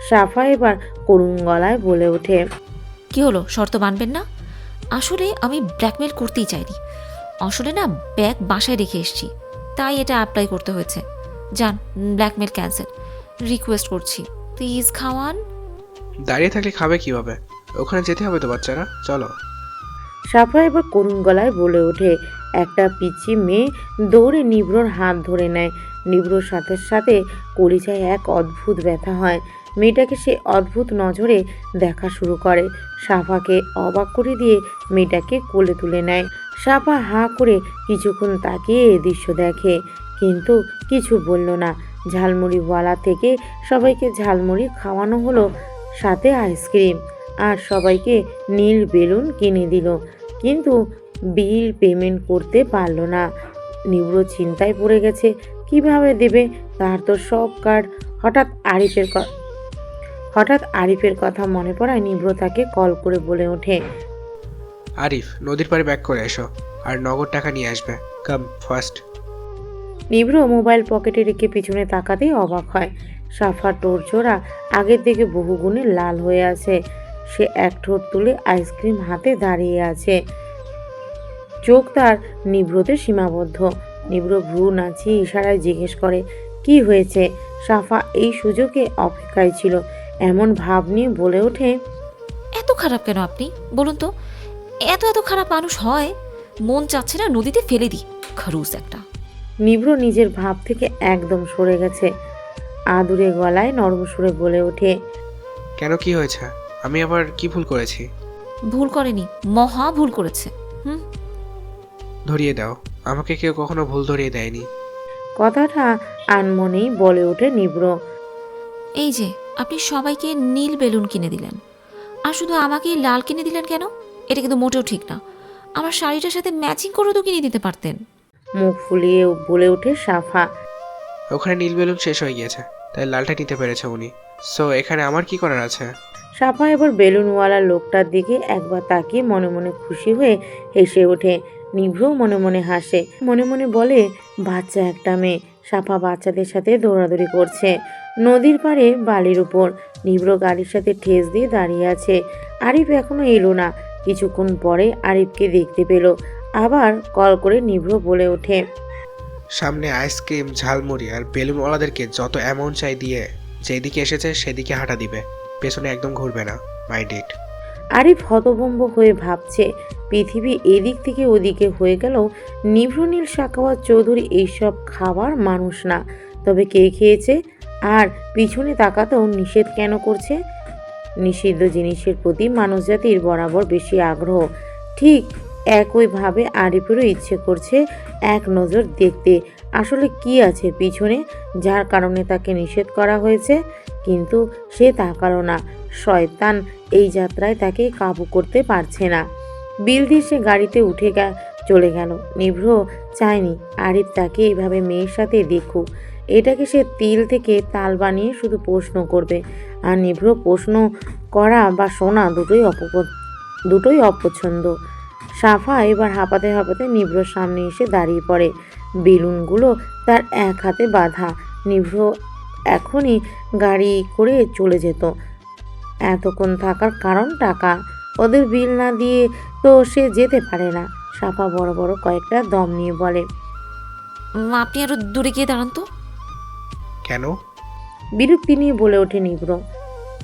সাফা এবার করুণ গলায় বলে ওঠে, কি হলো, শর্ত মানবেন না? আসলে আমি ব্ল্যাকমেল করতেই চাইনি। আসলে না, ব্যাগ বাসায় রেখে এসেছি, তাই এটা অ্যাপ্লাই করতে হয়েছে। যান, ব্ল্যাকমেল ক্যান্সেল। রিকোয়েস্ট করছি, প্লিজ খাওয়ান। দাঁড়িয়ে থাকলে খাবে কিভাবে? ওখানে যেতে হবে তো বাচ্চারা, চলো। সাফা এবার করুণ গলায় বলে ওঠে। একটা পিচ্চি মেয়ে দৌড়ে নিব্রোর হাত ধরে নেয়। নিব্রোর সাথে সাথে কলিজায় এক অদ্ভুত ব্যথা হয়। মেয়েটাকে সে অদ্ভুত নজরে দেখা শুরু করে। সাফাকে অবাক করে দিয়ে মেয়েটাকে কোলে তুলে নেয়। সাফা হাঁ করে কিছুক্ষণ তাকিয়ে এ দৃশ্য দেখে, কিন্তু কিছু বলল না। ঝালমুড়িওয়ালা থেকে সবাইকে ঝালমুড়ি খাওয়ানো হলো, সাথে আইসক্রিম, আর সবাইকে নীল বেলুন কিনে দিল। কিন্তু বিল পেমেন্ট করতে পারল না। নিব্র চিন্তায় পড়ে গেছে, কিভাবে দেবে? তার তো সব কার্ড। হঠাৎ আরিফের কথা মনে পড়ায় নিব্র তাকে কল করে বলে ওঠে, আরিফ, নদীর পাড়ে ব্যাক করে এসো, আর নগদ টাকা নিয়ে আসবে। Come first. নিব্র মোবাইল পকেটে রেখে পিছনে তাকাতেই অবাক হয়। সাফা টোরঝোড়া আগের থেকে বহুগুণে লাল হয়ে আছে। সে এক ঠোঁট তুলে আইসক্রিম হাতে দাঁড়িয়ে আছে। চোখ তার নিভ্রতে সীমাবদ্ধ। নিভ্র ভ্রু নাচিয়ে ইশারায় জিজ্ঞেস করে, কি হয়েছে? সাফা এই সুযোগে অপেক্ষায় ছিল। এমন ভাব নিয়ে বলে ওঠে, এত খারাপ কেন আপনি বলুন তো? এত খারাপ মানুষ হয়? মন চাচ্ছে না নদীতে ফেলে দিই, খরুস একটা। নিভ্র নিজের ভাব থেকে একদম সরে গেছে। আদুরে গলায় নরম সুরে বলে ওঠে, কেন, কি হয়েছে? আমি আবার কি ভুল করেছি? ভুল করেনি, মহা ভুল করেছে। ধরিয়ে দাও, আমাকে কেউ কখনো ভুল ধরিয়ে দেয়নি। কথাটা আনমনেই বলে ওঠে নিভ্র। এই যে আপনি সবাইকে নীল বেলুন কিনে দিলেন, আর শুধু আমাকে লাল কিনে দিলেন কেন? এটা কিন্তু মোটেও ঠিক না। আমার শাড়িটার সাথে ম্যাচিং করে তো কিনে দিতে পারতেন। মুখ ফুলিয়ে বলে ওঠে সাফা। ওখানে নীল বেলুন শেষ হয়ে গিয়েছে, তাই লালটা নিতে পেরেছে উনি। সো এখানে আমার কি করার আছে? সাফা এবার বেলুনওয়ালা লোকটার দিকে একবার তাকিয়ে মনে মনে খুশি হয়ে হেসে ওঠে। নিভ্রও মনে মনে হাসে, মনে মনে বলে, বাচ্চা একটা মেয়ে। সাফা বাচ্চাদের সাথে দৌড়াদৌড়ি করছে নদীর পাড়ে বালির উপর। নিভ্র গাড়ির সাথে ঠেস দিয়ে দাঁড়িয়ে আছে। আরিফ এখনো এলো না। কিছুক্ষণ পরে আরিফকে দেখতে পেল। আবার কল করে নিভ্র বলে ওঠে, সামনে আইসক্রিম, ঝালমুড়ি আর বেলুনওয়ালাদেরকে যত অ্যামাউন্ট চাই দিয়ে যেদিকে এসেছে সেদিকে হাঁটা দিবে, পেছনে একদম ঘুরবে না। Mind it. আরিফ হতভম্ব হয়ে ভাবছে, পৃথিবী এদিক থেকে ওদিকে হয়ে গেল। নিভ্রনীল সাখাওয়াত চৌধুরী এইসব খাবার মানুষ না, তবে কে খেয়েছে? আর পিছনে তাকাতেও নিষেধ কেন করছে? নিষিদ্ধ জিনিসের প্রতি মানুষজাতির বরাবর বেশি আগ্রহ। ঠিক একইভাবে আরিফেরও ইচ্ছে করছে এক নজর দেখতে আসলে কি আছে পিছনে, যার কারণে তাকে নিষেধ করা হয়েছে। কিন্তু সে তাকালো না। শয়তান এই যাত্রায় তাকে কাবু করতে পারছে না। বিল দিয়ে সে গাড়িতে উঠে চলে গেল। নিভ্র চায়নি আরিফ তাকে এইভাবে মেয়ের সাথে দেখুক। এটাকে সে তিল থেকে তাল বানিয়ে শুধু প্রশ্ন করবে। আর নিভ্র প্রশ্ন করা বা শোনা দুটোই অপছন্দ। সাফা এবার হাঁপাতে হাঁপাতে নিভ্রর সামনে এসে দাঁড়িয়ে পড়ে। বেলুনগুলো তার এক হাতে বাঁধা। নিভ্র এখনই গাড়ি করে চলে যেত। এতক্ষণ থাকার কারণ টাকা। ওদের বিল না দিয়ে তো সে যেতে পারে না। সাফা বড় বড় কয়েকটা দম নিয়ে বলে, আপনি আরো দূরে গিয়ে দাঁড়ান তো। কেন? বিরক্তি নিয়ে বলে ওঠে নিভ্র।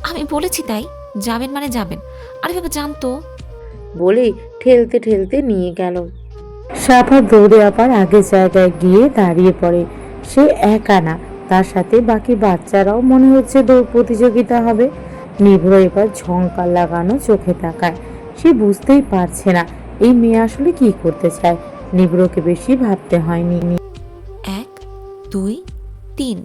আমি বলেছি তাই, যাবেন মানে যাবেন। আরে বাবা জানতো বলে ঠেলতে ঠেলতে নিয়ে গেল। সাফা দৌড়ে আবার আগের জায়গায় গিয়ে দাঁড়িয়ে পড়ে। সে একা না, তার সাথে বাকি বাচ্চারাও মনে হচ্ছে দৌড় প্রতিযোগিতা হবে। নিভ্র এবার ঝঙ্কার লাগানো চোখে তাকায়। সে বুঝতেই পারছে না এই মেয়ে আসলে কি করতে চায়। নিভ্রকে বেশি ভাবতে হয়নি। 1, 2, 3